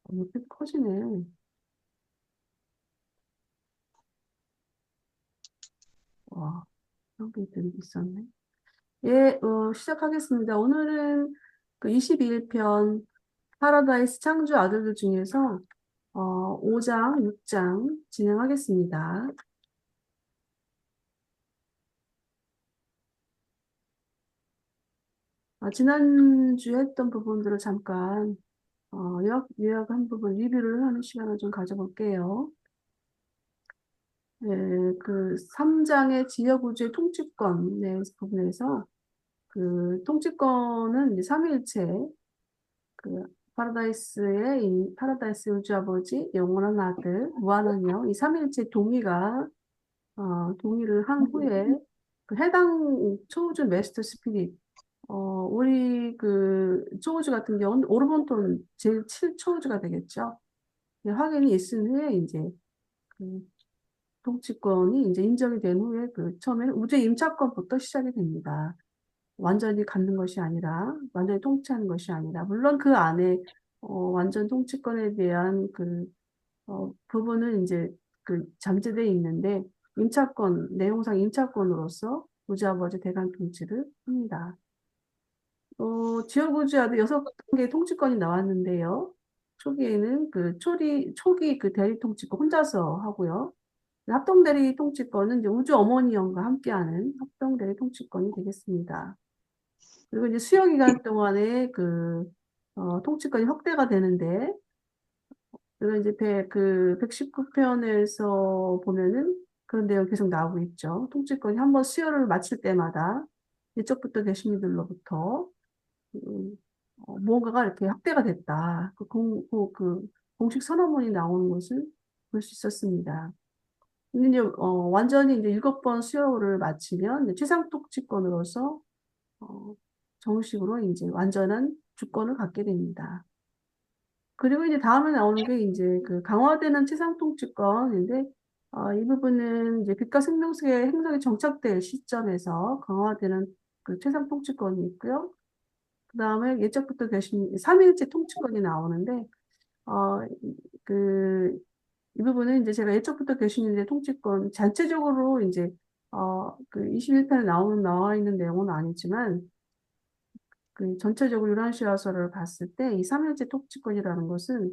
이렇게 커지네. 와, 그런 게 있었네. 예, 시작하겠습니다. 오늘은 그 21편 파라다이스 창조 아들들 중에서 5장, 6장 진행하겠습니다. 지난주에 했던 부분들을 잠깐 요약한 부분 리뷰를 하는 시간을 좀 가져볼게요. 예, 그 3장의 지역우주의 통치권의 부분에서 그 통치권은 이제 삼위일체 그 파라다이스 우주 아버지, 영원한 아들, 무한한 영, 이 삼위일체 동의를 한 후에 그 해당 초우주 메스터 스피릿, 우리 그 초우주 같은 경우는 오르본톤 제7초우주가 되겠죠. 확인이 있은 후에 이제 그 통치권이 이제 인정이 된 후에 그 처음에는 우주 임차권부터 시작이 됩니다. 완전히 갖는 것이 아니라, 완전히 통치하는 것이 아니라, 물론 그 안에 완전 통치권에 대한 부분은 이제 그 잠재되어 있는데, 내용상 임차권으로서 우주아버지 대간 통치를 합니다. 지역우주와도 6개의 통치권이 나왔는데요. 초기에는 초기 그 대리 통치권 혼자서 하고요. 합동 대리 통치권은 이제 우주 어머니영과 함께하는 합동 대리 통치권이 되겠습니다. 그리고 이제 수요 기간 동안에 통치권이 확대가 되는데, 그리고 이제 119편에서 보면은 그런 내용 계속 나오고 있죠. 통치권이 한번 수요를 마칠 때마다 이쪽부터 계시미들로부터 무언가가 이렇게 확대가 됐다. 공식 선언문이 나오는 것을 볼 수 있었습니다. 근데 이제 완전히 이제 7번 수요를 마치면 이제 최상 통치권으로서 정식으로 이제 완전한 주권을 갖게 됩니다. 그리고 이제 다음에 나오는 게 이제 그 강화되는 최상 통치권인데, 이 부분은 이제 빛과 생명색의 행성이 정착될 시점에서 강화되는 그 최상 통치권이 있고요. 그 다음에 예적부터 계신 3일째 통치권이 나오는데, 어, 그, 이 부분은 이제 제가 예적부터 계시는데 통치권, 전체적으로 이제, 그 21편에 나와 있는 내용은 아니지만, 그 전체적으로 유란시아서를 봤을 때 이 3일째 통치권이라는 것은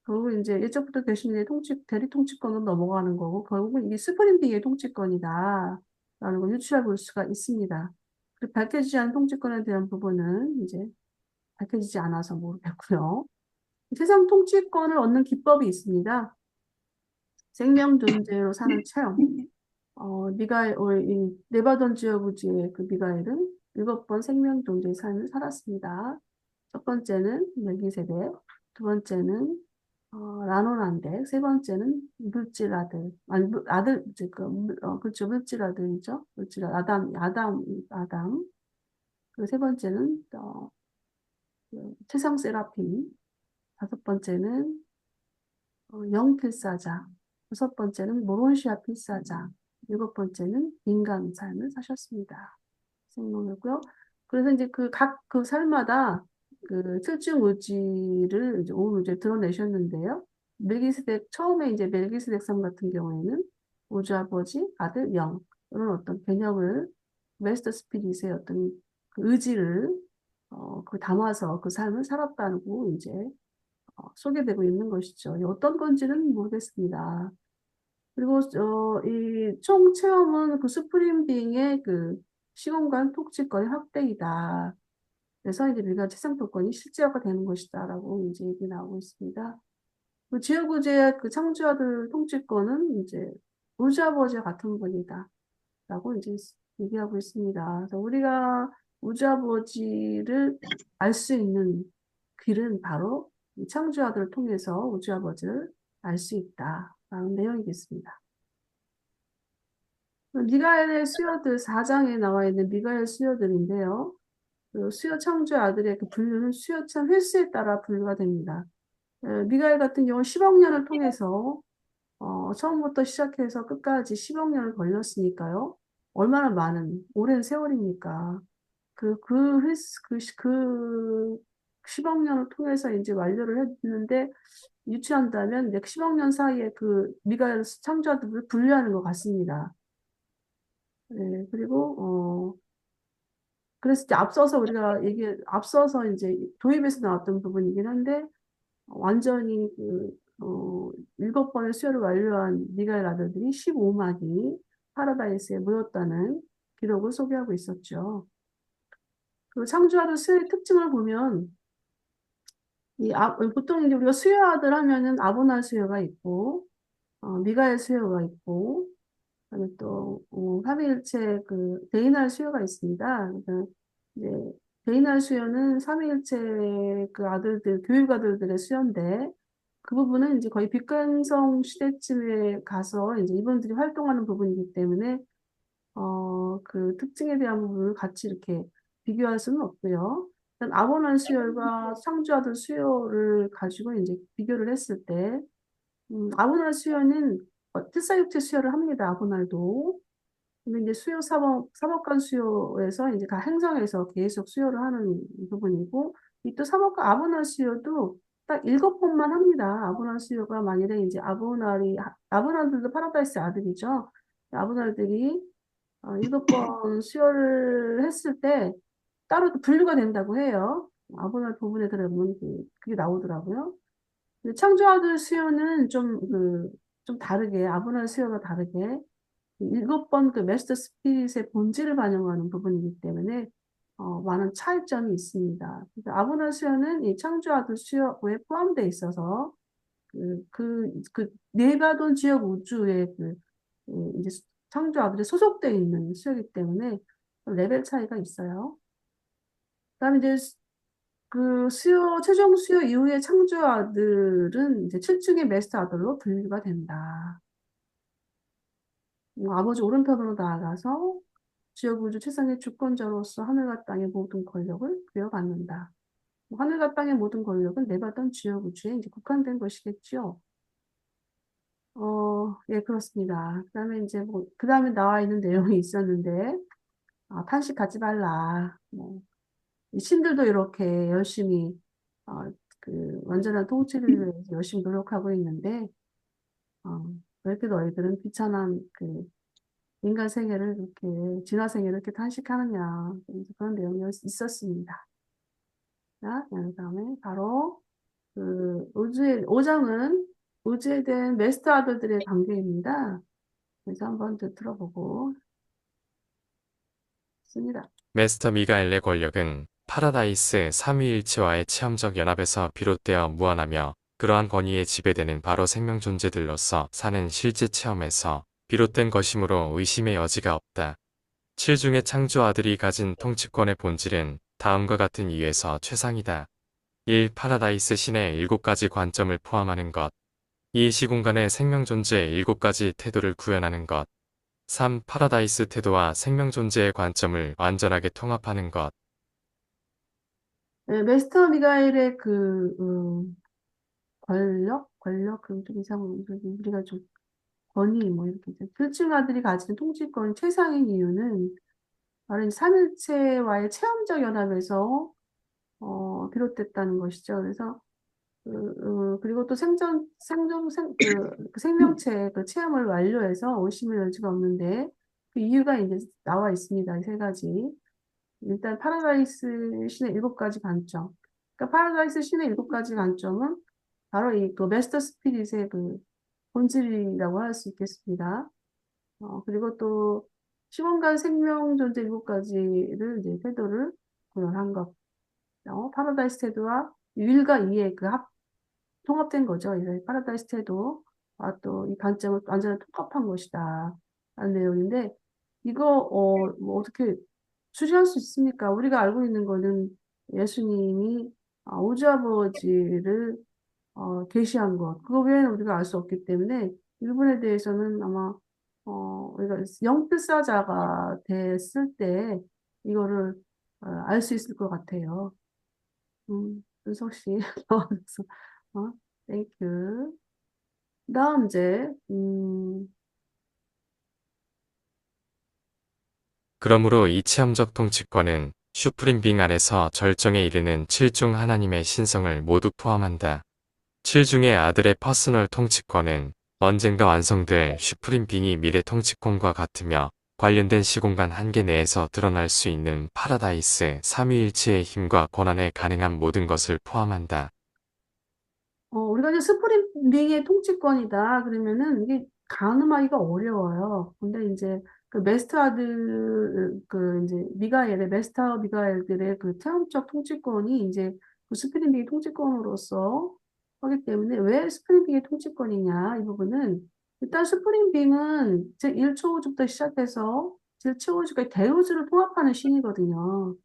결국 이제 예적부터 계시는데 대리 통치권으로 넘어가는 거고, 결국은 이게 스프링빅의 통치권이다. 라는 걸 유추해 볼 수가 있습니다. 그리고 밝혀지지 않은 통치권에 대한 부분은 이제 밝혀지지 않아서 모르겠고요. 세상 통치권을 얻는 기법이 있습니다. 생명 존재로 사는 체험. 이 네바던 지역우주의 그 미가엘은 7번 생명 존재의 삶을 살았습니다. 첫 번째는 멜기세덱, 두 번째는 라노란덱, 세 번째는 물질 아들, 아니, 아들, 그렇죠, 물질 아들이죠. 아담. 그리고 세 번째는 최상 세라핌, 다섯 번째는 영 필사자, 여섯 번째는 모론시아 필사자, 일곱 번째는 인간 삶을 사셨습니다. 생명이고요. 그래서 이제 그 삶마다 그 특징 의지를 이제 오늘 이제 드러내셨는데요. 처음에 이제 멜기스덱 삶 같은 경우에는 우주 아버지, 아들, 영, 이런 어떤 개념을 메스터 스피릿의 어떤 그 의지를 담아서 그 삶을 살았다고 이제 소개되고 있는 것이죠. 어떤 건지는 모르겠습니다. 그리고 이 총 체험은 그 수프림 빙의 그 시공간 통치권의 확대이다. 그래서 이제 밀간 최상도권이 실제화가 되는 것이다라고 이제 얘기 나오고 있습니다. 그 지역구제의 그 창조아들 통치권은 이제 우주아버지와 같은 분이다라고 이제 얘기하고 있습니다. 그래서 우리가 우주아버지를 알 수 있는 길은 바로 이 창조아들을 통해서 우주아버지를 알 수 있다라는 내용이겠습니다. 미가엘의 수요들 4장에 나와 있는 미가엘 수요들인데요. 그 수요 창조의 아들의 그 분류는 수요참 횟수에 따라 분류가 됩니다. 미가엘 같은 경우는 10억 년을 통해서 처음부터 시작해서 끝까지 10억 년을 걸렸으니까요. 얼마나 많은 오랜 세월입니까? 그 10억 년을 통해서 이제 완료를 했는데 유치한다면 이제 10억 년 사이에 그 미가엘 창조자들을 분류하는 것 같습니다. 네, 그리고 그래서 이제 앞서서 이제 도입에서 나왔던 부분이긴 한데 완전히 일곱 번의 수혈을 완료한 미가엘 아들들이 15마디 파라다이스에 모였다는 기록을 소개하고 있었죠. 그 창조하는 수혈의 특징을 보면 보통 이제 우리가 수혈아들 하면은 아브날 수혈가 있고 미가엘 수혈가 있고 그다음에 또 삼위일체 그 데이날 수혈가 있습니다. 그러니까 이제 데이날 수혈은 삼위일체 그 아들들 교육 아들들의 수혈인데 그 부분은 이제 거의 빛간성 시대쯤에 가서 이제 이분들이 활동하는 부분이기 때문에 그 특징에 대한 부분을 같이 이렇게 비교할 수는 없고요. 일단 아브날 수혈과 창조아들 수혈을 가지고 이제 비교를 했을 때 아브날 수혈은 필사육체 수혈을 합니다. 아브날도. 근데 이제 사법관 수요에서 이제 다 행정에서 계속 수요를 하는 부분이고, 이 또 사법관 아브날 수요도 딱 7번만 합니다. 아브날 수요가 만일에 이제 아브날들도 파라다이스 아들이죠. 아브날들이 7번 수요를 했을 때 따로 또 분류가 된다고 해요. 아브날 부분에 들어보면 그게 나오더라고요. 근데 창조아들 수요는 좀 다르게, 아브날 수요가 다르게 7번 그 메스터 스피릿의 본질을 반영하는 부분이기 때문에 많은 차이점이 있습니다. 그래서 아브날 수요는 이 창조아들 수요에 포함되어 있어서 네바돈 지역 우주에 이제 창조아들이 소속되어 있는 수요이기 때문에 레벨 차이가 있어요. 그다음에 이제 최종 수요 이후의 창조아들은 이제 7중의 메스터 아들로 분류가 된다. 아버지 오른편으로 나아가서 지역 우주 최상의 주권자로서 하늘과 땅의 모든 권력을 부여받는다. 하늘과 땅의 모든 권력은 내받은 지역 우주에 이제 국한된 것이겠죠. 예, 그렇습니다. 그다음에 이제 그다음에 나와 있는 내용이 있었는데, 탄식하지 말라. 이 신들도 이렇게 열심히, 어, 완전한 통치를 위해서 열심히 노력하고 있는데, 왜 이렇게 너희들은 비참한 인간 생애를 이렇게, 진화 생애를 이렇게 탄식하느냐. 그런 내용이 있었습니다. 자, 그다음에 바로 오장은 우주에 대한 메스터 아들들의 관계입니다. 그래서 한번 더 들어보고 있습니다. 메스터 미가엘의 권력은 파라다이스 삼위일체와의 체험적 연합에서 비롯되어 무한하며 그러한 권위에 지배되는 바로 생명 존재들로서 사는 실제 체험에서 비롯된 것이므로 의심의 여지가 없다. 7중의 창조 아들이 가진 통치권의 본질은 다음과 같은 이유에서 최상이다. 1. 파라다이스 신의 7가지 관점을 포함하는 것. 2. 시공간의 생명 존재의 7가지 태도를 구현하는 것. 3. 파라다이스 태도와 생명 존재의 관점을 완전하게 통합하는 것. 네, 메스터 미가엘의 좀 우리가 좀 권위, 이렇게. 둘중 아들이 가진 통치권 최상인 이유는 바로 이 삼일체와의 체험적 연합에서, 비롯됐다는 것이죠. 그래서, 그리고 또 그 생명체 그 체험을 완료해서 오심의 여지가 없는데, 그 이유가 이제 나와 있습니다. 이 세 가지. 일단, 파라다이스 신의 7가지 관점. 그러니까, 파라다이스 신의 7가지 관점은 바로 그 메스터 스피릿의 본질이라고 할 수 있겠습니다. 그리고 또, 시공간 생명 존재 7가지를 이제 태도를 구현한 것. 파라다이스 태도와 1과 2의 통합된 거죠. 이 파라다이스 태도. 또 이 관점을 완전히 통합한 것이다. 라는 내용인데, 이거, 어떻게 추리할 수 있습니까? 우리가 알고 있는 거는 예수님이 우주 아버지를 계시한 것. 그거 외에는 우리가 알 수 없기 때문에 이 부분에 대해서는 아마 우리가 영필사자가 됐을 때 이거를 알 수 있을 것 같아요. 윤석 씨 나와서 땡큐. 그다음 이제 그러므로 이 체험적 통치권은 슈프림 빙 안에서 절정에 이르는 7중 하나님의 신성을 모두 포함한다. 7중의 아들의 퍼스널 통치권은 언젠가 완성될 슈프림 빙이 미래 통치권과 같으며 관련된 시공간 한계 내에서 드러날 수 있는 파라다이스 삼위일체의 힘과 권한에 가능한 모든 것을 포함한다. 우리가 이제 스프링빙의 통치권이다. 그러면은 이게 가늠하기가 어려워요. 근데 이제 그 메스트아들, 그 이제 미가엘의, 메스트와 미가엘들의 그 체험적 통치권이 이제 그 스프링빙의 통치권으로서 하기 때문에 왜 스프링빙의 통치권이냐, 이 부분은 일단 스프링빙은 제1초우주부터 시작해서 제7우주까지 대우주를 통합하는 신이거든요.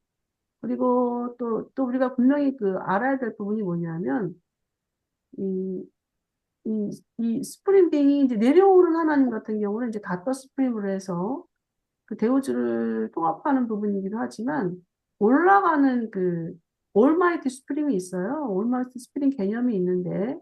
그리고 또 우리가 분명히 그 알아야 될 부분이 뭐냐면, 이, 이 스프링빙이 이제 내려오는 하나님 같은 경우는 이제 다터 스프링으로 해서 그 대우주를 통합하는 부분이기도 하지만 올라가는 그 올마이티 스프링이 있어요. 올마이티 스프링 개념이 있는데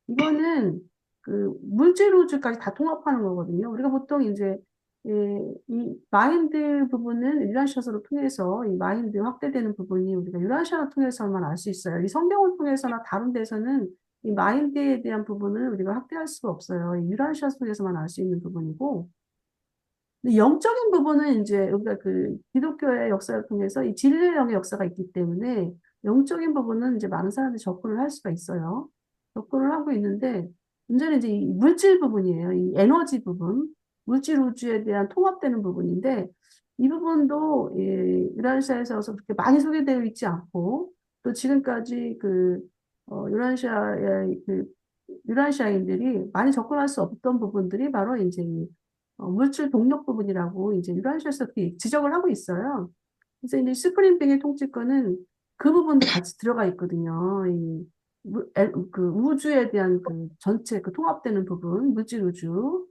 이거는 그 물질 우주까지 다 통합하는 거거든요. 우리가 보통 이제 이 마인드 부분은 유라시아서를 통해서 이 마인드 확대되는 부분이 우리가 유라시아를 통해서만 알 수 있어요. 이 성경을 통해서나 다른 데서는 이 마인드에 대한 부분을 우리가 확대할 수가 없어요. 이 유라시아 속에서만 알 수 있는 부분이고 근데 영적인 부분은 이제 우리가 그 기독교의 역사를 통해서 이 진리의 영의 역사가 있기 때문에 영적인 부분은 이제 많은 사람들이 접근을 할 수가 있어요. 접근을 하고 있는데 문제는 이제 이 물질 부분이에요. 이 에너지 부분, 물질 우주에 대한 통합되는 부분인데 이 부분도 유란시아에서 그렇게 많이 소개되어 있지 않고 또 지금까지 그 유란시아의 그 유란시아인들이 많이 접근할 수 없던 부분들이 바로 이제 물질 동력 부분이라고 이제 유라시아에서 그렇게 지적을 하고 있어요. 그래서 이제 스프링빙의 통치권은 그 부분도 같이 들어가 있거든요. 그 우주에 대한 그 전체 그 통합되는 부분, 물질 우주.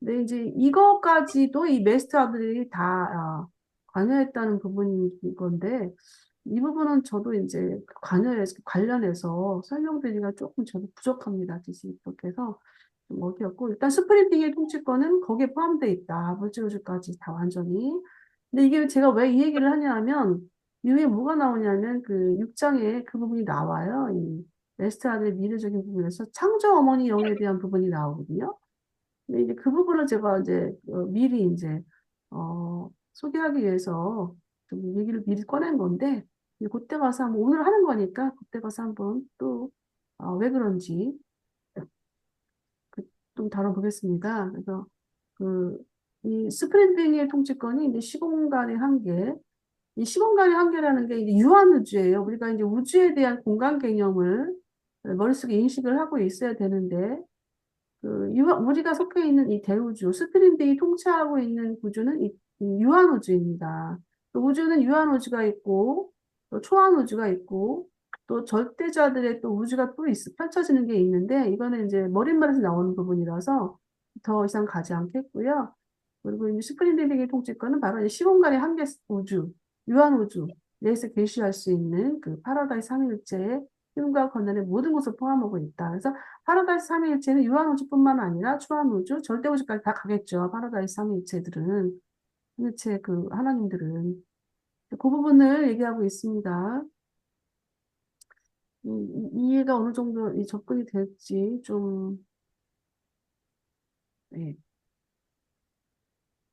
근데 이제 이거까지도 이 메스터들이 다 관여했다는 부분인 건데, 이 부분은 저도 이제 관련해서 설명드리기가 조금 저도 부족합니다. 지식이 부족해서. 좀 어디였고 일단 스프링빙의 통치권은 거기에 포함되어 있다. 물질우주까지 다 완전히. 근데 이게 제가 왜 이 얘기를 하냐면 이후에 뭐가 나오냐면 그 6장에 그 부분이 나와요. 이 레스트아들의 미래적인 부분에서 창조 어머니 영에 대한 부분이 나오거든요. 근데 이제 그 부분을 제가 이제 미리 이제 소개하기 위해서 좀 얘기를 미리 꺼낸 건데 그때 가서 한번 오늘 하는 거니까 그때 가서 한번 또 왜 그런지 좀 다뤄보겠습니다. 그래서 그, 이 스프린딩의 통치권이 이제 시공간의 한계, 이 시공간의 한계라는 게 이제 유한우주예요. 우리가 이제 우주에 대한 공간 개념을 머릿속에 인식을 하고 있어야 되는데, 우리가 속해 있는 이 대우주, 스프린딩이 통치하고 있는 구조는 이 유한우주입니다. 또 우주는 유한우주가 있고, 또 초한우주가 있고, 또 절대자들의 또 우주가 또 펼쳐지는 게 있는데, 이거는 이제 머릿말에서 나오는 부분이라서 더 이상 가지 않겠고요. 그리고 이 스프링빙의 통치권은 바로 이 시공간의 한계 우주, 유한우주, 내에서 계시할 수 있는 그 파라다이스 삼위일체의 힘과 권한의 모든 것을 포함하고 있다. 그래서 파라다이스 삼위일체는 유한우주뿐만 아니라 초한우주, 절대우주까지 다 가겠죠. 파라다이스 삼위일체들은, 삼위일체 그 하나님들은. 그 부분을 얘기하고 있습니다. 이해가 어느 정도 접근이 될지 좀, 네.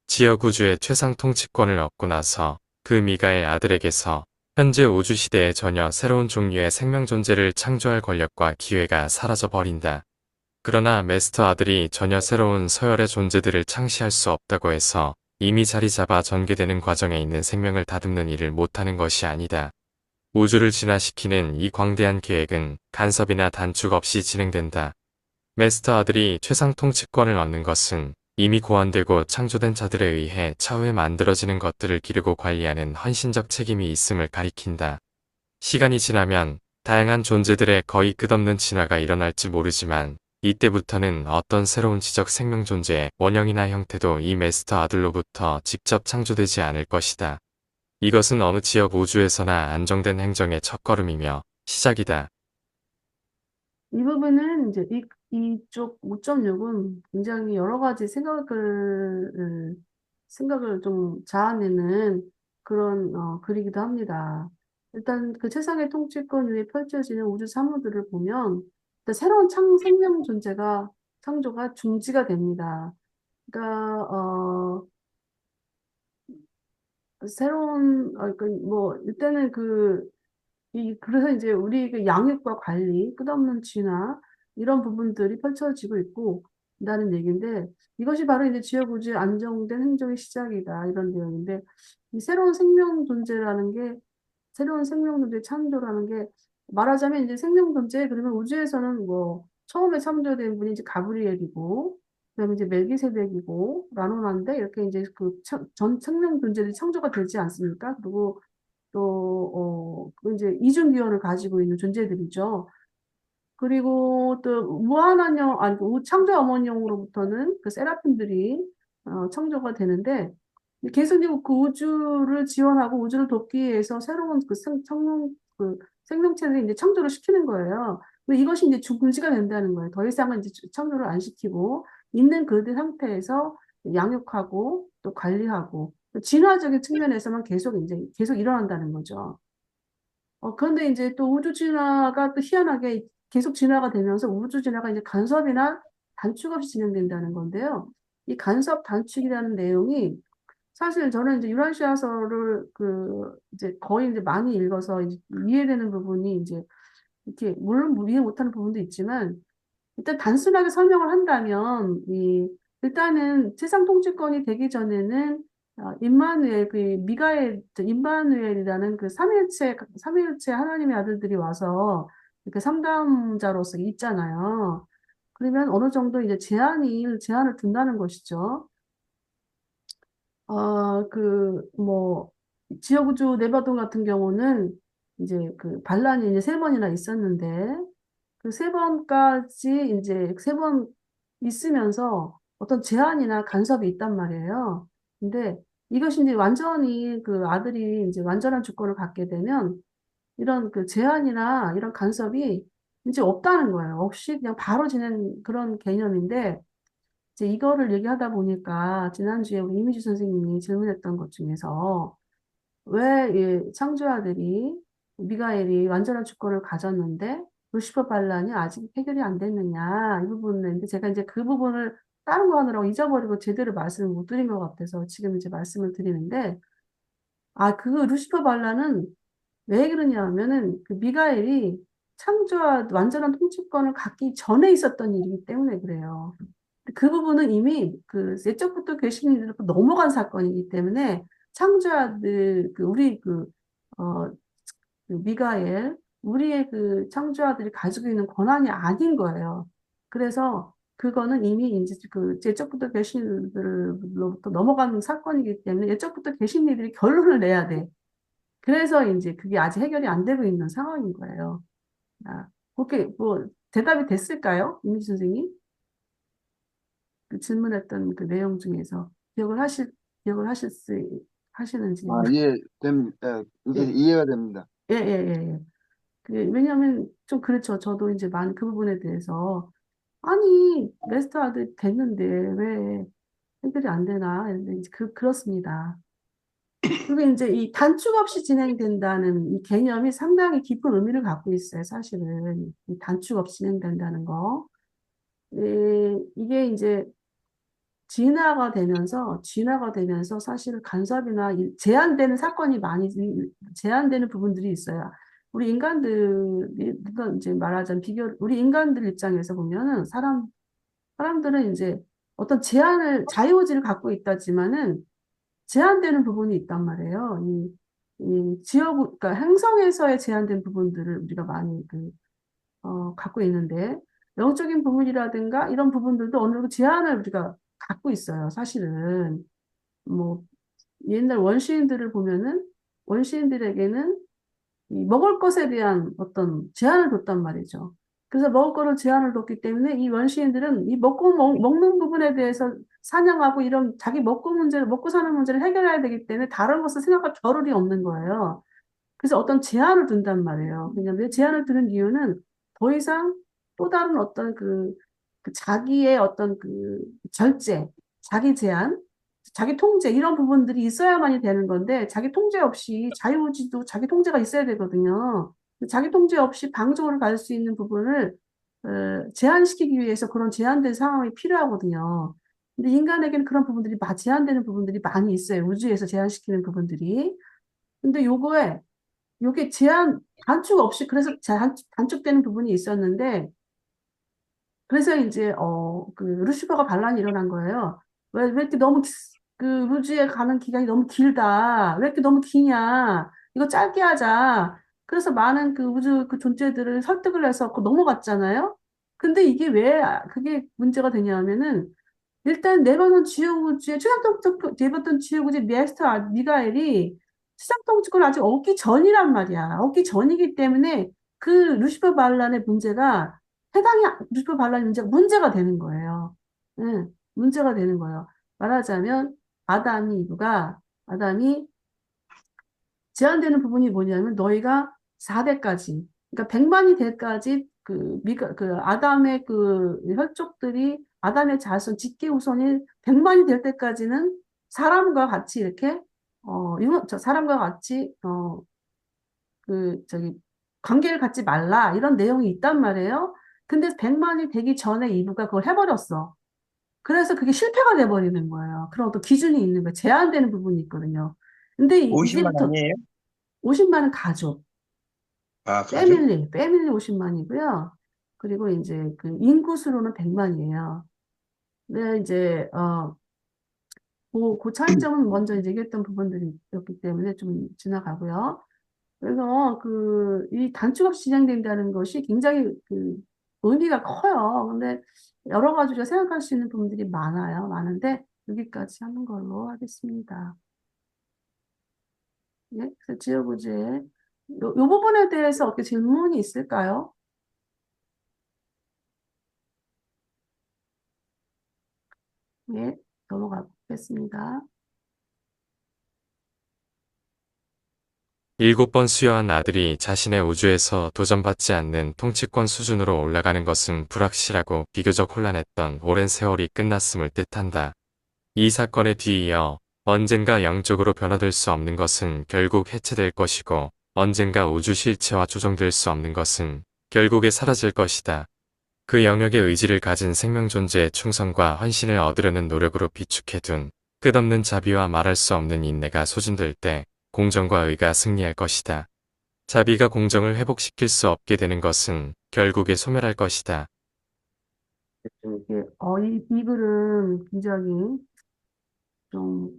지역 우주의 최상 통치권을 얻고 나서 그 미가의 아들에게서 현재 우주 시대에 전혀 새로운 종류의 생명 존재를 창조할 권력과 기회가 사라져 버린다. 그러나 메스터 아들이 전혀 새로운 서열의 존재들을 창시할 수 없다고 해서 이미 자리 잡아 전개되는 과정에 있는 생명을 다듬는 일을 못하는 것이 아니다. 우주를 진화시키는 이 광대한 계획은 간섭이나 단축 없이 진행된다. 메스터 아들이 최상 통치권을 얻는 것은 이미 고안되고 창조된 자들에 의해 차후에 만들어지는 것들을 기르고 관리하는 헌신적 책임이 있음을 가리킨다. 시간이 지나면 다양한 존재들의 거의 끝없는 진화가 일어날지 모르지만 이때부터는 어떤 새로운 지적 생명 존재의 원형이나 형태도 이 메스터 아들로부터 직접 창조되지 않을 것이다. 이것은 어느 지역 우주에서나 안정된 행정의 첫걸음이며 시작이다. 이 부분은 이제 이쪽 5.6은 굉장히 여러 가지 생각을 좀 자아내는 그런 글이기도 합니다. 일단 그 최상의 통치권 위에 펼쳐지는 우주 사무들을 보면 일단 새로운 생명 창조가 중지가 됩니다. 그러니까 뭐 일단은 그래서 이제 우리 그 양육과 관리, 끝없는 진화, 이런 부분들이 펼쳐지고 있고, 있다는 얘기인데, 이것이 바로 이제 지역우주의 안정된 행정의 시작이다, 이런 내용인데, 이 새로운 생명 존재 창조라는 게, 말하자면 이제 생명 존재, 그러면 우주에서는 뭐, 처음에 창조된 분이 이제 가브리엘이고, 그다음에 이제 멜기세덱이고, 라노나인데, 이렇게 이제 전 생명 존재들이 창조가 되지 않습니까? 그리고 그 이제 이중기원을 가지고 있는 존재들이죠. 그리고 또 아니, 창조 어머니용으로부터는 그 세라핌들이 창조가 되는데, 계속 이제 그 우주를 지원하고 우주를 돕기 위해서 새로운 그 생명체를 이제 창조를 시키는 거예요. 근데 이것이 이제 중지가 된다는 거예요. 더 이상은 이제 창조를 안 시키고, 있는 그대 상태에서 양육하고 또 관리하고, 진화적인 측면에서만 계속 일어난다는 거죠. 그런데 이제 또 우주 진화가 또 희한하게 계속 진화가 되면서 우주 진화가 이제 간섭이나 단축 없이 진행된다는 건데요. 이 간섭 단축이라는 내용이 사실 저는 이제 유라시아서를 이제 거의 이제 많이 읽어서 이제 이해되는 부분이 이제 이렇게 물론 이해 못하는 부분도 있지만 일단 단순하게 설명을 한다면, 일단은 세상 통치권이 되기 전에는, 임마누엘이라는 그 삼위일체 하나님의 아들들이 와서 이렇게 상담자로서 있잖아요. 그러면 어느 정도 이제 제한을 둔다는 것이죠. 뭐, 지역우주 네바돈 같은 경우는 이제 그 반란이 이제 3번이나 있었는데, 그 3번까지 이제 3번 있으면서 어떤 제한이나 간섭이 있단 말이에요. 근데 이것이 이제 완전히 그 아들이 이제 완전한 주권을 갖게 되면 이런 그 제한이나 이런 간섭이 이제 없다는 거예요. 없이 그냥 바로 지낸 그런 개념인데 이제 이거를 얘기하다 보니까 지난주에 우리 이미주 선생님이 질문했던 것 중에서 왜 이 창조아들이 미가엘이 완전한 주권을 가졌는데 루시퍼 반란이 아직 해결이 안 됐느냐 이 부분인데 제가 이제 그 부분을 다른 거 하느라고 잊어버리고 제대로 말씀을 못 드린 것 같아서 지금 이제 말씀을 드리는데 그 루시퍼 반란은 왜 그러냐면은 그 미가엘이 창조와 완전한 통치권을 갖기 전에 있었던 일이기 때문에 그래요. 그 부분은 이미 그 옛적부터 계시민들로 넘어간 사건이기 때문에 창조아들 어, 미가엘 우리의 그 창조아들이 가지고 있는 권한이 아닌 거예요. 그래서 그거는 이미 이제 그 옛적부터 계신들로부터 넘어가는 사건이기 때문에 옛적부터 계신 이들이 결론을 내야 돼. 그래서 이제 그게 아직 해결이 안 되고 있는 상황인 거예요. 그렇게 뭐 대답이 됐을까요? 이미지 선생님? 그 질문했던 그 내용 중에서 기억을 하시는지. 그게 예, 이해가 됩니다. 예, 예, 예. 예. 왜냐하면 좀 그렇죠. 저도 이제 많이 그 부분에 대해서 아니 레스터 아들 됐는데 왜 해결이 안 되나 했는데 이제 그렇습니다. 그리고 이제 이 단축 없이 진행된다는 이 개념이 상당히 깊은 의미를 갖고 있어요. 사실은 이 단축 없이 진행된다는 거. 이게 이제 진화가 되면서 사실 간섭이나 제한되는 사건이 제한되는 부분들이 있어요. 우리 인간들이, 이제 말하자면 우리 인간들 입장에서 보면은 사람들은 이제 어떤 자유의지를 갖고 있다지만은 제한되는 부분이 있단 말이에요. 그러니까 행성에서의 제한된 부분들을 우리가 많이 갖고 있는데, 영적인 부분이라든가 이런 부분들도 어느 정도 제한을 우리가 갖고 있어요, 사실은. 뭐, 옛날 원시인들을 보면은, 원시인들에게는 이 먹을 것에 대한 어떤 제한을 뒀단 말이죠. 그래서 먹을 거를 제한을 뒀기 때문에 이 원시인들은 이 먹는 부분에 대해서 사냥하고 이런 자기 먹고 사는 문제를 해결해야 되기 때문에 다른 것을 생각할 겨를이 없는 거예요. 그래서 어떤 제한을 둔단 말이에요. 왜냐하면 제한을 두는 이유는 더 이상 또 다른 어떤 그 자기의 어떤 그 절제, 자기 제한, 자기 통제 이런 부분들이 있어야만이 되는 건데 자기 통제 없이 자유의지도 자기 통제가 있어야 되거든요. 자기 통제 없이 방종을 갈 수 있는 부분을 제한시키기 위해서 그런 제한된 상황이 필요하거든요. 근데 인간에게는 그런 부분들이 제한되는 부분들이 많이 있어요. 우주에서 제한시키는 부분들이. 근데 요게 단축 없이 그래서 단축되는 부분이 있었는데 그래서 이제 그 루시퍼가 반란이 일어난 거예요. 왜 이렇게 너무 그 우주에 가는 기간이 너무 길다. 왜 이렇게 너무 기냐? 이거 짧게 하자. 그래서 많은 그 우주 그 존재들을 설득을 해서 넘어갔잖아요. 근데 이게 왜 그게 문제가 되냐면은 일단 내려놓은 지옥우주의 최상통적 내봤던 지옥우주의 메스터 미가엘이 최상통치권을 아직 얻기 전이란 말이야. 얻기 전이기 때문에 그 루시퍼 반란의 문제가 루시퍼 반란의 문제가 되는 거예요. 응, 문제가 되는 거예요. 말하자면 아담이 제한되는 부분이 뭐냐면 너희가 4대까지 그러니까 100만이 될까지 그 아담의 그 혈족들이 아담의 자손 직계후손이 100만이 될 때까지는 사람과 같이 이렇게 사람과 같이 저기 관계를 갖지 말라 이런 내용이 있단 말이에요. 근데 100만이 되기 전에 이브가 그걸 해버렸어. 그래서 그게 실패가 돼버리는 거예요. 그런 어떤 기준이 있는 거예요. 제한되는 부분이 있거든요. 근데 50만 이제부터 아니에요? 50만은 가족, 아, 가족? 패밀리 50만이고요. 그리고 이제 그 인구수로는 100만이에요. 네, 이제, 그 차이점은 먼저 이제 얘기했던 부분들이었기 때문에 좀 지나가고요. 그래서 이 단축 없이 진행된다는 것이 굉장히 의미가 커요. 근데 여러 가지로 생각할 수 있는 부분들이 많은데 여기까지 하는 걸로 하겠습니다. 예, 그래서 지어구제 요 부분에 대해서 어떻게 질문이 있을까요? 예, 넘어가 보겠습니다. 7번 수여한 아들이 자신의 우주에서 도전받지 않는 통치권 수준으로 올라가는 것은 불확실하고 비교적 혼란했던 오랜 세월이 끝났음을 뜻한다. 이 사건에 뒤이어 언젠가 영적으로 변화될 수 없는 것은 결국 해체될 것이고 언젠가 우주 실체와 조정될 수 없는 것은 결국에 사라질 것이다. 그 영역에 의지를 가진 생명 존재의 충성과 헌신을 얻으려는 노력으로 비축해둔 끝없는 자비와 말할 수 없는 인내가 소진될 때 공정과 의가 승리할 것이다. 자비가 공정을 회복시킬 수 없게 되는 것은 결국에 소멸할 것이다. 좀 이게, 이 글은 굉장히 좀,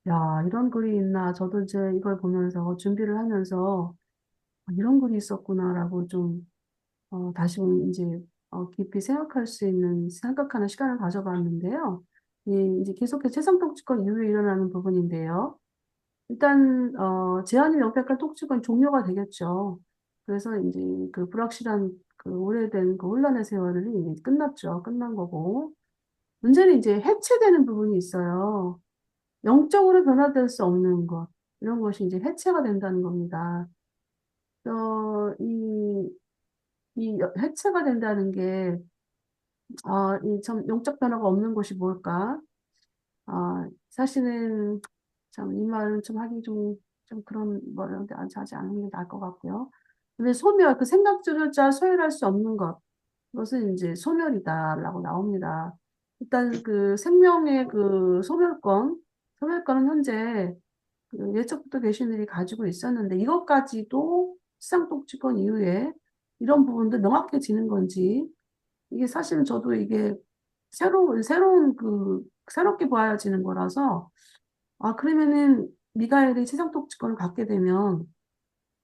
야, 이런 글이 있나. 저도 이제 이걸 보면서 준비를 하면서 이런 글이 있었구나라고 좀, 다시 이제, 깊이 생각하는 시간을 가져봤는데요. 이제 계속해서 최상독치권 이후에 일어나는 부분인데요. 일단, 제한이 명백한 독촉은 종료가 되겠죠. 그래서 이제 그 불확실한 오래된 그 혼란의 세월이 이제 끝났죠. 끝난 거고. 문제는 이제 해체되는 부분이 있어요. 영적으로 변화될 수 없는 것. 이런 것이 이제 해체가 된다는 겁니다. 이 해체가 된다는 게, 이 참 영적 변화가 없는 것이 뭘까? 사실은 참 이 말은 좀 하기 좀 그런 뭐라는데 하지 않는 게 나을 것 같고요. 근데 그 생각조차 소멸할 수 없는 것, 그것은 이제 소멸이다라고 나옵니다. 일단 그 생명의 소멸권은 현재 예적부터 계신들이 가지고 있었는데 이것까지도 시상독취권 이후에 이런 부분도 명확해지는 건지 이게 사실은 저도 이게 새롭게 보아지는 거라서 그러면은 미가엘이 최상독치권을 갖게 되면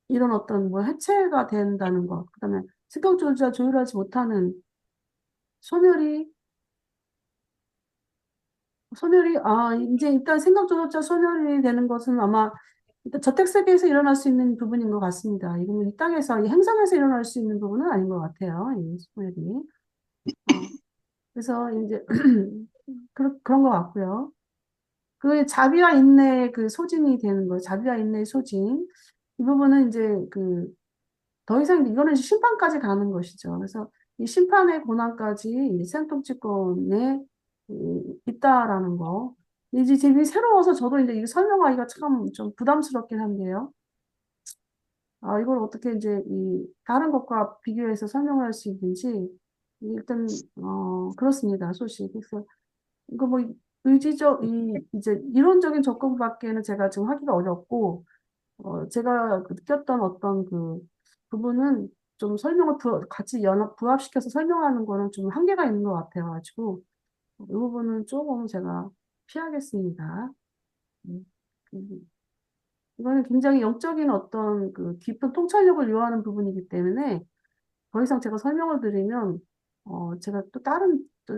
이런 어떤 뭐 해체가 된다는 것, 그다음에 승격조차 조율하지 못하는 소멸이 이제 일단 생각조차 소멸이 되는 것은 아마 일단 저택세계에서 일어날 수 있는 부분인 것 같습니다. 이거는 이 땅에서, 이 행성에서 일어날 수 있는 부분은 아닌 것 같아요. 이 소멸이. 그래서 이제 그런 것 같고요. 그 자비와 인내의 그 소진이 되는 거예요. 자비와 인내의 소진. 이 부분은 이제 더 이상 이거는 심판까지 가는 것이죠. 그래서 이 심판의 권한까지 이 세상통치권에 있다라는 거. 이제 되게 새로워서 저도 이제 이게 설명하기가 참 좀 부담스럽긴 한데요. 이걸 어떻게 이제 이 다른 것과 비교해서 설명할 수 있는지 일단 그렇습니다. 소식. 그래서 이거 뭐 의지적 이제 이론적인 접근밖에는 제가 지금 하기가 어렵고 제가 느꼈던 어떤 그 부분은 좀 설명을 같이 부합시켜서 설명하는 거는 좀 한계가 있는 것 같아가지고 이 부분은 조금 제가 피하겠습니다. 음, 음, 이거는 굉장히 영적인 어떤 그 깊은 통찰력을 요하는 부분이기 때문에 더 이상 제가 설명을 드리면 제가 또 다른 또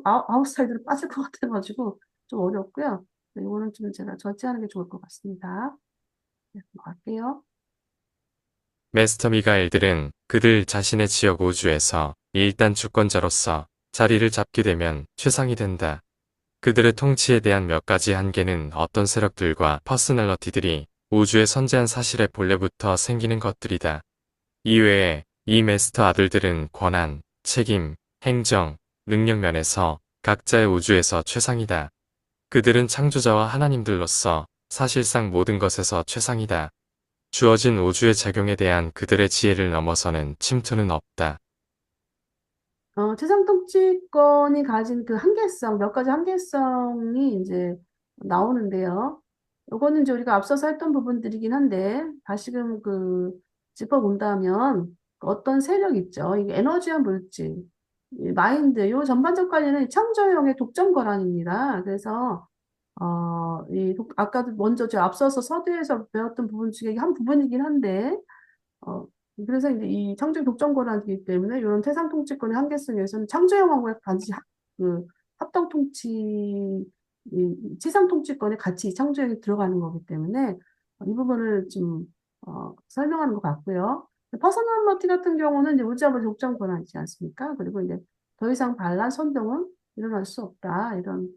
아웃사이드로 빠질 것 같아가지고 좀 어렵고요. 이거는 좀 제가 절제하는 게 좋을 것 같습니다. 네, 넘어갈게요. 메스터 미가엘들은 그들 자신의 지역 우주에서 일단 주권자로서 자리를 잡게 되면 최상이 된다. 그들의 통치에 대한 몇 가지 한계는 어떤 세력들과 퍼스널러티들이 우주의 선재한 사실의 본래부터 생기는 것들이다. 이외에 이 메스터 아들들은 권한, 책임, 행정, 능력 면에서 각자의 우주에서 최상이다. 그들은 창조자와 하나님들로서 사실상 모든 것에서 최상이다. 주어진 우주의 작용에 대한 그들의 지혜를 넘어서는 침투는 없다. 최상통치권이 가진 그 한계성, 몇 가지 한계성이 이제 나오는데요. 이거는 이제 우리가 앞서서 했던 부분들이긴 한데, 다시금 짚어본다면, 어떤 세력 있죠. 이게 에너지와 물질, 이 마인드, 요 전반적 관리는 창조형의 독점 권한입니다. 그래서, 아까도 먼저 제가 앞서서 서두에서 배웠던 부분 중에 한 부분이긴 한데, 어, 그래서 이제 이 창조의 독점 권한이기 때문에 이런 태상 통치권의 한계성에서는 창조영하고 반드시 합동 통치, 이 지상 통치권에 같이 창조영이 들어가는 거기 때문에 이 부분을 좀 설명하는 것 같고요. 퍼스널 머티 같은 경우는 이제 우주하고 독점 권한이지 않습니까? 그리고 이제 더 이상 반란 선동은 일어날 수 없다 이런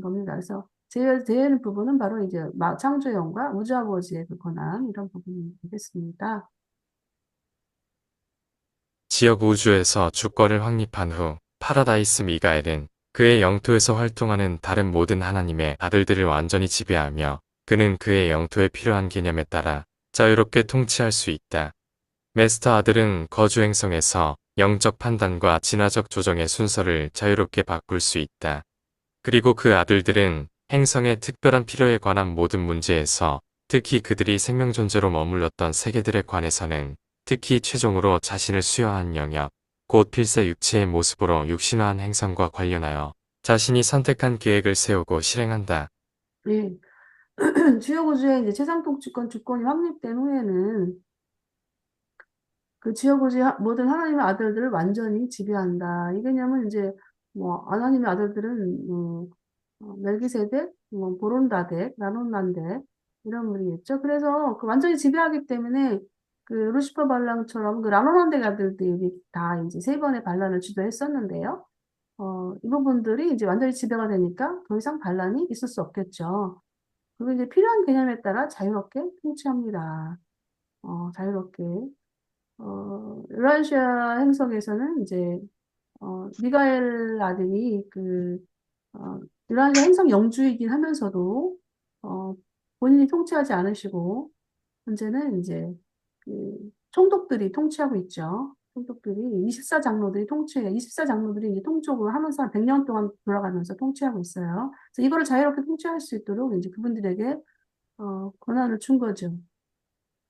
겁니다. 그래서 제외되는 부분은 바로 이제 창조영과 우주아버지의 그 권한 이런 부분이 되겠습니다. 지역 우주에서 주권을 확립한 후 파라다이스 미가엘은 그의 영토에서 활동하는 다른 모든 하나님의 아들들을 완전히 지배하며 그는 그의 영토에 필요한 개념에 따라 자유롭게 통치할 수 있다. 메스터 아들은 거주 행성에서 영적 판단과 진화적 조정의 순서를 자유롭게 바꿀 수 있다. 그리고 그 아들들은 행성의 특별한 필요에 관한 모든 문제에서 특히 그들이 생명 존재로 머물렀던 세계들에 관해서는 특히 최종으로 자신을 수여한 영역, 곧 필세 육체의 모습으로 육신화한 행성과 관련하여 자신이 선택한 계획을 세우고 실행한다. 예. 지역 우주의 이제 최상통치권 주권이 확립된 후에는 그 지역 우주의 모든 하나님의 아들들을 완전히 지배한다. 이 개념은 이제 뭐 하나님의 아들들은 멜기세덱, 뭐 보론다덱, 나논난덱 이런 분이겠죠. 그래서 그 완전히 지배하기 때문에 그 루시퍼 반란처럼 그 라논난덱 아들들이 다 이제 세 번의 반란을 주도했었는데요. 이 부분들이 이제 완전히 지배가 되니까 더 이상 반란이 있을 수 없겠죠. 그리고 이제 필요한 개념에 따라 자유롭게 통치합니다. 자유롭게. 유라시아 행성에서는 이제, 미가엘 아들이 유라시아 행성 영주이긴 하면서도, 어, 본인이 통치하지 않으시고, 현재는 이제, 총독들이 통치하고 있죠. 총독들이 24장로들이 통치해요. 24장로들이 이제 통촉을 하면서 100년 동안 돌아가면서 통치하고 있어요. 그래서 이거를 자유롭게 통치할 수 있도록 이제 그분들에게 권한을 준 거죠.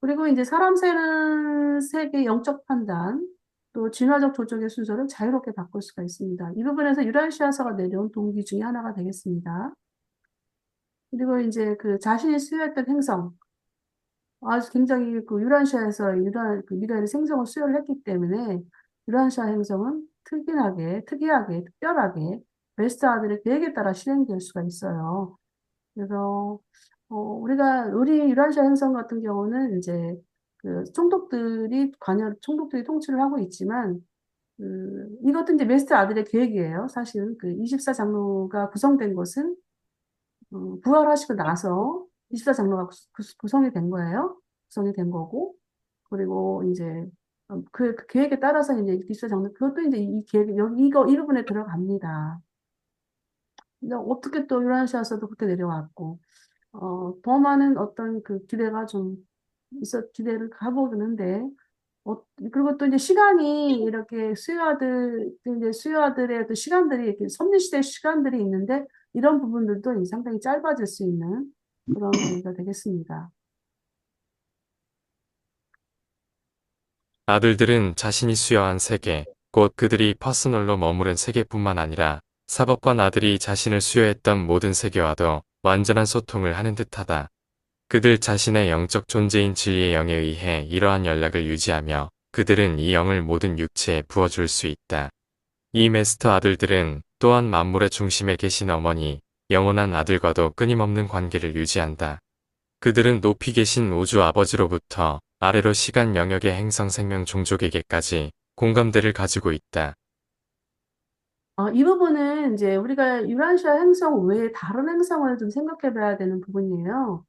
그리고 이제 사람 세는 세계 영적 판단, 또 진화적 조정의 순서를 자유롭게 바꿀 수가 있습니다. 이 부분에서 유라시아서가 내려온 동기 중에 하나가 되겠습니다. 그리고 이제 그 자신이 수여했던 행성, 아주 굉장히 그 유라시아에서 미가엘이 생성을 수여를 했기 때문에 유라시아 행성은 특이하게, 특별하게 베스트 아들의 계획에 따라 실행될 수가 있어요. 그래서 우리 유라시아 행성 같은 경우는 이제 그 총독들이 통치를 하고 있지만 이것도 이제 메스트 아들의 계획이에요. 사실은 그 24장로가 구성된 것은 부활하시고 나서 24장로가 구성이 된 거예요. 구성이 된 거고 그리고 이제 그 계획에 따라서 이제 기술 정리, 그것도 이제 이 계획, 여기 이 부분에 들어갑니다. 근데 어떻게 또 유라시아에서도 그렇게 내려왔고, 더 많은 어떤 그 기대가 좀 기대를 가보는데, 그리고 또 이제 시간이 이렇게 수요아들의 또 시간들이, 이렇게 섭리시대 시간들이 있는데, 이런 부분들도 상당히 짧아질 수 있는 그런 계기가 되겠습니다. 아들들은 자신이 수여한 세계, 곧 그들이 퍼스널로 머무른 세계뿐만 아니라 사법관 아들이 자신을 수여했던 모든 세계와도 완전한 소통을 하는 듯하다. 그들 자신의 영적 존재인 진리의 영에 의해 이러한 연락을 유지하며 그들은 이 영을 모든 육체에 부어줄 수 있다. 이 메스터 아들들은 또한 만물의 중심에 계신 어머니, 영원한 아들과도 끊임없는 관계를 유지한다. 그들은 높이 계신 우주 아버지로부터 아래로 시간 영역의 행성 생명 종족에게까지 공감대를 가지고 있다. 이 부분은 이제 우리가 유란시아 행성 외에 다른 행성을 좀 생각해 봐야 되는 부분이에요.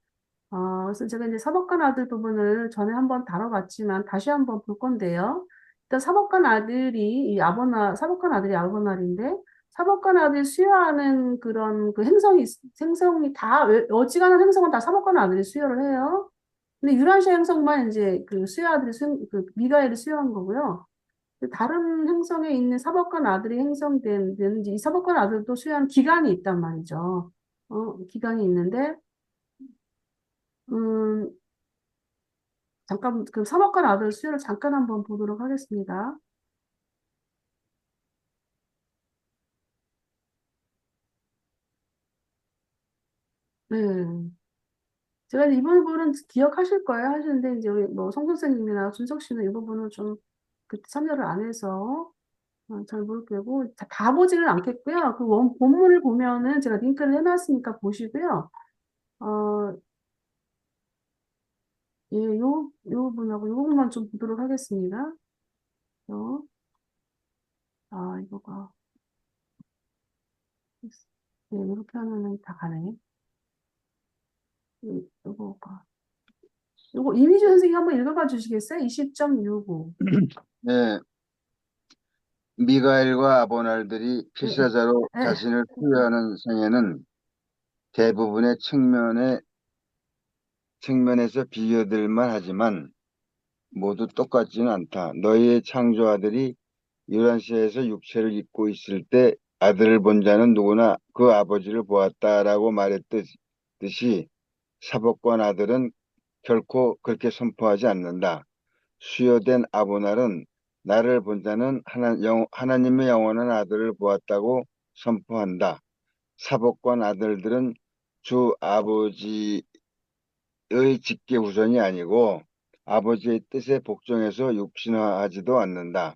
그래서 제가 이제 사법관 아들 부분을 전에 한번 다뤄봤지만 다시 한번 볼 건데요. 일단 사법관 아들이 아보날인데, 사법관 아들이 수여하는 그런 그 행성이 다, 어지간한 행성은 다 사법관 아들이 수여를 해요. 근데 유란시아 행성만 이제 그 미가엘이 수여한 거고요. 다른 행성에 있는 사법관 아들이 행성되는지, 이 사법관 아들도 수여한 기간이 있단 말이죠. 기간이 있는데, 음, 잠깐, 그 사법관 아들 수요를 잠깐 한번 보도록 하겠습니다. 네. 제가 이제 이 부분은 기억하실 거예요. 하시는데, 이제 우리 뭐 송 선생님이나 준석 씨는 이 부분을 좀 그때 참여를 안 해서 잘 모르겠고, 다 보지는 않겠고요. 그 본문을 보면은 제가 링크를 해놨으니까 보시고요. 어, 예, 요 부분하고 요 부분만 좀 보도록 하겠습니다. 어, 이거가. 네, 이렇게 하면은 다 가네. 요거가. 요거 이미지 선생님 한번 읽어봐 주시겠어요? 20.65. 네, 미가엘과 아보날들이 네, 필사자로 네. 자신을 수여하는 생애는 대부분의 측면에서 비교될만 하지만 모두 똑같지는 않다. 너희의 창조아들이 유란시아에서 육체를 입고 있을 때 아들을 본 자는 누구나 그 아버지를 보았다라고 말했듯이 사법관 아들은 결코 그렇게 선포하지 않는다. 수여된 아보날은 나를 본 자는 하나님의 영원한 아들을 보았다고 선포한다. 사법관 아들들은 주 아버지의 직계 후손이 아니고 아버지의 뜻에 복종해서 육신화하지도 않는다.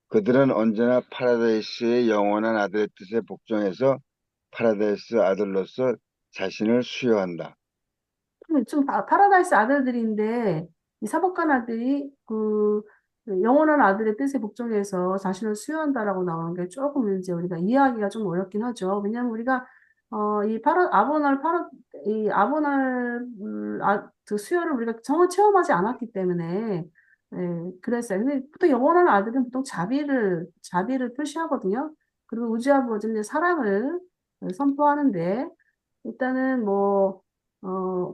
그들은 언제나 파라다이스의 영원한 아들의 뜻에 복종해서 파라다이스 아들로서 자신을 수여한다. 좀 파라다이스 아들들인데, 이 사법관 아들이 영원한 아들의 뜻에 복종해서 자신을 수여한다라고 나오는 게 조금 이제 우리가 이해하기가 좀 어렵긴 하죠. 왜냐하면 우리가, 이 아보날, 그 수여를 우리가 정말 체험하지 않았기 때문에, 예, 그랬어요. 근데 보통 영원한 아들은 보통 자비를 표시하거든요. 그리고 우주 아버지는 사랑을 선포하는데, 일단은 뭐, 어,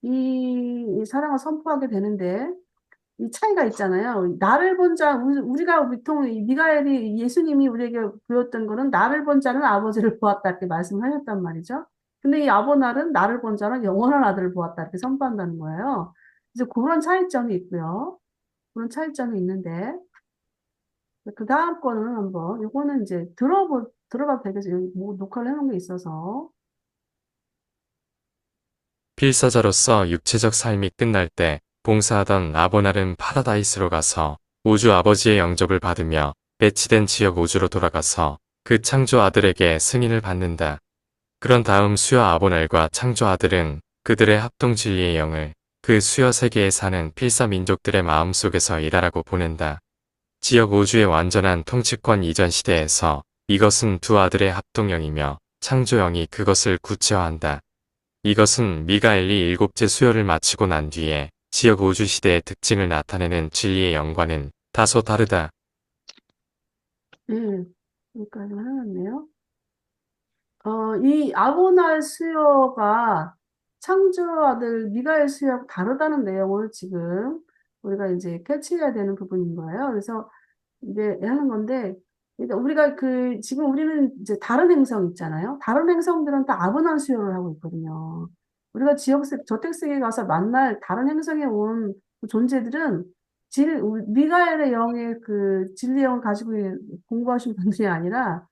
이 사랑을 선포하게 되는데, 이 차이가 있잖아요. 나를 본 자, 우리가 보통 예수님이 우리에게 보였던 거는 나를 본 자는 아버지를 보았다 이렇게 말씀하셨단 말이죠. 근데 이 아보날은 나를 본 자는 영원한 아들을 보았다 이렇게 선포한다는 거예요. 그래서 그런 차이점이 있고요. 그런 차이점이 있는데, 그 다음 거는 한번, 요거는 이제 들어봐도 되겠어요. 여기 뭐 녹화를 해놓은 게 있어서. 필사자로서 육체적 삶이 끝날 때 봉사하던 아보날은 파라다이스로 가서 우주 아버지의 영접을 받으며 배치된 지역 우주로 돌아가서 그 창조 아들에게 승인을 받는다. 그런 다음 수여 아보날과 창조 아들은 그들의 합동 진리의 영을 그 수여 세계에 사는 필사 민족들의 마음속에서 일하라고 보낸다. 지역 우주의 완전한 통치권 이전 시대에서 이것은 두 아들의 합동영이며 창조영이 그것을 구체화한다. 이것은 미가엘이 일곱째 수여를 마치고 난 뒤에 지역 우주 시대의 특징을 나타내는 진리의 영과는 다소 다르다. 예, 여기까지 해놨네요. 이 아보날 수요가 창조 아들 미가엘 수요하고 다르다는 내용을 지금 우리가 이제 캐치해야 되는 부분인 거예요. 그래서 이제 하는 건데, 그러니까 우리가 지금 우리는 이제 다른 행성 있잖아요. 다른 행성들은 다 아브난 수요를 하고 있거든요. 우리가 저택세계에 가서 만날 다른 행성에 온 그 존재들은 미가엘의 영의 그 진리 영을 가지고 공부하신 분들이 아니라,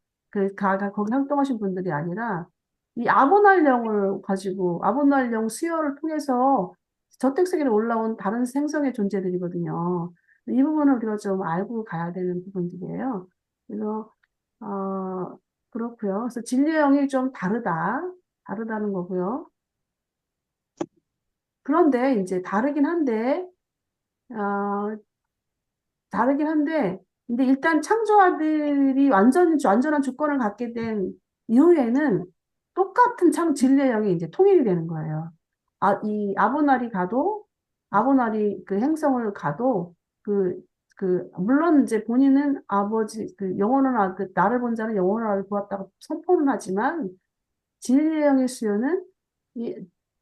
거기 활동하신 분들이 아니라, 이 아브날 영을 가지고, 아브날 영 수요를 통해서 저택세계로 올라온 다른 행성의 존재들이거든요. 이 부분을 우리가 좀 알고 가야 되는 부분들이에요. 그래서, 그렇고요. 그래서 진리형이 좀 다르다는 거고요. 그런데 이제 어, 다르긴 한데, 근데 일단 창조아들이 완전한 주권을 갖게 된 이후에는 똑같은 진리형이 이제 통일이 되는 거예요. 이 아보나리 그 행성을 가도, 그, 물론 이제 본인은 영원한 아들, 나를 본 자는 영원한 아들 보았다고 선포는 하지만, 진리의 영의 수요는 이,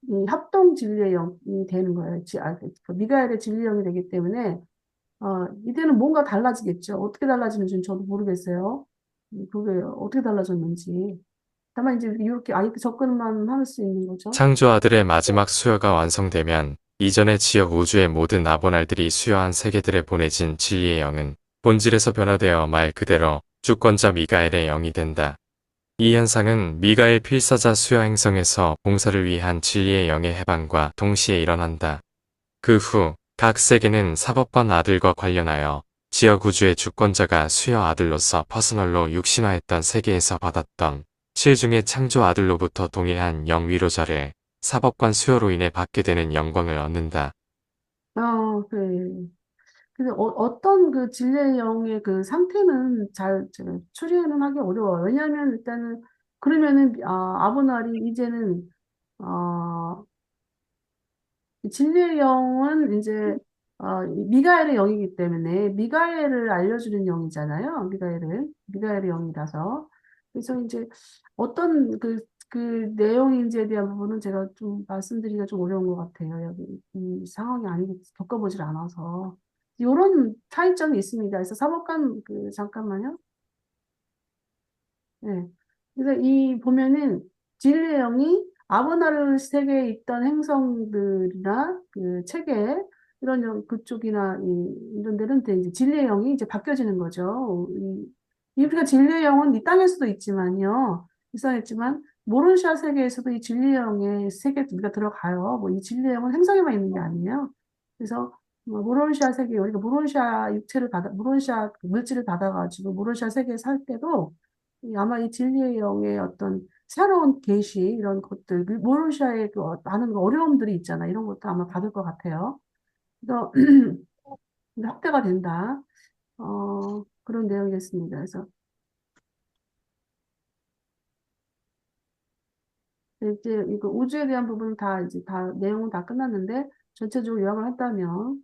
이 합동 진리의 영이 되는 거예요. 미가엘의 진리의 영이 되기 때문에, 이때는 뭔가 달라지겠죠. 어떻게 달라지는지는 저도 모르겠어요. 그게 어떻게 달라졌는지. 다만 이제 이렇게 접근만 할 수 있는 거죠. 창조 아들의 마지막 수요가 완성되면 이전의 지역 우주의 모든 아보날들이 수요한 세계들에 보내진 진리의 영은 본질에서 변화되어 말 그대로 주권자 미가엘의 영이 된다. 이 현상은 미가엘 필사자 수요 행성에서 봉사를 위한 진리의 영의 해방과 동시에 일어난다. 그 후 각 세계는 사법관 아들과 관련하여 지역 우주의 주권자가 수요 아들로서 퍼스널로 육신화했던 세계에서 받았던 실중의 창조 아들로부터 동일한 영 위로자를 사법관 수요로 인해 받게 되는 영광을 얻는다. 그, 근데 어떤 그 진리의 영의 그 상태는 제가 추리는 하기 어려워요. 왜냐하면 일단은, 그러면은, 아브날이 이제는, 어, 진리의 영은 이제 이 미가엘의 영이기 때문에 미가엘을 알려주는 영이잖아요. 미가엘의 영이라서. 그래서 이제 어떤 그 내용인지에 대한 부분은 제가 좀 말씀드리기가 좀 어려운 것 같아요. 여기 이 상황이 겪어보질 않아서. 이런 차이점이 있습니다. 그래서 사법관 잠깐만요. 네. 그래서 보면은 진리의 영이 아브나르 세계에 있던 행성들이나 그 체계 이런 그쪽이나 이런 데는 이제 진리의 영이 이제 바뀌어지는 거죠. 우리가 진리의 영은 이 땅에서도 있지만요. 있었지만 모론시아 세계에서도 이 진리의 영의 세계에 우리가 들어가요. 뭐 이 진리의 영은 행성에만 있는 게 아니에요. 그래서 모론시아 세계 우리가 모론시아 물질을 받아가지고 모론시아 세계에 살 때도 아마 이 진리의 영의 어떤 새로운 계시 이런 것들, 모르시아의 많은 어려움들이 있잖아. 이런 것도 아마 받을 것 같아요. 그래서 확대가 된다. 그런 내용이겠습니다. 그래서 이제 이거 우주에 대한 부분은 이제 내용은 다 끝났는데 전체적으로 요약을 한다면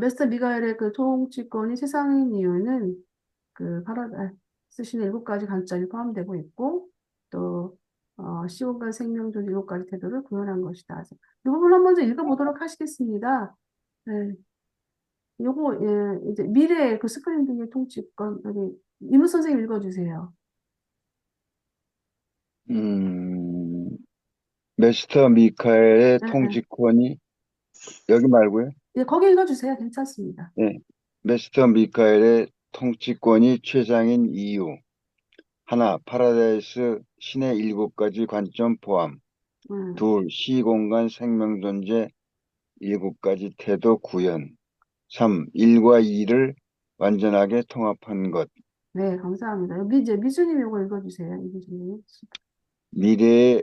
메스터 미가엘의 그 통치권이 세상인 이유는 쓰시는 7가지 관점이 포함되고 있고, 또, 시공간 생명존 7가지 태도를 구현한 것이다. 그래서 이 부분 한번 좀 읽어보도록 하시겠습니다. 네. 요거, 예, 이제 미래의 그 스크린 등의 통치권, 여기, 이무 선생님 읽어주세요. 음, 메스터 미카엘의 예, 예. 통치권이 여기 말고요. 예, 거기 읽어주세요. 괜찮습니다. 네. 메스터 미카엘의 통치권이 최상인 이유. 하나, 파라다이스 신의 7가지 관점 포함. 음, 둘, 시공간 생명 존재 7가지 태도 구현. 3. 1과 2를 완전하게 통합한 것. 네, 감사합니다. 이제 미수님 이거 읽어주세요. 미수님. 미래의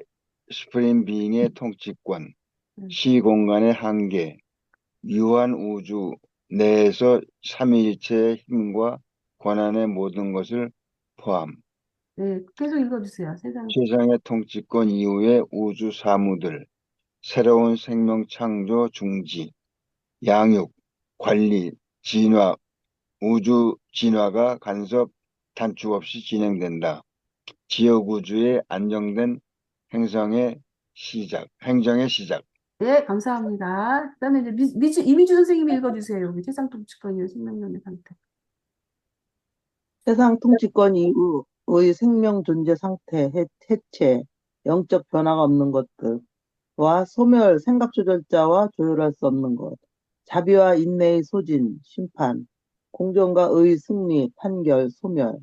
스프링 빙의 통치권. 네, 시공간의 한계. 유한 우주 내에서 삼위일체의 힘과 권한의 모든 것을 포함. 네, 계속 읽어주세요. 세상. 최상의 통치권 이후의 우주 사무들. 새로운 생명 창조 중지, 양육, 관리, 진화, 우주 진화가 간섭 단축 없이 진행된다. 지역 우주의 안정된 행정의 시작. 네, 감사합니다. 그다음에 이제 이미주 선생님이 읽어주세요. 여기 최상독치권이요 생명론의 상태. 세상 통치권 이후의 생명 존재 상태, 해체, 영적 변화가 없는 것들과 소멸, 생각 조절자와 조율할 수 없는 것, 자비와 인내의 소진, 심판, 공정과 의 승리, 판결, 소멸,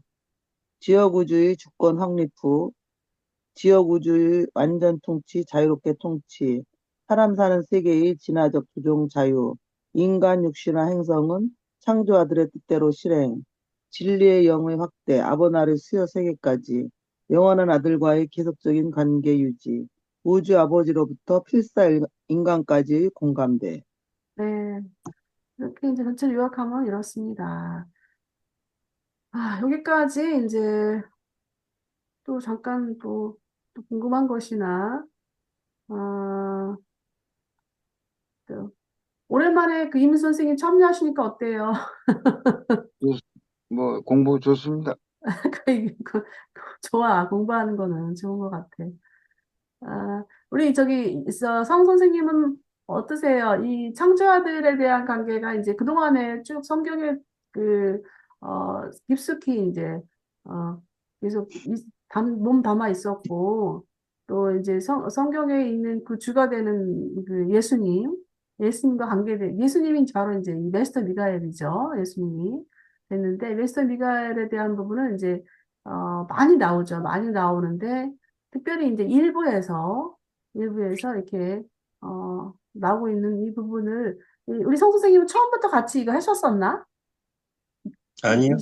지역 우주의 주권 확립 후, 지역 우주의 완전 통치, 자유롭게 통치, 사람 사는 세계의 진화적 조종 자유, 인간 육신화 행성은 창조아들의 뜻대로 실행, 진리의 영의 확대, 아버나르 수요 세계까지, 영원한 아들과의 계속적인 관계 유지, 우주 아버지로부터 필사 인간까지의 공감대. 네, 이렇게 이제 전체를 요약하면 이렇습니다. 여기까지 이제 또 잠깐 또 궁금한 것이나, 아, 또 오랜만에 그 이민 선생님 참여하시니까 어때요? 뭐 공부 좋습니다. 좋아. 공부하는 거는 좋은 것 같아. 우리 저기 성 선생님은 어떠세요? 이 창조아들에 대한 관계가 이제 그동안에 쭉 성경에 그, 깊숙이 이제, 계속 몸 담아 있었고, 또 이제 성경에 있는 그 주가 되는 그 예수님과 관계된, 예수님이 바로 이제 이 메스터 미가엘이죠. 예수님이 됐는데, 메스터 미가엘에 대한 부분은 이제, 많이 나오죠. 많이 나오는데, 특별히 이제 일부에서 이렇게, 나오고 있는 이 부분을, 우리 성 선생님은 처음부터 같이 이거 하셨었나? 아니요.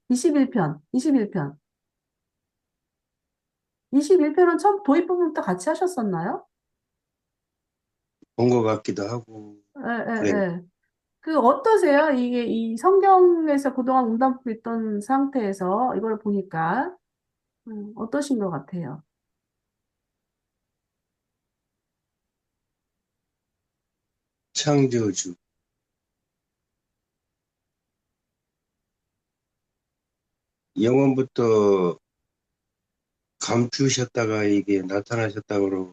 21편, 21편. 21편은 처음 도입 부분부터 같이 하셨었나요? 본 것 같기도 하고. 예, 예, 그래. 예. 그 어떠세요? 이게 이 성경에서 그동안 문답고 있던 상태에서 이걸 보니까, 어떠신 것 같아요? 창조주. 영원부터 감추셨다가 이게 나타나셨다고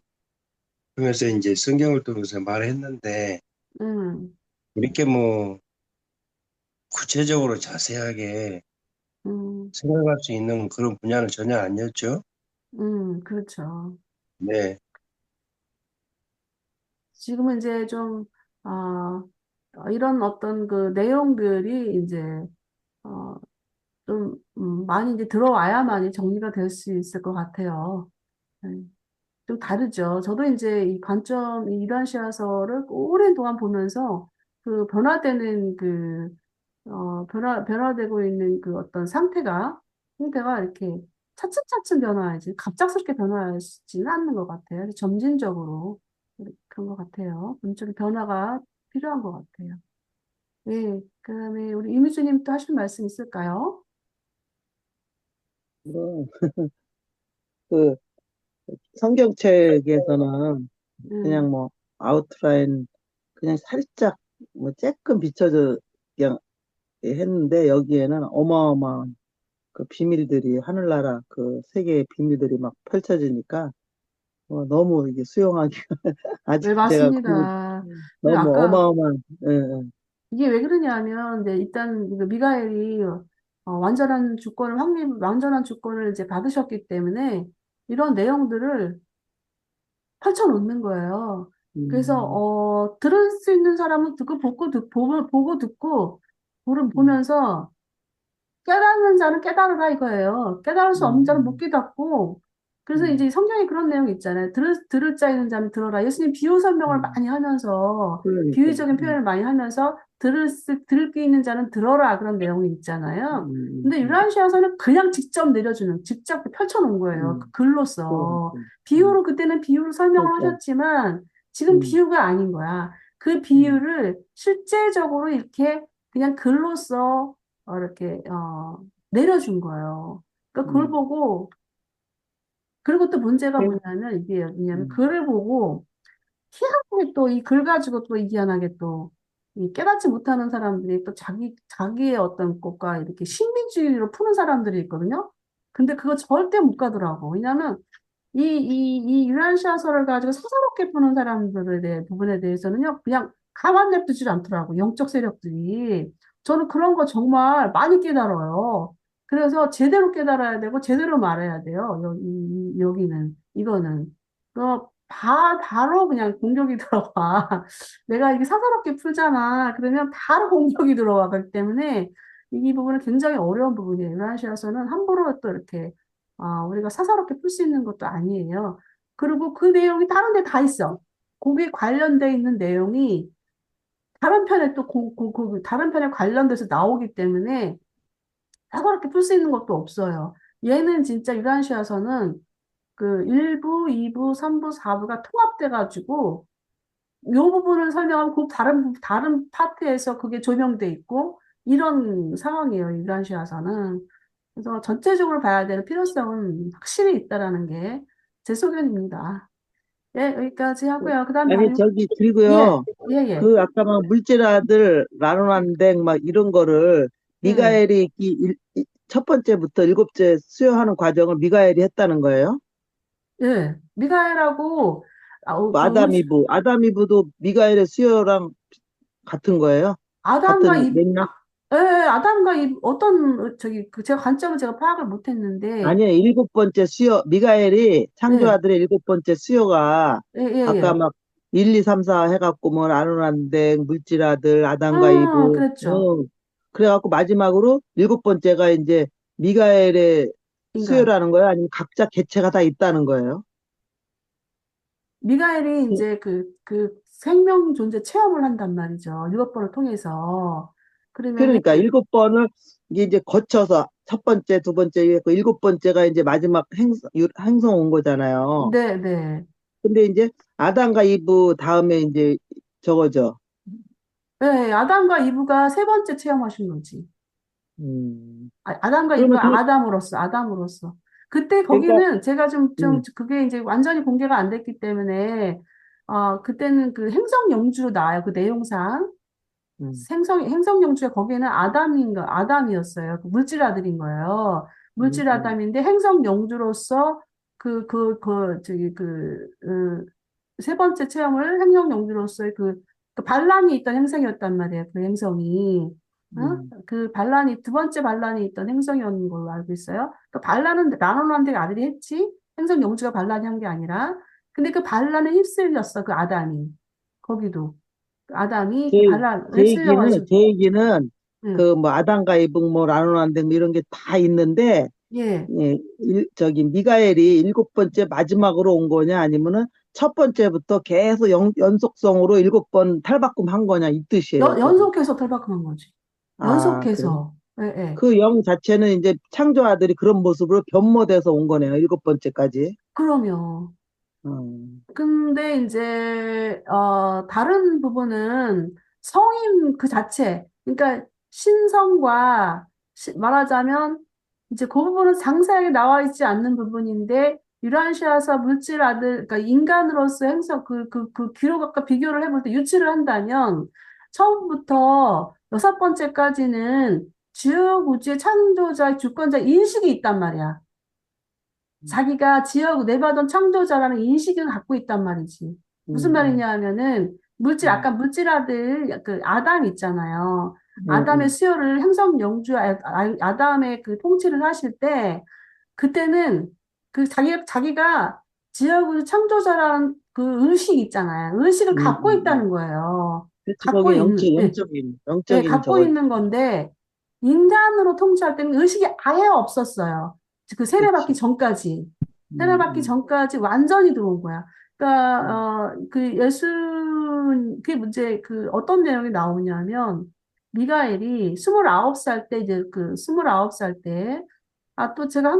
하면서 이제 성경을 통해서 말했는데, 음, 이렇게 뭐 구체적으로 자세하게 음, 생각할 수 있는 그런 분야는 전혀 아니었죠. 그렇죠. 네. 지금은 이제 좀, 이런 어떤 그 내용들이 이제, 어, 좀, 많이 이제 들어와야만이 정리가 될 수 있을 것 같아요. 네. 좀 다르죠. 저도 이제 이 관점, 이 이단시아서를 오랜 동안 보면서 그 변화되는 변화되고 있는 그 어떤 상태가 이렇게 차츰차츰 변화하지, 갑작스럽게 변화하지는 않는 것 같아요. 그래서 점진적으로 그런 것 같아요. 본적인 변화가 필요한 것 같아요. 네, 그다음에 우리 이미주님 또 하실 말씀 있을까요? 뭐, 그 성경책에서는 그냥 음, 뭐 아웃라인 그냥 살짝 뭐 조금 비춰져 그냥 했는데 여기에는 어마어마한 그 비밀들이 하늘나라 그 세계의 비밀들이 막 펼쳐지니까 너무 이게 수용하기 네, 아직 제가 맞습니다. 그리고 너무 아까 어마어마한 예, 예. 이게 왜 그러냐면, 이제 일단 그 미가엘이 완전한 주권을 이제 받으셨기 때문에 이런 내용들을 펼쳐놓는 거예요. 그래서, 음, 들을 수 있는 사람은 듣고, 보고 듣고, 음, 보면서, 깨닫는 자는 깨달으라 이거예요. 깨달을 수 없는 자는 못 음, 깨닫고, 그래서 음, 이제 성경에 그런 내용이 있잖아요. 들을 자 있는 자는 들어라. 예수님 비유 설명을 음. 많이 하면서, 그러니까 비유적인 표현을 많이 하면서, 들을 귀 있는 자는 들어라. 그런 내용이 있잖아요. 음, 근데 유라시아서는 그냥 직접 펼쳐놓은 거예요. 그 글로써. 그러니까 그때는 비유로 설명을 그러니까 하셨지만, 지금 음, 비유가 아닌 거야. 그 음, 비유를 실제적으로 이렇게 그냥 글로써 이렇게, 내려준 거예요. 그러니까 그걸 음, 보고, 그리고 또 문제가 네, 뭐냐면, 이게 뭐냐면, 음, 글을 보고, 희한하게 또 이 글 가지고 또 희한하게 또 이 깨닫지 못하는 사람들이 또 자기의 어떤 것과 이렇게 신비주의로 푸는 사람들이 있거든요. 근데 그거 절대 못 가더라고. 왜냐면 이 유란시아서를 가지고 사사롭게 푸는 사람들에 대해 부분에 대해서는요, 그냥 가만 냅두질 않더라고. 영적 세력들이. 저는 그런 거 정말 많이 깨달아요. 그래서 제대로 깨달아야 되고, 제대로 말해야 돼요. 여기는, 이거는. 바로 그냥 공격이 들어와. 내가 이게 사사롭게 풀잖아. 그러면 바로 공격이 들어와. 그렇기 때문에 이 부분은 굉장히 어려운 부분이에요. 유란시아서는 함부로 또 이렇게 우리가 사사롭게 풀 수 있는 것도 아니에요. 그리고 그 내용이 다른 데 다 있어. 거기에 관련돼 있는 내용이 다른 편에 또 다른 편에 관련돼서 나오기 때문에 사사롭게 풀 수 있는 것도 없어요. 얘는 진짜 유란시아서는 그 1부, 2부, 3부, 4부가 통합돼가지고 요 부분을 설명하면 그 다른 파트에서 그게 조명돼 있고 이런 상황이에요. 유란시아서는. 그래서 전체적으로 봐야 되는 필요성은 확실히 있다라는 게 제 소견입니다. 예, 여기까지 하고요. 그 다음 아니, 예, 그리고요. 예, 예, 그 아까 막 물질아들 라노란댕 막 이런 거를 예, 미가엘이 첫 번째부터 일곱째 수여하는 과정을 미가엘이 했다는 거예요? 예. 미가엘하고, 뭐 그, 아담이브도 미가엘의 수여랑 같은 거예요? 아담과 같은 맥락? 예, 아담과 어떤, 제가 관점을 제가 파악을 못 했는데, 아니에요. 일곱 번째 수여, 미가엘이 예, 창조아들의 일곱 번째 수여가 예, 예, 아까 예. 막 1, 2, 3, 4 해갖고 뭐 아노란댕, 물질아들, 아담과 이브, 그랬죠. 그래갖고 마지막으로 일곱 번째가 이제 미가엘의 인간. 수요라는 거예요? 아니면 각자 개체가 다 있다는 거예요? 미가엘이 그- 이제 그 생명 존재 체험을 한단 말이죠. 일곱 번을 통해서. 그러면은, 그러니까 일곱 번을 이제 거쳐서 첫 번째, 두 번째, 그 일곱 번째가 이제 마지막 행성 온 거잖아요. 네, 네. 근데 이제 아담과 이브 다음에 이제 저거죠. 네, 아담과 이브가 세 번째 체험하신 거지. 음. 아담과 그러면 이브가 아담으로서. 그때 그러니까 거기는 제가 음, 그게 이제 완전히 공개가 안 됐기 때문에, 그때는 그 행성 영주로 나와요. 그 내용상. 음, 행성 영주가 거기는 아담이었어요. 그 물질 아들인 거예요. 음, 물질 음, 아담인데 행성 영주로서 세 번째 체험을 행성 영주로서의 그 반란이 있던 행성이었단 말이에요. 그 행성이. 어? 음. 그 반란이, 두 번째 반란이 있던 행성이었는 걸로 알고 있어요. 그 반란은 라노란데 아들이 했지, 행성 영주가 반란이 한 게 아니라. 근데 그 반란에 휩쓸렸어, 그 아담이. 거기도. 아담이 제, 그 반란에 휩쓸려가지고, 제 얘기는 응. 그 뭐 아담과 이브 뭐 라노란데 뭐 이런 게 다 있는데 예. 예, 저기 미가엘이 일곱 번째 마지막으로 온 거냐 아니면은 첫 번째부터 계속 연속성으로 일곱 번 탈바꿈 한 거냐 이 뜻이에요. 그거는. 연속해서 탈바꿈한 거지. 아, 그래. 연속해서. 예, 예. 그 영 자체는 이제 창조아들이 그런 모습으로 변모돼서 온 거네요. 일곱 번째까지. 그럼요. 음, 근데 이제 다른 부분은 성인 그 자체, 그러니까 신성과 말하자면 이제 그 부분은 상세하게 나와 있지 않는 부분인데 유란시아사 물질 아들, 그러니까 인간으로서 행성 그 기록과 비교를 해볼 때 유치를 한다면 처음부터 여섯 번째까지는 지옥 우주의 창조자, 주권자 인식이 있단 말이야. 자기가 내받은 창조자라는 인식을 갖고 있단 말이지. 무슨 음, 말이냐 하면은, 음, 아까 물질아들, 그 아담 있잖아요. 음, 아담의 음, 수요를 행성 영주, 아담의 그 통치를 하실 때, 그때는 그 자기가 지역의 창조자라는 그 의식 있잖아요. 의식을 갖고 있다는 음. 거예요. 그렇지, 거기 예, 예, 영적인 갖고 저거지. 있는 건데, 인간으로 통치할 때는 의식이 아예 없었어요. 그 세례받기 그렇지. 전까지. 음, 세례받기 음, 전까지 완전히 들어온 거야. 음, 그러니까, 그게 문제, 어떤 내용이 나오냐면, 미가엘이 29살 때, 이제 29살 때, 또 제가 한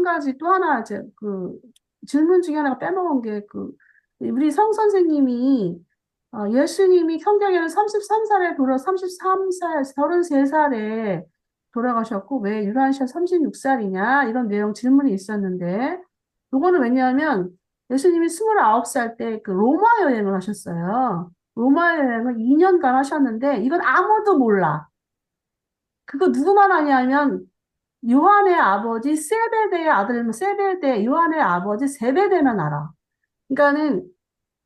가지 또 하나, 질문 중에 하나가 빼먹은 게, 우리 성 선생님이, 예수님이 성경에는 33살에 33살에 돌아가셨고, 왜 유란시아 36살이냐? 이런 내용 질문이 있었는데, 요거는 왜냐하면, 예수님이 29살 때 그 로마 여행을 하셨어요. 로마 여행을 2년간 하셨는데 이건 아무도 몰라. 그거 누구만 아냐면 요한의 아버지 세베대의 아들 세베대 요한의 아버지 세베대만 알아. 그러니까는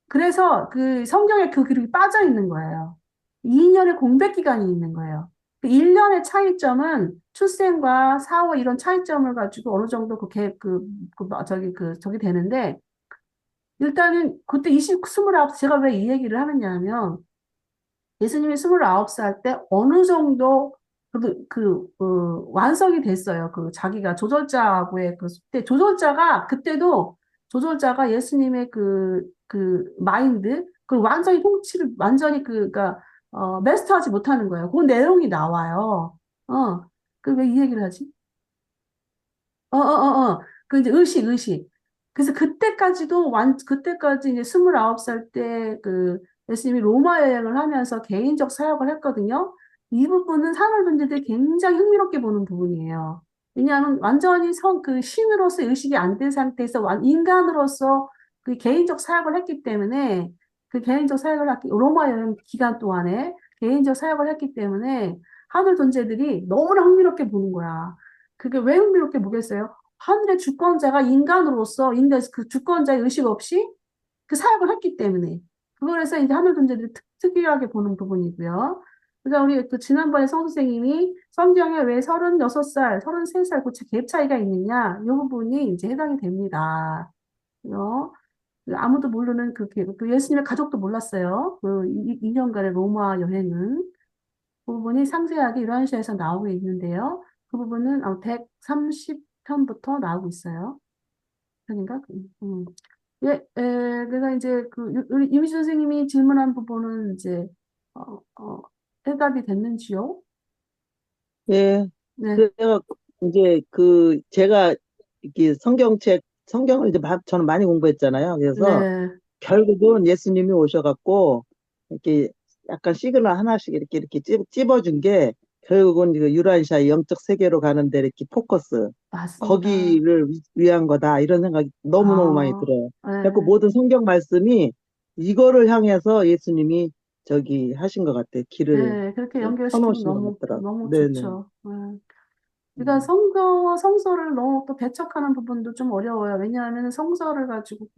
그래서 그 성경에 그 기록이 빠져 있는 거예요. 2년의 공백 기간이 있는 거예요. 그 1년의 차이점은 출생과 사후 이런 차이점을 가지고 어느 정도 저기 되는데 일단은 그때 29, 제가 왜 이 얘기를 하느냐 하면 예수님이 29살 때 어느 정도 완성이 됐어요. 그 자기가 조절자하고의 조절자가 예수님의 그 마인드, 그 완전히 통치를, 완전히 메스터하지 못하는 거예요. 그 내용이 나와요. 왜 이 얘기를 하지? 그 이제 의식. 그래서 그때까지 이제 29살 때 예수님이 로마 여행을 하면서 개인적 사역을 했거든요. 이 부분은 산울분들이 굉장히 흥미롭게 보는 부분이에요. 왜냐하면 완전히 신으로서 의식이 안 된 상태에서 인간으로서 그 개인적 사역을 했기 때문에 로마 여행 기간 동안에 개인적 사역을 했기 때문에 하늘 존재들이 너무나 흥미롭게 보는 거야. 그게 왜 흥미롭게 보겠어요? 하늘의 주권자가 인간으로서 그 주권자의 의식 없이 그 사역을 했기 때문에 그거에서 이제 하늘 존재들이 특이하게 보는 부분이고요. 그러니까 우리 그 지난번에 선생님이 성경에 왜 36살, 33살 그 갭 차이가 있느냐 이 부분이 이제 해당이 됩니다. 아무도 모르는 그 예수님의 가족도 몰랐어요. 그 2년간의 로마 여행은. 그 부분이 상세하게 유라시아에서 나오고 있는데요. 그 부분은 130편부터 나오고 있어요. 편인가? 예, 그래서 이제 우리 이미지 선생님이 질문한 부분은 이제 어, 어, 해답이 됐는지요? 예. 네, 그래가 이제 제가 이렇게 성경을 이제 저는 많이 공부했잖아요. 그래서 네, 결국은 예수님이 오셔갖고 이렇게 약간 시그널 하나씩 이렇게 찝어준 게 결국은 그 유라시아 영적 세계로 가는데 이렇게 포커스 맞습니다. 거기를 위한 거다 이런 생각이 너무너무 많이 아, 들어요. 그래서 네, 모든 성경 말씀이 이거를 향해서 예수님이 저기 하신 것 같아요. 길을 네, 그렇게 연결시키면 터놓으신 것 너무, 같더라고요. 너무 네네. 좋죠. 네. 그러니까 음. 성서를 너무 또 배척하는 부분도 좀 어려워요. 왜냐하면 성서를 가지고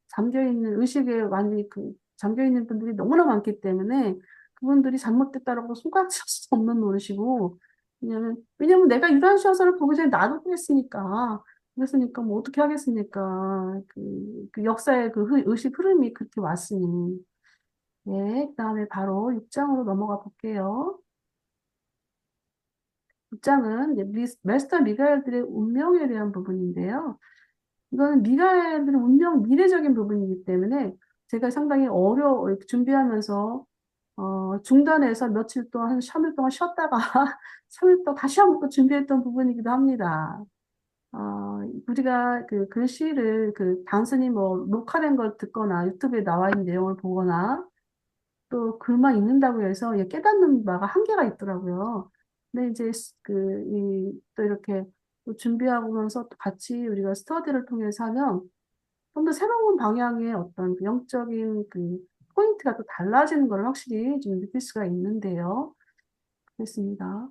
잠겨있는 의식에 완전히 잠겨있는 분들이 너무나 많기 때문에 그분들이 잘못됐다라고 손가락질 수 없는 노릇이고, 왜냐면 내가 유란시어서를 보기 전에 나도 그랬으니까 뭐 어떻게 하겠습니까? 그 역사의 의식 흐름이 그렇게 왔으니. 네, 그다음에 바로 6장으로 넘어가 볼게요. 6장은 이제 메스터 미가엘들의 운명에 대한 부분인데요. 이거는 미가엘들의 운명 미래적인 부분이기 때문에 제가 상당히 이렇게 준비하면서 중단해서 며칠 동안 한 3일 동안 쉬었다가 3일 동안 다시 한번 또 준비했던 부분이기도 합니다. 우리가 그 글씨를 단순히 뭐 녹화된 걸 듣거나 유튜브에 나와 있는 내용을 보거나 또 글만 읽는다고 해서 깨닫는 바가 한계가 있더라고요. 근데 이제 또 이렇게 또 준비하면서 또 같이 우리가 스터디를 통해서 하면 좀 더 새로운 방향의 어떤 영적인 포인트가 또 달라지는 걸 확실히 좀 느낄 수가 있는데요. 그렇습니다.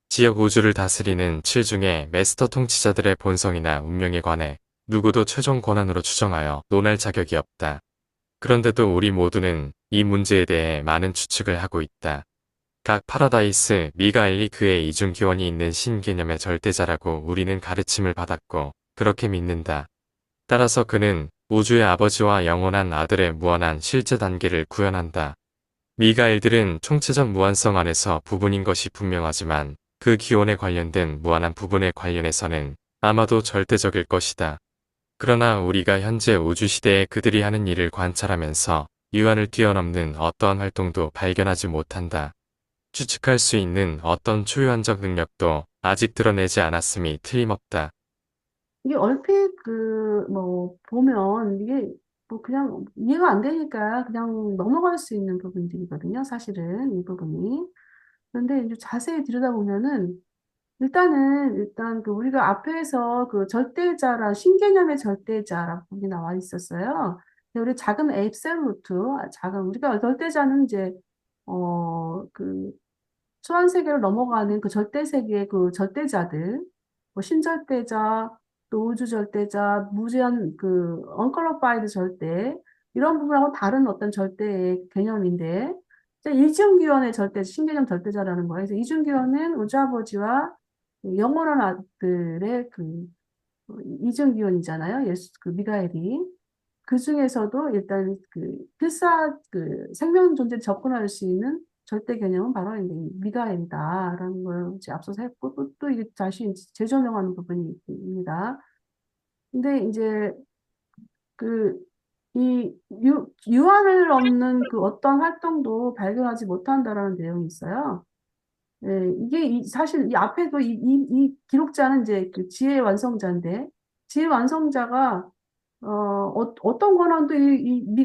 지역 우주를 다스리는 7중의 메스터 통치자들의 본성이나 운명에 관해 누구도 최종 권한으로 추정하여 논할 자격이 없다. 그런데도 우리 모두는 이 문제에 대해 많은 추측을 하고 있다. 각 파라다이스 미가엘이 그의 이중기원이 있는 신개념의 절대자라고 우리는 가르침을 받았고 그렇게 믿는다. 따라서 그는 우주의 아버지와 영원한 아들의 무한한 실제 단계를 구현한다. 미가엘들은 총체적 무한성 안에서 부분인 것이 분명하지만 그 기원에 관련된 무한한 부분에 관련해서는 아마도 절대적일 것이다. 그러나 우리가 현재 우주시대에 그들이 하는 일을 관찰하면서 유한을 뛰어넘는 어떠한 활동도 발견하지 못한다. 추측할 수 있는 어떤 초유한적 능력도 아직 드러내지 않았음이 틀림없다. 이게 얼핏 보면 이게 뭐 그냥 이해가 안 되니까 그냥 넘어갈 수 있는 부분들이거든요. 사실은 이 부분이. 그런데 이제 자세히 들여다보면은 일단 그 우리가 앞에서 그 절대자라 신개념의 절대자라고 거기 나와 있었어요. 근데 우리 작은 앱솔루트, 작은 우리가 절대자는 이제 그 초한 세계를 넘어가는 그 절대 세계의 그 절대자들, 뭐 신절대자, 또 우주 절대자, 무제한 그 언컬러파이드 절대 이런 부분하고 다른 어떤 절대의 개념인데 이제 이중기원의 절대, 신개념 절대자라는 거예요. 그래서 이중기원은 우주아버지와 영원한 아들의 그 이중기원이잖아요. 예수 그 미가엘이 그 중에서도 일단 그 필사 그 생명 존재 접근할 수 있는 절대 개념은 바로 이제 미가엘이다라는 걸 이제 앞서서 했고 또 이게 다시 재조명하는 부분이 있습니다. 근데 이제 그 이 유한을 없는 그 어떤 활동도 발견하지 못한다라는 내용이 있어요. 네, 이게 사실 이 앞에도 이 기록자는 이제 그 지혜 완성자인데 지혜 완성자가 어떤 권한도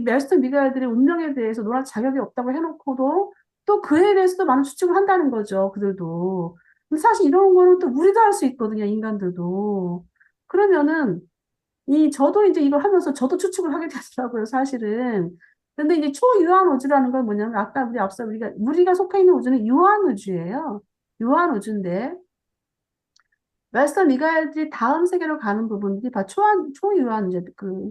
멜스턴 미가엘들의 운명에 대해서 논할 자격이 없다고 해놓고도 또 그에 대해서도 많은 추측을 한다는 거죠, 그들도. 근데 사실 이런 거는 또 우리도 할 수 있거든요, 인간들도. 그러면은 저도 이제 이걸 하면서 저도 추측을 하게 되더라고요, 사실은. 근데 이제 초유한 우주라는 건 뭐냐면, 아까 앞서 우리가 속해 있는 우주는 유한 우주예요. 유한 우주인데, 웨스턴 미가엘들이 다음 세계로 가는 부분들이 다 초유한, 이제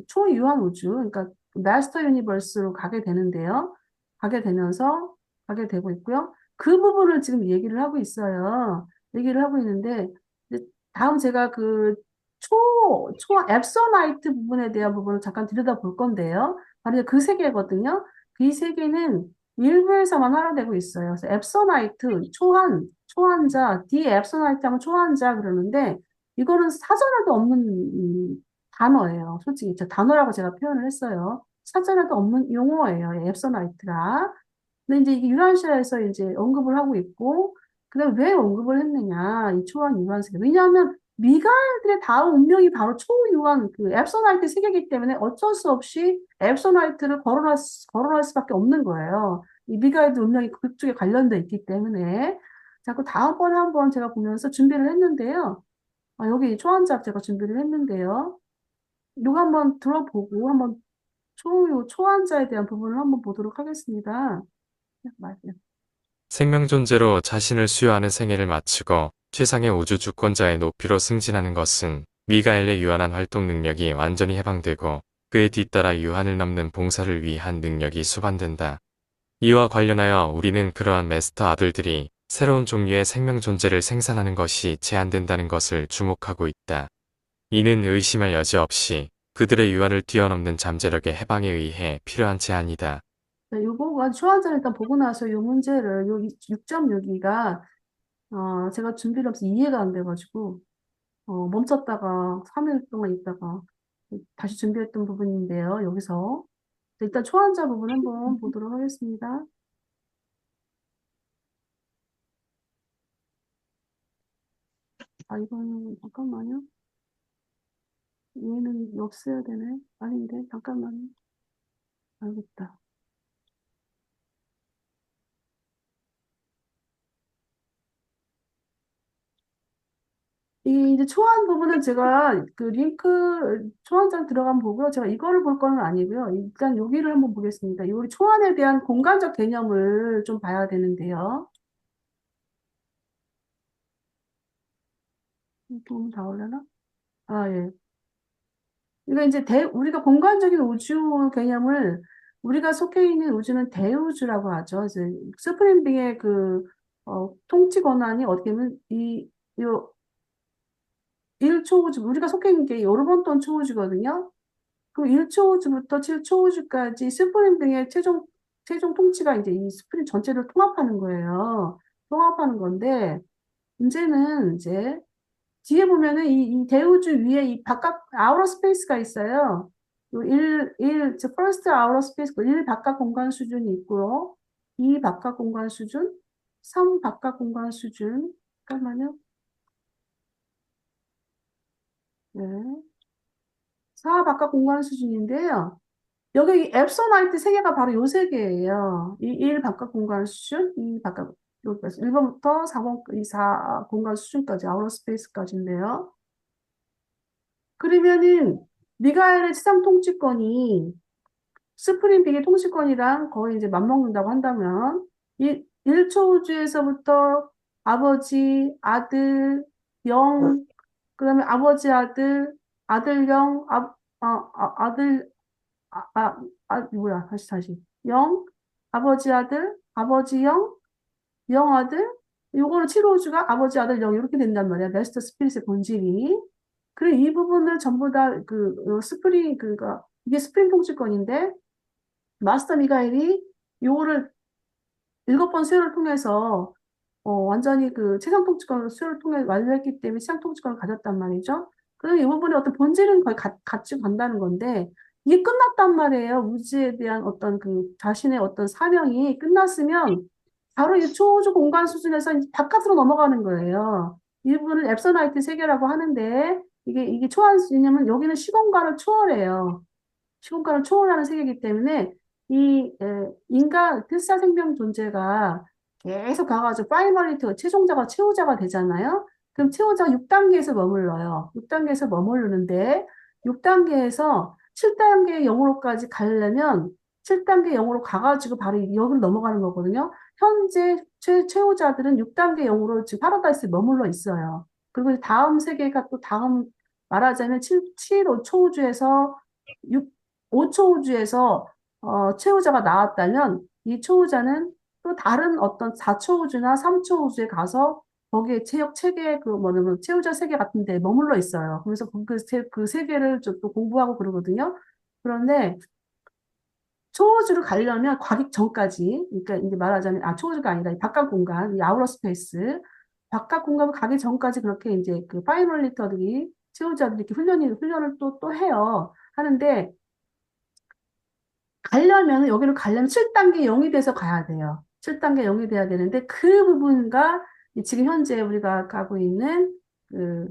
초유한 우주, 그러니까 마스터 유니버스로 가게 되는데요. 가게 되고 있고요. 그 부분을 지금 얘기를 하고 있어요. 얘기를 하고 있는데, 이제 다음 제가 앱소나이트 부분에 대한 부분을 잠깐 들여다볼 건데요. 바로 이제 그 세계거든요. 그 이 세계는 일부에서만 활용되고 있어요. 그래서 앱소나이트, 초한자, 앱소나이트 하면 초한자 그러는데, 이거는 사전에도 없는 단어예요. 솔직히, 단어라고 제가 표현을 했어요. 사전에도 없는 용어예요. 앱소나이트가. 근데 이제 이게 유란시아에서 이제 언급을 하고 있고, 그다음에 왜 언급을 했느냐, 이 초한 유한세계. 왜냐하면 미가엘들의 다음 운명이 바로 초유한 그 앱소나이트 세계이기 때문에 어쩔 수 없이 앱소나이트를 거론할 수밖에 없는 거예요. 이 미가엘들 운명이 그쪽에 관련돼 있기 때문에. 자, 그 다음번에 한번 제가 보면서 준비를 했는데요. 여기 초한작 제가 준비를 했는데요. 이거 한번 들어보고 한번 초한자에 대한 부분을 한번 보도록 하겠습니다. 맞아요. 생명 존재로 자신을 수여하는 생애를 마치고 최상의 우주 주권자의 높이로 승진하는 것은 미가엘의 유한한 활동 능력이 완전히 해방되고 그에 뒤따라 유한을 넘는 봉사를 위한 능력이 수반된다. 이와 관련하여 우리는 그러한 마스터 아들들이 새로운 종류의 생명 존재를 생산하는 것이 제한된다는 것을 주목하고 있다. 이는 의심할 여지 없이 그들의 유한을 뛰어넘는 잠재력의 해방에 의해 필요한 제한이다. 네, 요거가 초안자를 일단 보고 나서 요 문제를, 요 6.6기가, 제가 준비를 하면서 이해가 안 돼가지고, 멈췄다가 3일 동안 있다가 다시 준비했던 부분인데요, 여기서. 일단 초안자 부분 한번 보도록 하겠습니다. 이거는, 잠깐만요. 얘는 없애야 되네. 아닌데, 잠깐만요. 알겠다. 이 이제 초안 부분은 제가 그 링크 초안장 들어가면 보고요. 제가 이거를 볼 거는 아니고요. 일단 여기를 한번 보겠습니다. 우리 초안에 대한 공간적 개념을 좀 봐야 되는데요. 도움 다 올려나? 예. 이거 이제 우리가 공간적인 우주 개념을 우리가 속해 있는 우주는 대우주라고 하죠. 이제 스프링빙의 통치 권한이 어떻게 보면 요 1초우주, 우리가 속해 있는 게 여러 번 돈 초우주거든요. 그럼 1초우주부터 7초우주까지 스프링 등의 최종 통치가 이제 이 스프링 전체를 통합하는 거예요. 통합하는 건데, 문제는 이제, 뒤에 보면은 이 대우주 위에 이 바깥, 아우터 스페이스가 있어요. 퍼스트 아우터 스페이스, 1 바깥 공간 수준이 있고요. 2 바깥 공간 수준, 3 바깥 공간 수준, 잠깐만요. 네. 4 바깥 공간 수준인데요. 여기 이 앱소나이트 세 개가 바로 요 세 개예요. 이 1 바깥 공간 수준, 2 바깥. 여기까지 1번부터 4번, 이 4 공간 수준까지, 아우터 스페이스까지인데요. 그러면은 미가엘의 최상 통치권이 스프링 빅의 통치권이랑 거의 이제 맞먹는다고 한다면 이 1초 우주에서부터 아버지, 아들, 영, 그다음에 아버지, 아들, 아들, 영, 아들, 뭐야, 다시. 영, 아버지, 아들, 아버지, 영, 영, 아들, 요거는 7호주가 아버지, 아들, 영, 이렇게 된단 말이야. 마스터 스피릿의 본질이. 그리고 이 부분을 전부 다 스프링, 그니까, 이게 스프링 통치권인데, 마스터 미가엘이 요거를 7번 수요를 통해서, 완전히 그 최상 통치권을 수요를 통해 완료했기 때문에 최상 통치권을 가졌단 말이죠. 그럼 이 부분에 어떤 본질은 거의 같이 간다는 건데, 이게 끝났단 말이에요. 우주에 대한 어떤 자신의 어떤 사명이 끝났으면, 바로 이 초우주 공간 수준에서 이제 바깥으로 넘어가는 거예요. 이 부분을 앱서나이트 세계라고 하는데, 이게 왜냐면 여기는 시공간을 초월해요. 시공간을 초월하는 세계이기 때문에, 인간, 필사 생명 존재가 계속 가가지고 파이널리티, 최후자가 되잖아요. 그럼 최후자가 6단계에서 머물러요. 6단계에서 머무르는데, 6단계에서 7단계 영으로까지 가려면, 7단계 영으로 가가지고 바로 여기로 넘어가는 거거든요. 현재 최후자들은 6단계 영으로 지금 파라다이스에 머물러 있어요. 그리고 다음 세계가 또 말하자면 5초 우주에서 5초 우주에서 최후자가 나왔다면 이 최후자는 또 다른 어떤 4초 우주나 3초 우주에 가서 거기에 체계 뭐냐면 최후자 세계 같은 데 머물러 있어요. 그래서 그 세계를 또 공부하고 그러거든요. 그런데 초우주를 가려면 가기 전까지, 그러니까 이제 말하자면, 초우주가 아니라 이 바깥 공간, 이 아우터 스페이스, 바깥 공간을 가기 전까지 그렇게 이제 그 파이널리터들이, 채우자들이 이렇게 훈련을 또 해요. 하는데, 여기를 가려면 7단계 0이 돼서 가야 돼요. 7단계 0이 돼야 되는데, 그 부분과 지금 현재 우리가 가고 있는, 그,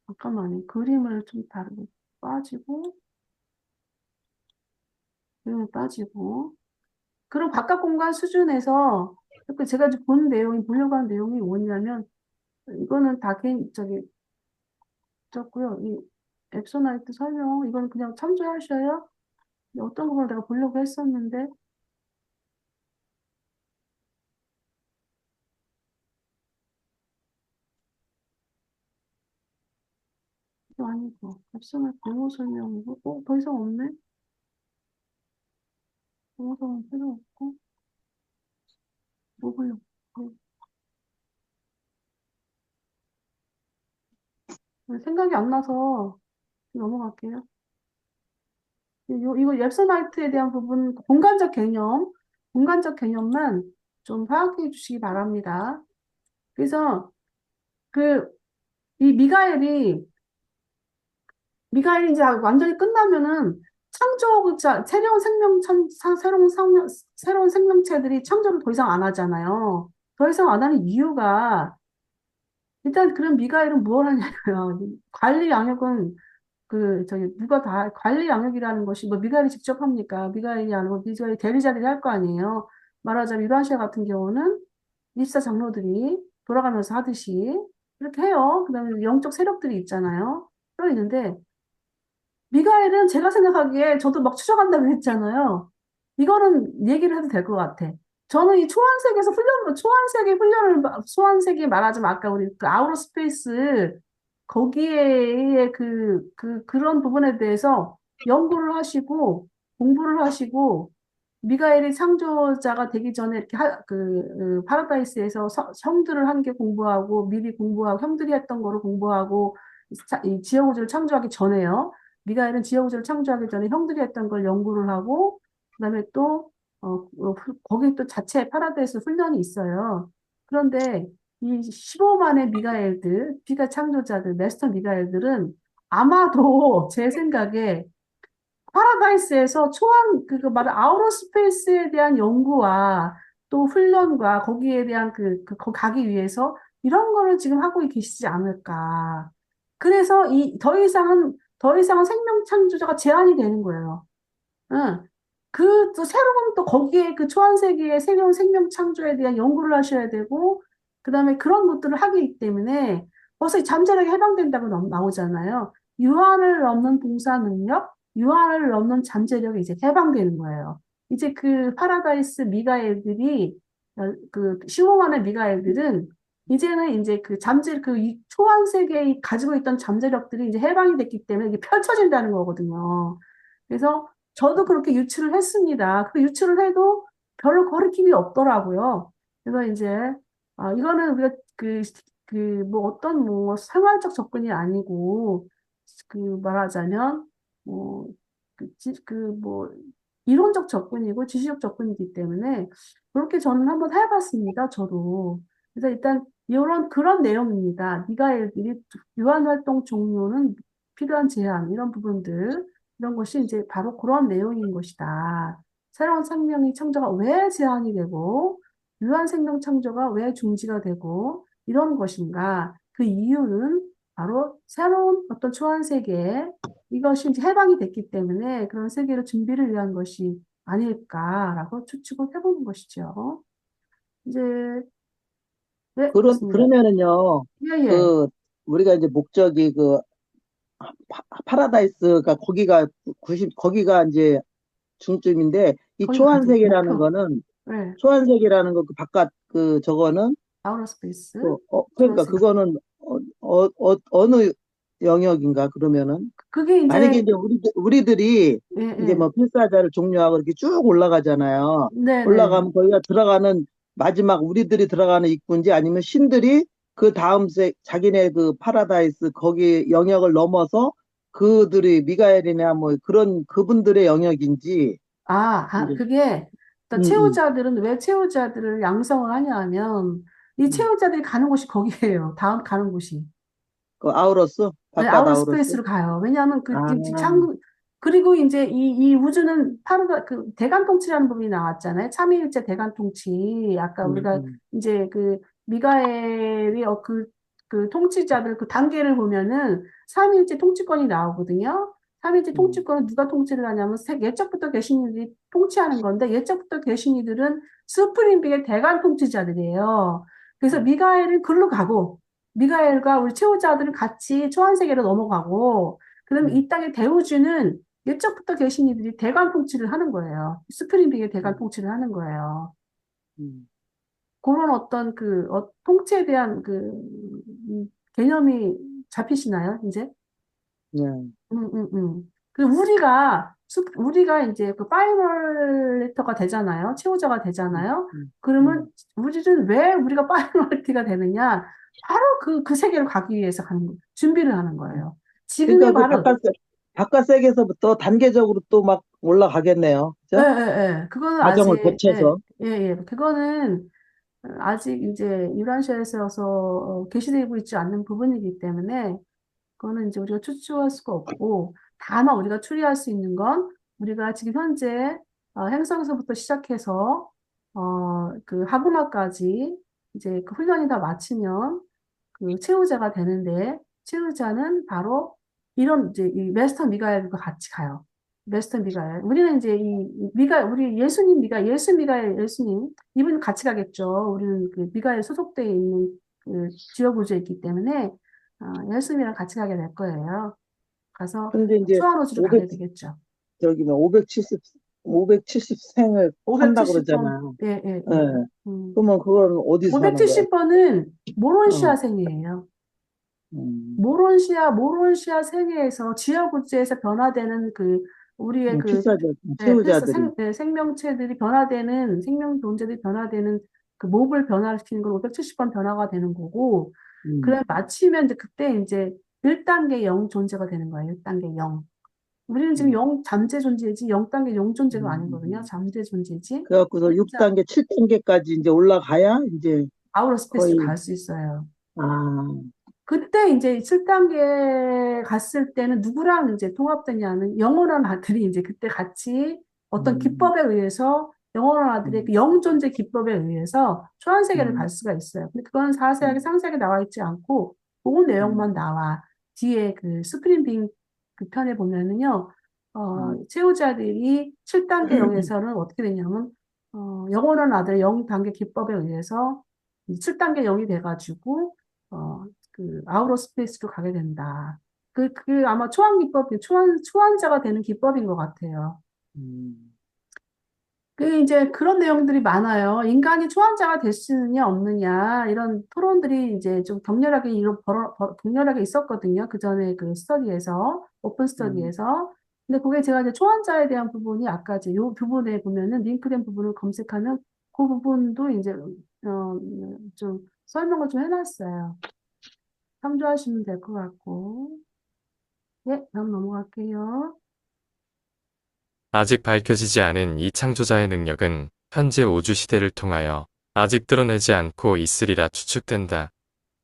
잠깐만요. 그림을 좀 다르게 빠지고, 그림을 빠지고, 그리고 바깥 공간 수준에서 제가 이제 보려고 하는 내용이 뭐냐면, 이거는 다 적고요. 이 앱소나이트 설명, 이건 그냥 참조하셔요. 어떤 부분을 내가 보려고 했었는데, 이거 아니고, 앱소나이트 용어 설명이고, 더 이상 없네? 용어 설명 필요 없고, 뭐 보려고. 생각이 안 나서 넘어갈게요. 이거 앱소나이트에 대한 부분, 공간적 개념만 좀 파악해 주시기 바랍니다. 그래서, 그, 이 미가엘이 이제 완전히 끝나면은 새로운 생명체들이 창조를 더 이상 안 하잖아요. 더 이상 안 하는 이유가, 일단 그럼 미가엘은 뭘 하냐고요. 관리 영역은 관리 영역이라는 것이 뭐 미가엘이 직접 합니까? 미가엘이 아니고 미가엘 대리자들이 할 거 아니에요. 말하자면 유라시아 같은 경우는 24 장로들이 돌아가면서 하듯이 이렇게 해요. 그다음에 영적 세력들이 있잖아요. 또 있는데, 미가엘은 제가 생각하기에 저도 막 추적한다고 했잖아요. 이거는 얘기를 해도 될 것 같아. 저는 이 초안세계 말하자면 아까 우리 그 아우터 스페이스 거기에 그런 부분에 대해서 연구를 하시고 공부를 하시고 미가엘이 창조자가 되기 전에 이렇게 파라다이스에서 형들을 한 게 공부하고 미리 공부하고 형들이 했던 거를 공부하고 이 지형우주를 창조하기 전에요. 미가엘은 지형우주를 창조하기 전에 형들이 했던 걸 연구를 하고 그다음에 또 거기 또 자체 파라다이스 훈련이 있어요. 그런데 이 15만의 비가 창조자들, 마스터 미가엘들은 아마도 제 생각에 파라다이스에서 아우터 스페이스에 대한 연구와 또 훈련과 거기에 대한 거기 가기 위해서 이런 거를 지금 하고 계시지 않을까. 그래서 더 이상은 생명 창조자가 제한이 되는 거예요. 응. 또 새로운 또 거기에 그 초안세계의 새로운 생명 창조에 대한 연구를 하셔야 되고, 그 다음에 그런 것들을 하기 때문에 벌써 이 잠재력이 해방된다고 나오잖아요. 유한을 넘는 봉사 능력, 유한을 넘는 잠재력이 이제 해방되는 거예요. 이제 그 파라다이스 미가엘들이, 그 시공하는 미가엘들은 이제는 이제 그 이 초안 세계에 가지고 있던 잠재력들이 이제 해방이 됐기 때문에 이게 펼쳐진다는 거거든요. 그래서 저도 그렇게 유출을 했습니다. 그 유출을 해도 별로 거리낌이 없더라고요. 그래서 이제, 이거는 우리가 뭐 어떤 뭐 생활적 접근이 아니고, 그 말하자면, 뭐, 뭐, 이론적 접근이고 지시적 접근이기 때문에 그렇게 저는 한번 해봤습니다. 저도. 그래서 일단 그런 내용입니다. 미가엘들이 유한 활동 종료는 필요한 제한, 이런 부분들, 이런 것이 이제 바로 그런 내용인 것이다. 새로운 생명이 창조가 왜 제한이 되고, 유한 생명 창조가 왜 중지가 되고, 이런 것인가? 그 이유는 바로 새로운 어떤 초안 세계, 이것이 이제 해방이 됐기 때문에 그런 세계를 준비를 위한 것이 아닐까라고 추측을 해보는 것이죠. 이제, 네, 그렇습니다. 그러면은요, 예, 예. 그, 우리가 이제 목적이 파라다이스가 거기가 이제 중점인데, 이 거기가 가장 초안색이라는 목표. 거는, 네. 초안색이라는 거 그 바깥 저거는, 아우터 스페이스, 그러니까 초안세계. 그거는, 어느 영역인가, 그러면은? 그게 만약에 이제, 이제 우리들이 예, 이제 예. 뭐 필사자를 종료하고 이렇게 쭉 올라가잖아요. 네네. 올라가면 거기가 들어가는 마지막 우리들이 들어가는 입구인지 아니면 신들이 그 다음 자기네 그 파라다이스 거기 영역을 넘어서 그들이 미가엘이나 뭐 그런 그분들의 영역인지 이제 그게, 또 음, 음, 채우자들은 왜 채우자들을 양성을 하냐 하면, 이 음. 채우자들이 가는 곳이 거기에요. 다음 가는 곳이. 그 아우러스 네, 바깥 아웃 아우러스 스페이스로 가요. 왜냐하면 아, 그리고 이제 이 우주는 대간 통치라는 부분이 나왔잖아요. 삼위일체 대간 통치. 아까 음, 우리가 음, 이제 미가엘이 그 통치자들 그 단계를 보면은 삼위일체 통치권이 나오거든요. 삼위일체 음, 통치권은 누가 통치를 하냐면 예적부터 계신 이들이 통치하는 건데 예적부터 계신 이들은 스프링빅의 대간 통치자들이에요. 그래서 음, 미가엘은 글로 가고 미가엘과 우리 채우자들은 같이 초안세계로 넘어가고, 그러면 음, 이 땅의 대우주는 옛적부터 계신 이들이 대관 통치를 하는 거예요. 스프링빅의 대관 음, 통치를 하는 거예요. 음. 그런 어떤 통치에 대한 개념이 잡히시나요, 이제? 네. 그리고 우리가 이제 그 파이널리터가 되잖아요. 채우자가 음, 되잖아요. 음, 그러면 음. 우리는 왜 우리가 파이널리티가 되느냐? 바로 그 세계로 가기 위해서 준비를 하는 거예요. 지금이 그러니까 그 바로, 바깥 세계에서부터 단계적으로 또 막 올라가겠네요. 예, 그죠? 예, 예. 그거는 아직, 과정을 예, 거쳐서. 예, 예. 그거는 아직 이제 유란시아에서 게시되고 있지 않는 부분이기 때문에 그거는 이제 우리가 추측할 수가 없고, 다만 우리가 추리할 수 있는 건 우리가 지금 현재 행성에서부터 시작해서 그 하구마까지 이제 그 훈련이 다 마치면 그 최후자가 되는데, 최후자는 바로 이런 이제 이 메스터 미가엘과 같이 가요. 메스터 미가엘. 우리는 이제 우리 예수 미가엘 예수님 이분 같이 가겠죠. 우리는 그 미가엘 소속되어 있는 그 지역 우주에 있기 때문에 예수님이랑 같이 가게 될 거예요. 가서 근데 이제 수완호주를 500, 가게 되겠죠. 저기 뭐 570 생을 산다 570번, 그러잖아요. 예, 예, 예. 예. 음. 그러면 그건 어디서 사는 거예요? 570번은 어. 모론시아 생이에요. 음, 모론시아 생애에서 지역 우주에서 변화되는 우리의 필사적, 필수 채우자들이. 생명체들이 변화되는, 생명 존재들이 변화되는 그 몹을 변화시키는 건 570번 변화가 되는 거고, 그래 음, 마치면 이제 그때 이제 1단계 영 존재가 되는 거예요. 1단계 영. 우리는 지금 음, 영 잠재 존재지 0단계 영 존재가 아니거든요. 음. 잠재 존재지. 그래갖고서 6단계, 7단계까지 이제 올라가야 이제 아우터 스페이스로 거의, 갈 수 있어요. 아, 그때 이제 7단계 갔을 때는 누구랑 이제 통합되냐는 영원한 아들이 이제 그때 같이 어떤 음, 기법에 의해서 영원한 아들의 그 음, 영존재 기법에 의해서 초안세계를 갈 음, 수가 있어요. 근데 그건 자세하게 음, 상세하게 나와 있지 않고 그 내용만 음, 나와. 뒤에 그 스크린 빙 그 편에 보면은요. 채우자들이 7단계 영에서는 어떻게 되냐면, 영원한 아들의 영 단계 기법에 의해서 이 7단계 영이 돼가지고, 아우터 스페이스로 가게 된다. 그 아마 초환자가 되는 기법인 것 같아요. 음, 이제 그런 내용들이 많아요. 인간이 초환자가 될 수느냐, 없느냐, 이런 토론들이 이제 좀 격렬하게 있었거든요. 그 전에 그 스터디에서, 오픈 음, 스터디에서. 근데 그게 제가 이제 초환자에 대한 부분이 아까 이제 요 부분에 보면은 링크된 부분을 검색하면 그 부분도 이제, 좀 설명을 좀 해놨어요. 참조하시면 될 것 같고. 네, 다음 넘어갈게요. 아직 밝혀지지 않은 이 창조자의 능력은 현재 우주 시대를 통하여 아직 드러내지 않고 있으리라 추측된다.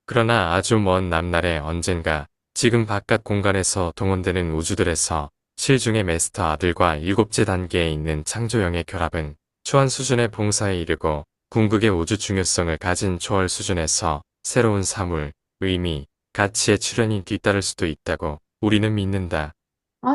그러나 아주 먼 남날에 언젠가 지금 바깥 공간에서 동원되는 우주들에서 실중의 메스터 아들과 일곱째 단계에 있는 창조형의 결합은 초안 수준의 봉사에 이르고 궁극의 우주 중요성을 가진 초월 수준에서 새로운 사물, 의미, 가치의 출현이 뒤따를 수도 있다고 우리는 믿는다.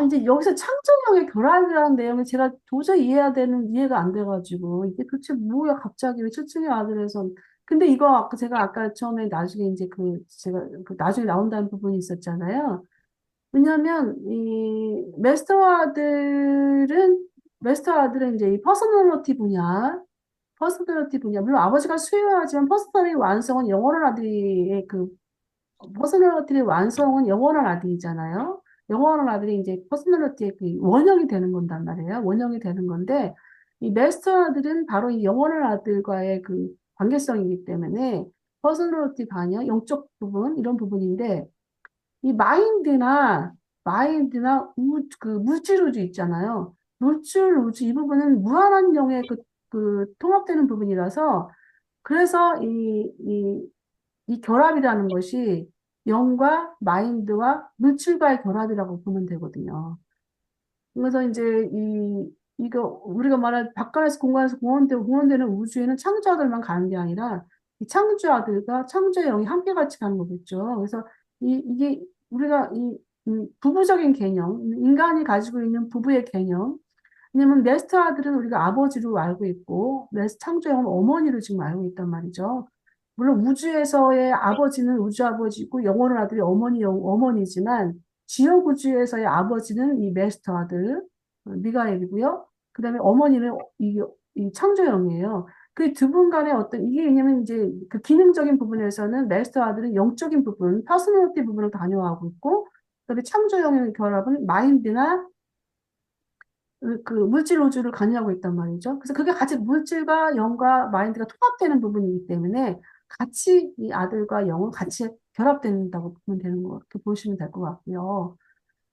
이제 여기서 창조형의 결합이라는 내용이 제가 도저히 이해가 안 돼가지고, 이게 도대체 뭐야, 갑자기 왜 칠층의 아들에서. 근데 이거 제가 아까 처음에 나중에 이제 제가 나중에 나온다는 부분이 있었잖아요. 왜냐면, 메스터 아들은 이제 이 퍼스널리티 분야, 물론 아버지가 수요하지만 퍼스널리 완성은 영원한 아들의 퍼스널리티의 완성은 영원한 아들이잖아요. 영원한 아들이 이제 퍼스널리티의 그 원형이 되는 건단 말이에요. 원형이 되는 건데, 이 메스터 아들은 바로 이 영원한 아들과의 그 관계성이기 때문에 퍼스널리티 반영, 영적 부분, 이런 부분인데, 이 마인드나 물질 우주 있잖아요. 물질 우주 이 부분은 무한한 영의 통합되는 부분이라서, 그래서 이 결합이라는 것이 영과 마인드와 물질과의 결합이라고 보면 되거든요. 그래서 이제 이거 우리가 말할 바깥에서 공간에서 공원되는 우주에는 창조아들만 가는 게 아니라 이 창조아들과 창조의 영이 함께 같이 가는 거겠죠. 그래서 이게 우리가 부부적인 개념, 인간이 가지고 있는 부부의 개념, 왜냐면 네스트 아들은 우리가 아버지로 알고 있고, 창조형은 어머니로 지금 알고 있단 말이죠. 물론 우주에서의 아버지는 우주 아버지고, 영원한 아들이 어머니지만, 지역 우주에서의 아버지는 이 메스터 아들, 미가엘이고요. 그 다음에 어머니는 이 창조형이에요. 그 두 분 간의 이게 왜냐면 이제 그 기능적인 부분에서는 메스터 아들은 영적인 부분, 퍼스널리티 부분을 다녀하고 있고, 그다음에 창조형의 결합은 마인드나 물질 우주를 관여하고 있단 말이죠. 그래서 그게 같이 물질과 영과 마인드가 통합되는 부분이기 때문에 같이 이 아들과 영은 같이 결합된다고 보면 되는 거, 이렇게 보시면 될 것 같고요.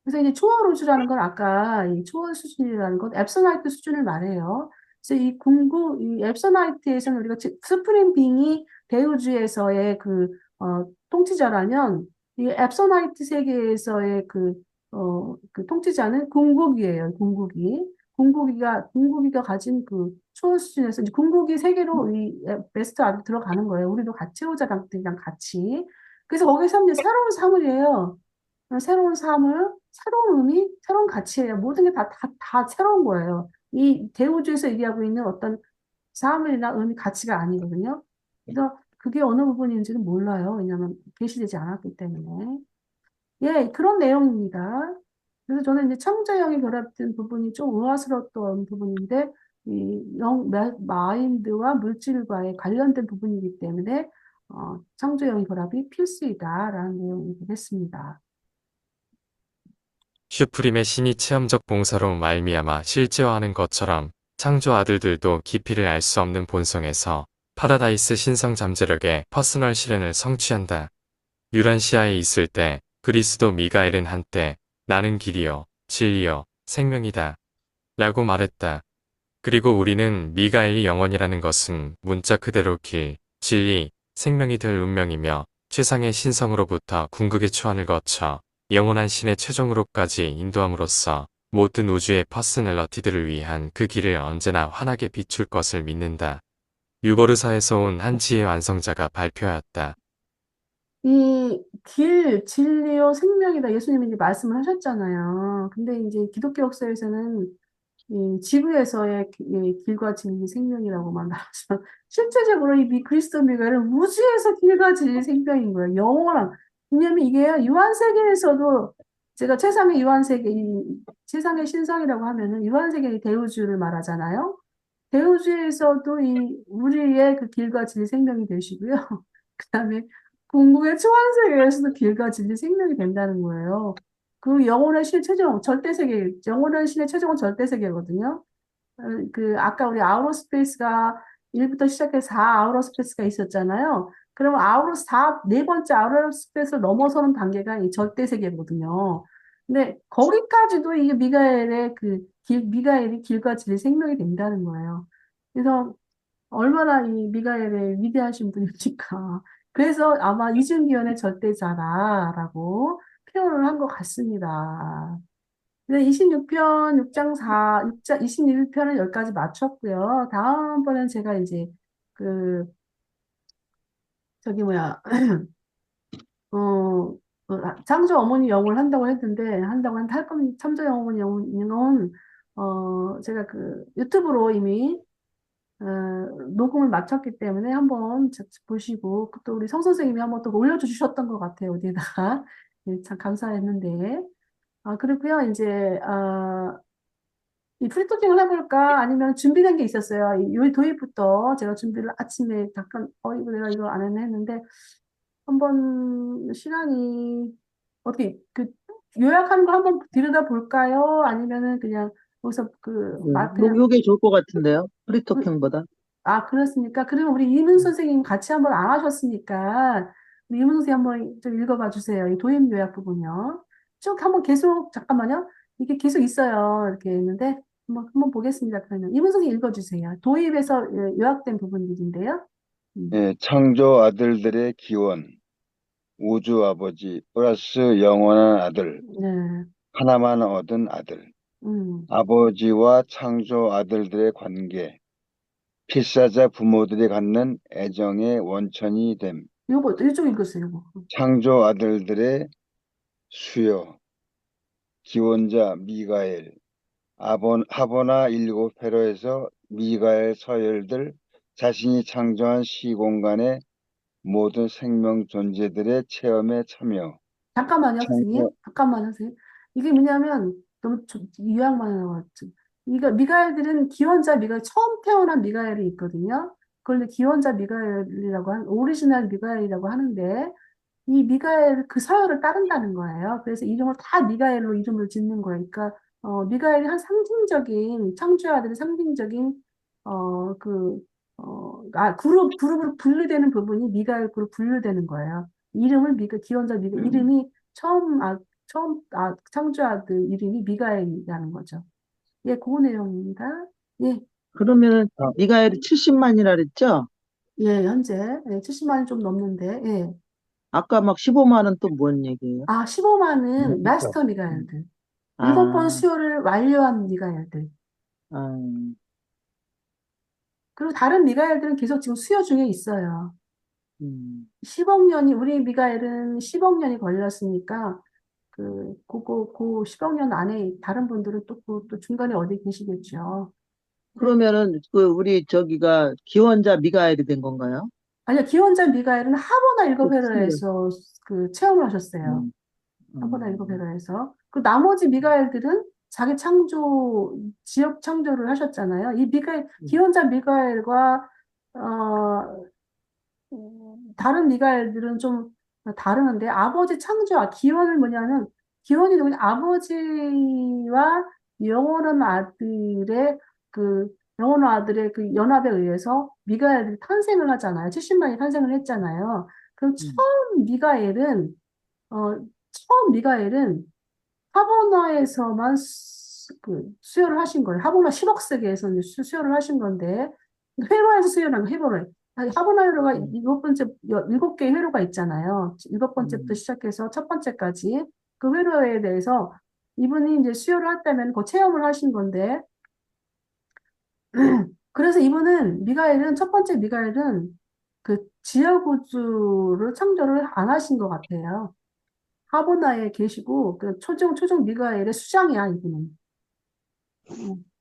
그래서 이제 초월 우주라는 건 아까 이 초월 수준이라는 건 앱서나이트 수준을 말해요. 그래서 이 앱서나이트에서는 우리가 스프링 빙이 대우주에서의 통치자라면 이 앱서나이트 세계에서의 그 통치자는 궁극이에요. 궁극이가 가진 그 초월 수준에서 이제 궁극이 세계로 이 베스트 아래 들어가는 거예요. 우리도 같이 채우자들이랑 같이. 그래서 거기서 이제 새로운 사물이에요. 새로운 사물, 새로운 의미, 새로운 가치예요. 모든 게 다 새로운 거예요. 이 대우주에서 얘기하고 있는 어떤 사물이나 의미, 가치가 아니거든요. 그래서 그게 어느 부분인지는 몰라요. 왜냐하면 계시되지 않았기 때문에. 예, 그런 내용입니다. 그래서 저는 이제 창조형이 결합된 부분이 좀 의아스러웠던 부분인데, 마인드와 물질과의 관련된 부분이기 때문에, 창조형의 결합이 필수이다라는 내용이 되겠습니다. 슈프림의 신이 체험적 봉사로 말미암아 실제화하는 것처럼 창조 아들들도 깊이를 알 수 없는 본성에서 파라다이스 신성 잠재력의 퍼스널 실현을 성취한다. 유란시아에 있을 때 그리스도 미가엘은 한때 나는 길이요, 진리요, 생명이다. 라고 말했다. 그리고 우리는 미가엘이 영원이라는 것은 문자 그대로 길, 진리, 생명이 될 운명이며 최상의 신성으로부터 궁극의 초안을 거쳐 영원한 신의 최종으로까지 인도함으로써 모든 우주의 퍼스널러티들을 위한 그 길을 언제나 환하게 비출 것을 믿는다. 유보르사에서 온 한 지혜 완성자가 발표하였다. 이 진리요, 생명이다. 예수님이 이제 말씀을 하셨잖아요. 근데 이제 기독교 역사에서는 이 지구에서의 이 길과 진리 생명이라고만 말하지만 실제적으로 이 그리스도 미가는 우주에서 길과 진리 생명인 거예요. 영원한. 왜냐면 이게 유한세계에서도 제가 최상의 유한세계, 이 최상의 신성이라고 하면은 유한세계의 대우주를 말하잖아요. 대우주에서도 이 우리의 그 길과 진리 생명이 되시고요. 그다음에 궁극의 초원세계에서도 길과 진리 생명이 된다는 거예요. 그 영혼의 신 최종 절대세계, 영혼의 신의 최종은 절대세계거든요. 그 아까 우리 아우터 스페이스가 1부터 시작해서 4 아우터 스페이스가 있었잖아요. 그러면 네 번째 아우터 스페이스를 넘어서는 단계가 이 절대세계거든요. 근데 거기까지도 이게 미가엘이 길과 진리 생명이 된다는 거예요. 그래서 얼마나 이 미가엘의 위대하신 분입니까? 그래서 아마 이중기원의 절대자라라고 표현을 한 것 같습니다. 네, 26편, 6장 4, 6장, 21편은 여기까지 마쳤고요. 다음번엔 제가 이제, 그, 저기 뭐야, 창조 어머니 영혼을 한다고 했는데, 할 겁니다. 창조 어머니 영혼, 제가 그 유튜브로 이미, 어, 녹음을 마쳤기 때문에 한번 보시고, 또 우리 성 선생님이 한번 또 올려주셨던 것 같아요. 어디다가. 네, 참 감사했는데. 그리고요, 이제, 이 프리토킹을 해볼까? 아니면 준비된 게 있었어요. 요 도입부터 제가 준비를 아침에 잠깐, 이거 내가 이거 안 했네 했는데, 한번 시간이, 어떻게, 요약하는 거 한번 들여다 볼까요? 아니면은 그냥 거기서 그냥, 요게 좋을 것 같은데요. 프리토킹보다. 그렇습니까? 그러면 우리 이문 선생님 같이 한번 안 하셨으니까, 우리 이문 선생님 한번 좀 읽어봐 주세요. 이 도입 요약 부분요. 쭉 한번 계속, 잠깐만요. 이게 계속 있어요. 이렇게 있는데, 한번 보겠습니다. 그러면 이문 선생님 읽어주세요. 도입에서 요약된 부분들인데요. 예, 창조 아들들의 기원, 우주 아버지 플러스 영원한 아들, 네, 하나만 얻은 아들, 음, 아버지와 창조 아들들의 관계, 필사자 부모들이 갖는 애정의 원천이 됨, 이쪽 읽으세요, 요거. 창조 아들들의 수요, 기원자 미가엘, 하보나 일곱 회로에서 미가엘 서열들 자신이 창조한 시공간의 모든 생명 존재들의 체험에 참여. 잠깐만요, 선생님. 창조, 잠깐만요, 선생님. 이게 뭐냐면, 너무 요약만 해가지고. 이거, 미가엘들은 처음 태어난 미가엘이 있거든요. 그걸 이제 기원자 오리지널 미가엘이라고 하는데, 이 미가엘 그 서열을 따른다는 거예요. 그래서 이름을 다 미가엘로 이름을 짓는 거예요. 그러니까, 미가엘이 한 창조의 아들의 상징적인, 그룹으로 분류되는 부분이 미가엘 그룹 분류되는 거예요. 기원자 이름이 창조의 아들 이름이 미가엘이라는 거죠. 예, 그 내용입니다. 예, 그러면은 미가엘이 70만이라 그랬죠? 예, 현재, 70만이 좀 넘는데, 예. 아까 막 15만은 또 뭔 얘기예요? 15만은 그러니까. 마스터 미가엘들. 일곱 번 아, 수요를 완료한 미가엘들. 아, 그리고 다른 미가엘들은 계속 지금 수요 중에 있어요. 음. 10억 년이, 우리 미가엘은 10억 년이 걸렸으니까, 그 10억 년 안에 다른 분들은 또 중간에 어디 계시겠죠. 네. 그러면은 우리 저기가 기원자 미가엘이 된 건가요? 아니요, 기원자 미가엘은 하버나 일곱 그치. 회로에서 체험을 하셨어요. 음, 하버나 일곱 음, 회로에서. 그 나머지 미가엘들은 자기 지역 창조를 하셨잖아요. 기원자 미가엘과, 어, 다른 미가엘들은 좀 다르는데, 기원은 뭐냐면, 기원이 누구냐, 아버지와 영원한 아들의 영원한 아들의 그 연합에 의해서 미가엘들이 탄생을 하잖아요. 70만이 탄생을 했잖아요. 그럼 음, 어, 처음 미가엘은 하버나에서만 수혈을 하신 거예요. 하버나 10억 세계에서 이제 수혈을 하신 건데, 회로에서 수혈한 거, 회로에. 하버나 회로가 음, 일곱 개의 회로가 있잖아요. 일곱 번째부터 음. 시작해서 첫 번째까지. 그 회로에 대해서 이분이 이제 수혈을 했다면 그 체험을 하신 건데, 그래서 첫 번째 미가엘은 지역 우주를 창조를 안 하신 것 같아요. 하보나에 계시고, 그 초중 미가엘의 수장이야, 이분은.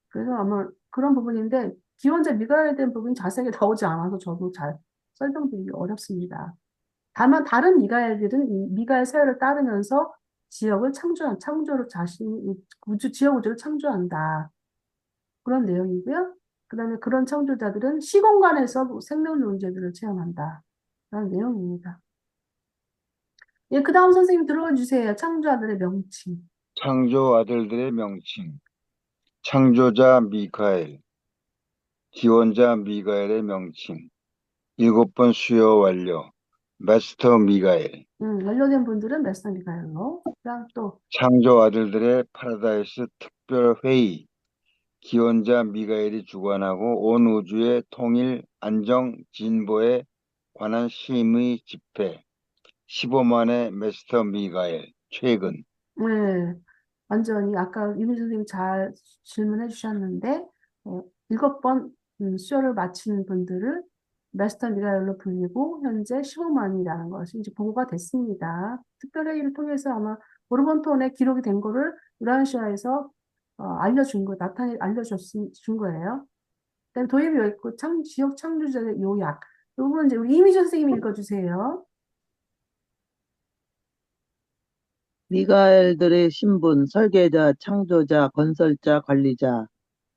그래서 아마 그런 부분인데, 기원자 미가엘에 대한 부분이 자세하게 나오지 않아서 저도 잘 설명드리기 어렵습니다. 다만 다른 미가엘들은 이 미가엘 사회를 따르면서 창조를 지역 우주를 창조한다. 그런 내용이고요. 그 다음에 그런 창조자들은 시공간에서 생명 존재들을 체험한다. 라는 내용입니다. 예, 그 다음 선생님 들어와 주세요. 창조자들의 명칭. 창조 아들들의 명칭. 창조자 미카엘, 기원자 미가엘의 명칭. 7번 수요 완료. 마스터 미가엘. 완료된 분들은 메스터 미가엘로. 그다음 또, 창조 아들들의 파라다이스 특별회의. 기원자 미가엘이 주관하고 온 우주의 통일, 안정, 진보에 관한 심의 집회. 15만의 마스터 미가엘. 최근. 네, 완전히 아까 유미 선생님 잘 질문해 주셨는데, 7번 수요를 마치는 분들을 메스터 미가엘로 불리고 현재 15만이라는 것이 이제 보고가 됐습니다. 특별회의를 통해서 아마 오르본톤에 기록이 된 거를 유라시아에서 알려준 거예요. 그다음에 도입이 여기 있고 지역 창조자의 요약. 이 부분 이제 우리 이미정 선생님이 읽어주세요. 미가엘들의 신분, 설계자, 창조자, 건설자, 관리자.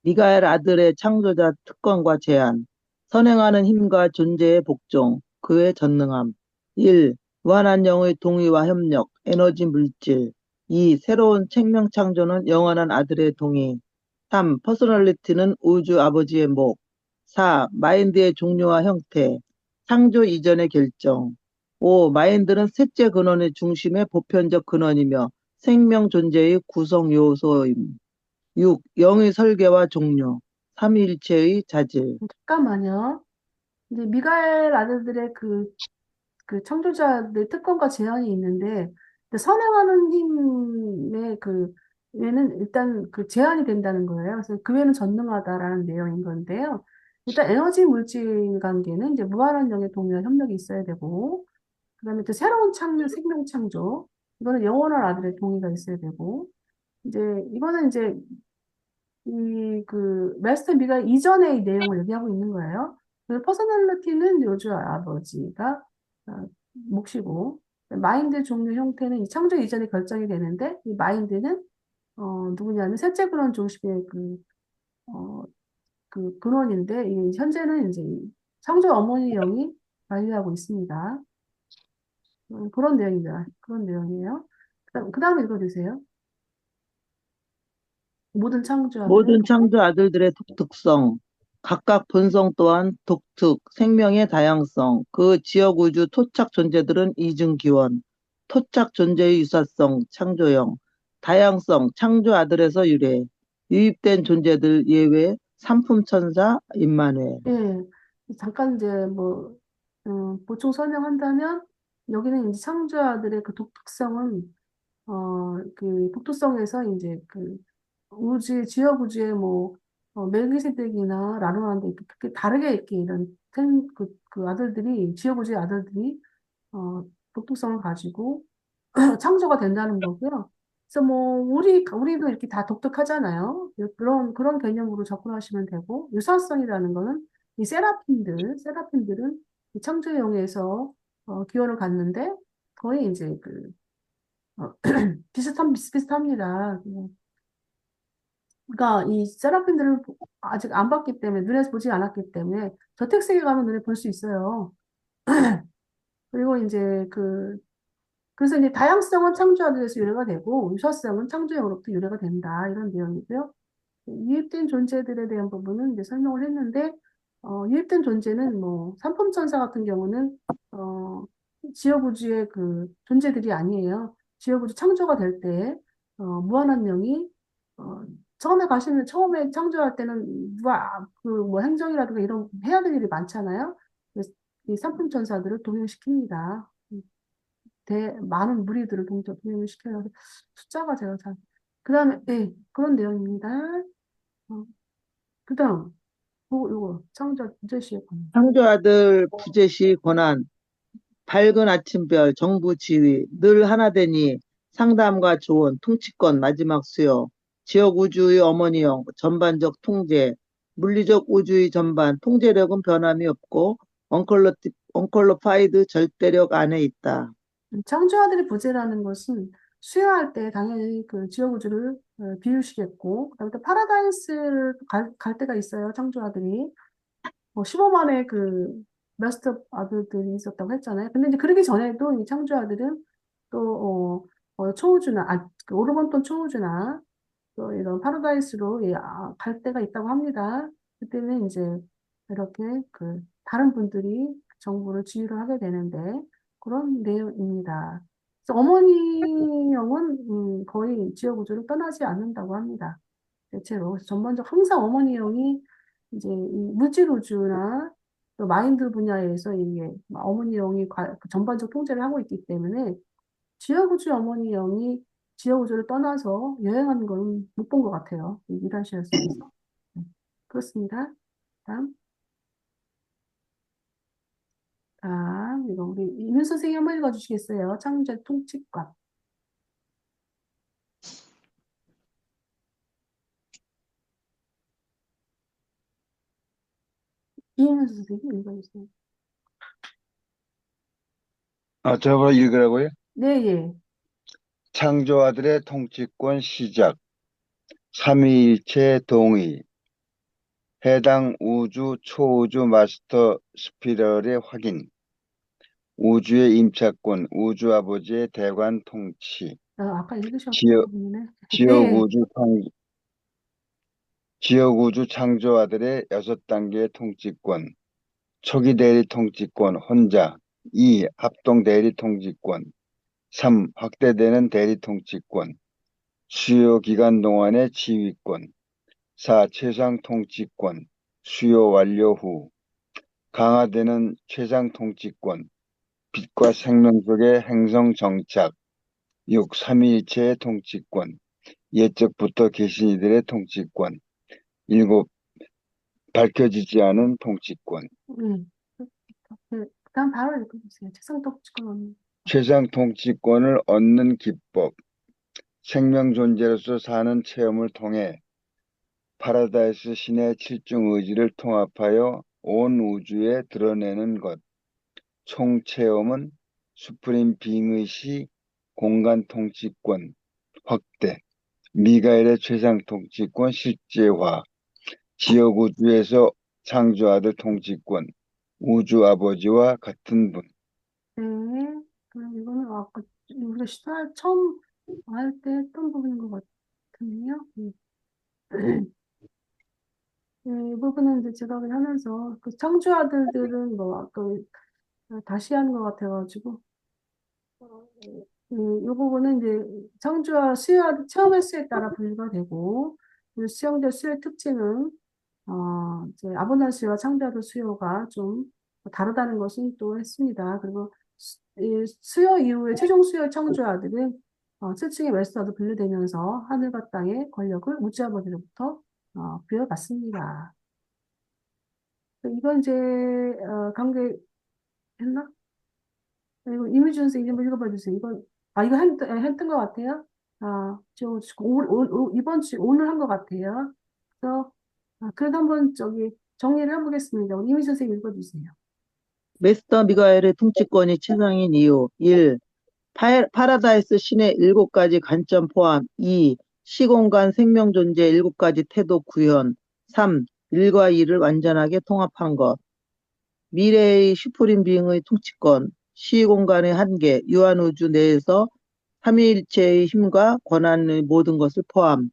미가엘 아들의 창조자 특권과 제한. 선행하는 힘과 존재의 복종, 그의 전능함. 1. 무한한 영의 동의와 협력, 에너지 물질. 2. 새로운 생명 창조는 영원한 아들의 동의. 3. 퍼스널리티는 우주 아버지의 목. 4. 마인드의 종류와 형태. 창조 이전의 결정. 5. 마인드는 셋째 근원의 중심의 보편적 근원이며 생명 존재의 구성 요소임. 6. 영의 설계와 종류. 삼위일체의 자질. 잠깐만요. 이제 미가엘 아들들의 그 창조자의 특권과 제한이 있는데, 근데 선행하는 힘의 외에는 일단 그 제한이 된다는 거예요. 그래서 그 외에는 전능하다라는 내용인 건데요. 일단 에너지 물질 관계는 이제 무한한 영의 동의와 협력이 있어야 되고, 그다음에 또 새로운 생명 창조, 이거는 영원한 아들의 동의가 있어야 되고, 이제 이거는 이제 마스터 미가 이전의 이 내용을 얘기하고 있는 거예요. 그래서 퍼서널리티는 요주 아버지가 몫이고, 마인드 종류 형태는 이 창조 이전에 결정이 되는데, 이 마인드는, 누구냐면, 셋째 근원 중심의 어, 근원인데, 현재는 이제 이 창조 어머니 영이 관리하고 있습니다. 그런 내용입니다. 그런 내용이에요. 그 다음에 읽어주세요. 모든 창조자들의 모든 창조 아들들의 독특성, 각각 본성 또한 독특, 생명의 다양성, 그 지역 우주 토착 존재들은 이중기원, 토착 존재의 유사성, 창조형, 다양성, 창조 아들에서 유래, 유입된 존재들 예외, 삼품천사, 임만회. 예, 잠깐 이제 보충 설명한다면, 여기는 이제 창조자들의 그 독특성은, 그 독특성에서 이제 지역 우주의 멜기세덱이나 라루나인데 이렇게 다르게 이렇게 그 아들들이, 지역 우주의 아들들이, 어, 독특성을 가지고 창조가 된다는 거고요. 그래서 우리도 이렇게 다 독특하잖아요. 그런 개념으로 접근하시면 되고, 유사성이라는 거는 세라핀들은 이 창조형에서 기원을 갖는데, 거의 이제 어, 비슷비슷합니다. 그러니까 이 세라핀들을 아직 안 봤기 때문에, 눈에서 보지 않았기 때문에, 저택세계 가면 눈에 볼 수 있어요. 그리고 이제 그래서 이제 다양성은 창조하기위해서 유래가 되고 유사성은 창조형으로부터 유래가 된다. 이런 내용이고요. 유입된 존재들에 대한 부분은 이제 설명을 했는데, 유입된 존재는 삼품천사 같은 경우는, 지어구주의 그 존재들이 아니에요. 지어구주 창조가 될 때, 무한한 영이, 어, 처음에 창조할 때는 행정이라든가 이런 해야 될 일이 많잖아요. 그래서 이 삼품천사들을 동행시킵니다. 많은 무리들을 동행을 시켜요. 숫자가 제가 그 다음에, 네, 그런 내용입니다. 그 다음. 요거 창조 부재시의 권. 창조아들 부재시 권한, 밝은 아침별, 정부 지휘, 늘 하나되니, 상담과 조언, 통치권, 마지막 수요, 지역 우주의 어머니형, 전반적 통제, 물리적 우주의 전반, 통제력은 변함이 없고, 언컬러파이드 절대력 안에 있다. 창조아들의 부재라는 것은 수요할 때 당연히 그 지역우주를 비우시겠고, 그다음에 또 파라다이스를 갈 때가 있어요, 창조아들이. 15만의 그 마스터 아들들이 있었다고 했잖아요. 근데 이제 그러기 전에도 이 창조아들은 또, 초우주나, 그 오르몬톤 초우주나, 또 이런 파라다이스로 갈 때가 있다고 합니다. 그때는 이제 이렇게 그 다른 분들이 정부를 지휘를 하게 되는데 그런 내용입니다. 그래서 어머니형은 거의 지역 우주를 떠나지 않는다고 합니다. 대체로. 그래서 전반적 항상 어머니형이 이제 이 물질 우주나 또 마인드 분야에서 이게 어머니형이 그 전반적 통제를 하고 있기 때문에 지하구주 어머니 영이 지하구주를 떠나서 여행하는 건 못 본 것 같아요. 이 미라시아 속에서. 네, 그렇습니다. 다음, 이거 우리 이민 선생님 한번 읽어주시겠어요? 창조의 통치권. 이민 선생님 읽어주세요. 저거 읽으라고요? 네, 예. 창조아들의 통치권 시작. 삼위일체 동의. 해당 우주 초우주 마스터 스피럴의 확인. 우주의 임차권, 우주 아버지의 대관 통치. 아까 읽으셨던 지역, 부분이네. 지역 네, 우주 창, 지역 우주 창조아들의 6단계의 통치권. 초기 대리 통치권 혼자. 2. 합동 대리 통치권. 3. 확대되는 대리 통치권. 수요 기간 동안의 지휘권. 4. 최상 통치권. 수요 완료 후. 강화되는 최상 통치권. 빛과 생명 속의 행성 정착. 6. 삼위일체의 통치권. 예적부터 계신 이들의 통치권. 7. 밝혀지지 않은 통치권. 그다음 바로 읽어주세요. 책상독지권 없는. 최상 통치권을 얻는 기법. 생명 존재로서 사는 체험을 통해 파라다이스 신의 7중 의지를 통합하여 온 우주에 드러내는 것. 총 체험은 수프림 빙의 시 공간 통치권 확대, 미가엘의 최상 통치권 실제화, 지역 우주에서 창조아들 통치권, 우주 아버지와 같은 분. 네. 그럼 이거는 아까 우리가 처음 할 때 했던 부분인 것 같은데요. 이 부분은 이제 제가 그냥 하면서 그 창조 아들들은 뭐 아까 다시 하는 것 같아가지고 이 부분은 이제 창조와 수요 체험의 수에 따라 분류가 되고 그 수영자 수요의 특징은 이제 아보나시와 창조아들 수요가 좀 다르다는 것은 또 했습니다. 그리고 이 수요 이후에 최종 수요 창조아들은 7층의 웨스터도 분류되면서 하늘과 땅의 권력을 우주아버지로부터 부여받습니다. 이건 이제 관계 했나? 이거 이미지 선생님 한번 읽어봐 주세요. 이거 했던 것 같아요. 이번 주 오늘 한 것 같아요. 그래서 그래도 한번 정리를 해보겠습니다. 우리 이미지 선생님 읽어주세요. 메스터 미가엘의 통치권이 최상인 이유 1. 파라다이스 신의 7가지 관점 포함 2. 시공간 생명 존재 7가지 태도 구현 3. 1과 2를 완전하게 통합한 것 미래의 슈프림 빙의 통치권 시공간의 한계 유한우주 내에서 삼위일체의 힘과 권한의 모든 것을 포함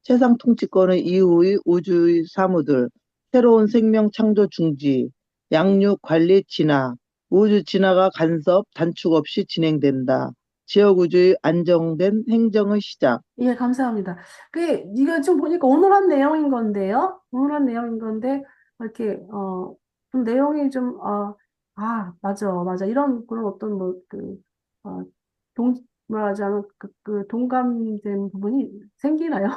최상 통치권의 이후의 우주의 사무들 새로운 생명 창조 중지 양육 관리 진화 우주 진화가 간섭 단축 없이 진행된다. 지역 우주의 안정된 행정의 시작. 예, 감사합니다. 이거 좀 보니까 오늘 한 내용인 건데요. 오늘 한 내용인 건데, 이렇게, 좀 내용이 좀, 맞아, 맞아. 그런 어떤 어, 뭐라 하자면, 동감된 부분이 생기나요?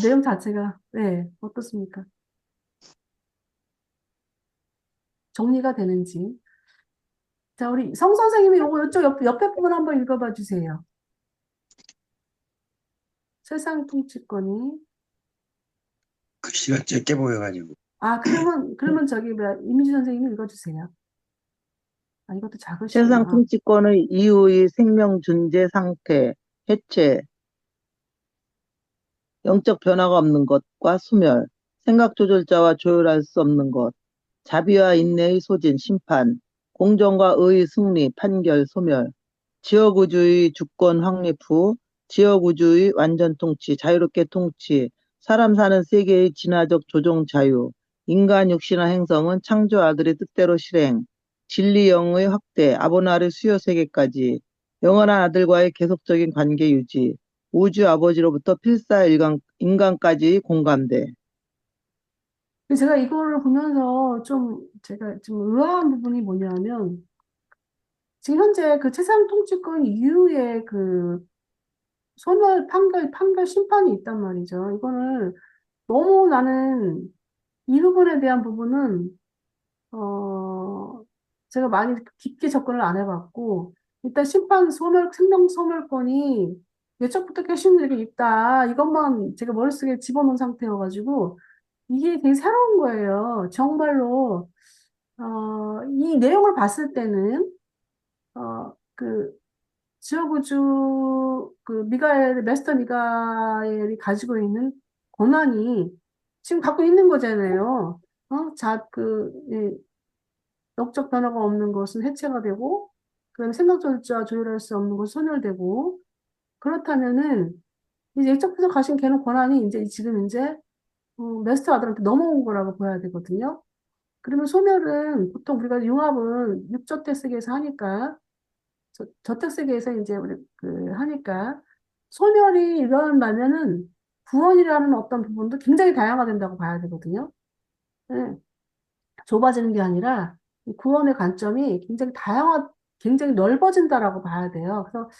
내용 자체가, 네, 어떻습니까? 정리가 되는지. 자, 우리 성 선생님이 요거 이쪽 옆에 부분 한번 읽어봐 주세요. 세상 통치권이. 글씨가 적게 보여가지고. 아, 그러면 저기, 뭐야, 이미지 선생님이 읽어주세요. 아, 이것도 세상 작으시구나. 통치권의 이유의 생명 존재 상태, 해체, 영적 변화가 없는 것과 소멸, 생각 조절자와 조율할 수 없는 것, 자비와 인내의 소진, 심판, 공정과 의의 승리, 판결, 소멸, 지역우주의 주권 확립 후, 지역우주의 완전 통치, 자유롭게 통치, 사람 사는 세계의 진화적 조종 자유, 인간 육신화 행성은 창조 아들의 뜻대로 실행, 진리 영의 확대, 아보나르 수요 세계까지, 영원한 아들과의 계속적인 관계 유지, 우주 아버지로부터 인간까지의 공감대. 근데 제가 이거를 보면서 제가 좀 의아한 부분이 뭐냐면, 지금 현재 그 세상 통치권 이후에 그 소멸, 판결 심판이 있단 말이죠. 이거는 너무 나는 이 부분에 대한 부분은 어, 제가 많이 깊게 접근을 안 해봤고, 일단 생명 소멸권이 예적부터 계시는 일이 있다. 이것만 제가 머릿속에 집어넣은 상태여가지고, 이게 되게 새로운 거예요. 정말로, 이 내용을 봤을 때는, 그, 지어구주, 메스터 미가엘이 가지고 있는 권한이 지금 갖고 있는 거잖아요. 영적 변화가 없는 것은 해체가 되고, 그다음에 생각 절차 조율할 수 없는 것은 소멸되고, 그렇다면은, 이제 영적에서 가신 걔는 권한이 이제 지금 이제, 메스터 아들한테 넘어온 거라고 봐야 되거든요. 그러면 소멸은 보통 우리가 융합은 육저택 세계에서 하니까, 저택 세계에서 이제 우리 하니까, 소멸이 일어난다면은 구원이라는 어떤 부분도 굉장히 다양화된다고 봐야 되거든요. 네. 좁아지는 게 아니라 이 구원의 관점이 굉장히 넓어진다라고 봐야 돼요. 그래서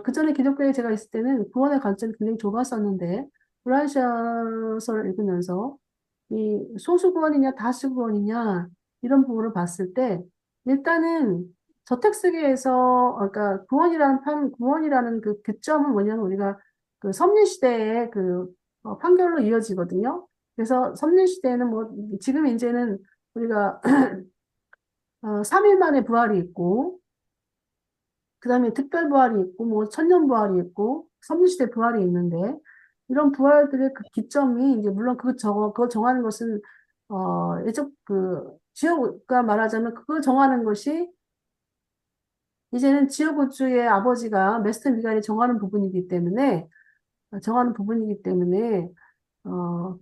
그전에 기독교에 제가 있을 때는 구원의 관점이 굉장히 좁았었는데 브라이셔서를 읽으면서 이 소수 구원이냐 다수 구원이냐 이런 부분을 봤을 때 일단은 저택세계에서 그러니까 구원이라는 그 교점은 뭐냐면 우리가 그 섭리 시대의 판결로 이어지거든요. 그래서 섭리 시대에는 뭐 지금 이제는 우리가 3일 만에 부활이 있고, 그 다음에 특별 부활이 있고, 뭐 천년 부활이 있고, 섭리시대 부활이 있는데, 이런 부활들의 그 기점이 이제 물론 그거 정하는 것은 예적 지옥가 말하자면 그걸 정하는 것이 이제는 지옥 우주의 아버지가 메스터 미갈이 정하는 부분이기 때문에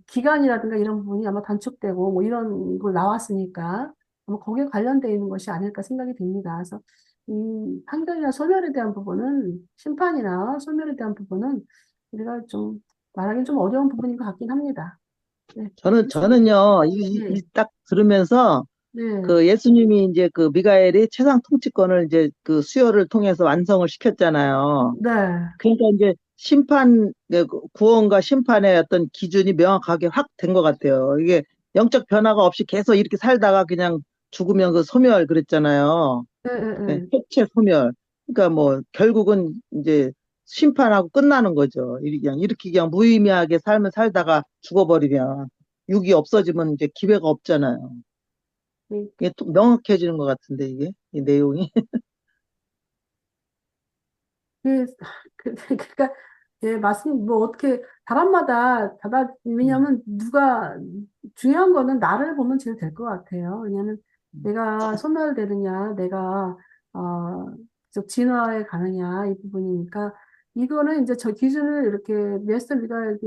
기간이라든가 이런 부분이 아마 단축되고 뭐 이런 거 나왔으니까 아마 거기에 관련되어 있는 것이 아닐까 생각이 듭니다. 그래서 이 판결이나 소멸에 대한 부분은 심판이나 소멸에 대한 부분은 우리가 좀 말하기는 좀 어려운 부분인 것 같긴 합니다. 네, 저는요, 네, 딱 들으면서 네, 그 예수님이 이제 그 미가엘이 최상 통치권을 이제 그 수요를 통해서 완성을 시켰잖아요. 네, 그러니까 이제 구원과 심판의 어떤 기준이 명확하게 확 된 것 같아요. 이게 영적 변화가 없이 계속 이렇게 살다가 그냥 죽으면 그 소멸 그랬잖아요. 네, 네, 예, 네. 해체 소멸. 그러니까 뭐 결국은 이제 심판하고 끝나는 거죠. 그냥 무의미하게 삶을 살다가 죽어버리면 육이 없어지면 이제 기회가 없잖아요. 네. 이게 또 명확해지는 것 같은데 이게 이 내용이. 그, 그러니까, 예, 맞습니다. 뭐, 어떻게, 왜냐면, 중요한 거는 나를 보면 제일 될 것 같아요. 왜냐면, 내가 소멸되느냐, 즉 진화에 가느냐, 이 부분이니까, 이거는 이제 저 기준을 이렇게 메스터 미가엘이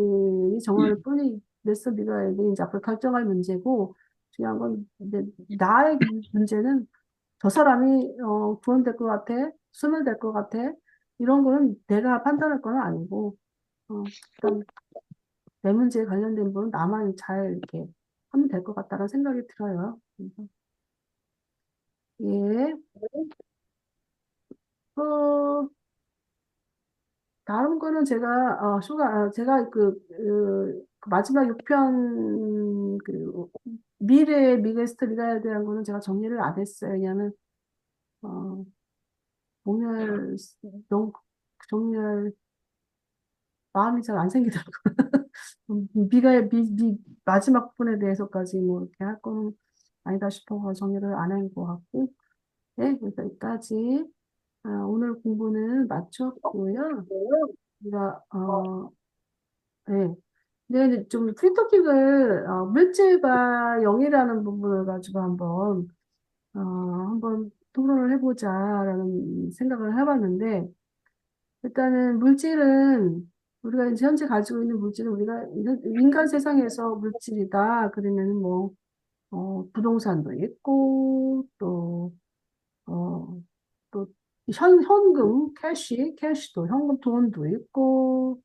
이제 앞으로 결정할 문제고, 중요한 건, 이제 나의 문제는 저 사람이 구원될 것 같아, 소멸될 것 같아, 이런 거는 내가 판단할 건 아니고, 일단 내 문제에 관련된 부분은 나만 잘 이렇게 하면 될 것 같다는 생각이 들어요. 그래서, 예, 어, 다른 거 거는 제가 그 마지막 6편, 미래 스토리에 대한 거는 제가 정리를 안 했어요. 왜냐하면, 어, 정리할, 너무, 정리할 마음이 잘 안 생기더라고요. 마지막 분에 대해서까지 뭐 이렇게 할 거는 아니다 싶어서 정리를 안 한 것 같고, 네, 그래서 여기까지, 오늘 공부는 마쳤고요. 우리가, 네. 네, 이제 좀 프리토픽을, 물질과 영이라는 부분을 가지고 한번 토론을 해보자라는 생각을 해봤는데, 일단은 우리가 이제 현재 가지고 있는 물질은 우리가 인간 세상에서 물질이다. 그러면 뭐, 부동산도 있고, 어, 또, 현금, 캐시도, 현금 돈도 있고,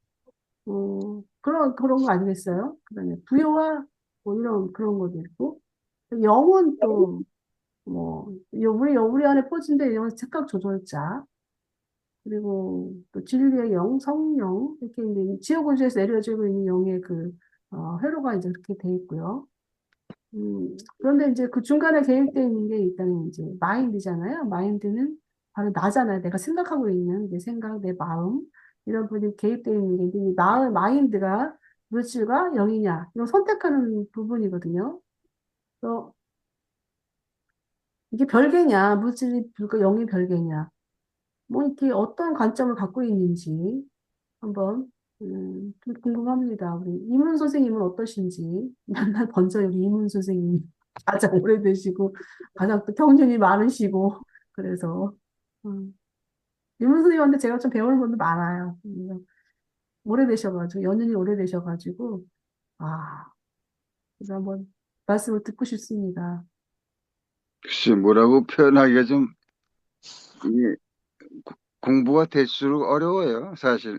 그런 거 아니겠어요? 그다음에 부여와 뭐 이런 그런 것도 있고, 영은 또, 뭐, 우리 안에 퍼진데 영은 즉각 조절자, 그리고 또 진리의 영, 성령, 이렇게 이제 지옥원주에서 내려지고 있는 영의 회로가 이제 그렇게 돼 있고요. 그런데 이제 그 중간에 개입되어 있는 게 일단은 이제 마인드잖아요. 마인드는 바로 나잖아요. 내가 생각하고 있는 내 생각, 내 마음, 이런 부분이 개입되어 있는 게, 이 마인드가 물질과 영이냐, 이걸 선택하는 부분이거든요. 그래서 이게 별개냐, 물질이 불과 영이 별개냐, 뭐 이렇게 어떤 관점을 갖고 있는지 한번 좀 궁금합니다. 우리 이문 선생님은 어떠신지. 맨날 먼저 우리 이문 선생님 가장 오래되시고 가장 또 경륜이 많으시고 그래서 이문 선생님한테 제가 좀 배우는 분도 많아요. 오래되셔가지고 연륜이 오래되셔가지고 그래서 한번 말씀을 듣고 싶습니다. 글쎄, 뭐라고 표현하기가 좀, 이게 공부가 될수록 어려워요, 사실.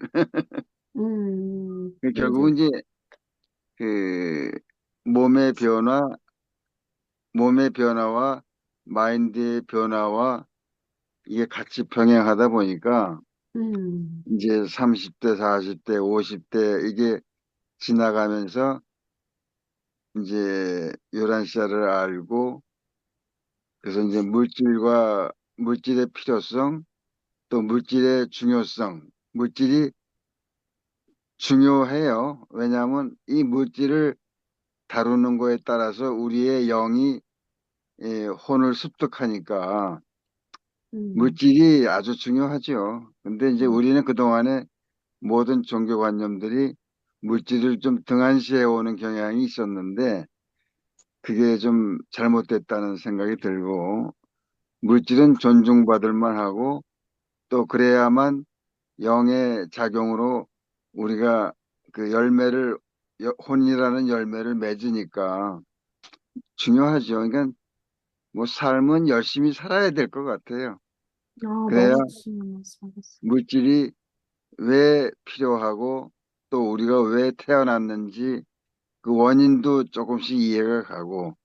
이제 결국은 이제, 그, 몸의 변화, 몸의 변화와 마인드의 변화와 이게 같이 병행하다 보니까 이제 30대, 40대, 50대 이게 지나가면서 이제 요란시아를 알고 그래서 이제 물질의 필요성 또 물질의 중요성 물질이 중요해요. 왜냐하면 이 물질을 다루는 거에 따라서 우리의 영이 혼을 습득하니까 음, 물질이 아주 중요하죠. 근데 이제 음, 우리는 그동안에 모든 종교관념들이 물질을 좀 등한시해 오는 경향이 있었는데 그게 좀 잘못됐다는 생각이 들고 물질은 존중받을 만하고 또 그래야만 영의 작용으로 우리가 그 혼이라는 열매를 맺으니까 중요하죠. 그러니까 뭐 삶은 열심히 살아야 될 것 같아요. 그래야 너무 중요한 말씀하셨어요. 물질이 왜 필요하고 또 우리가 왜 태어났는지 그 원인도 조금씩 이해가 가고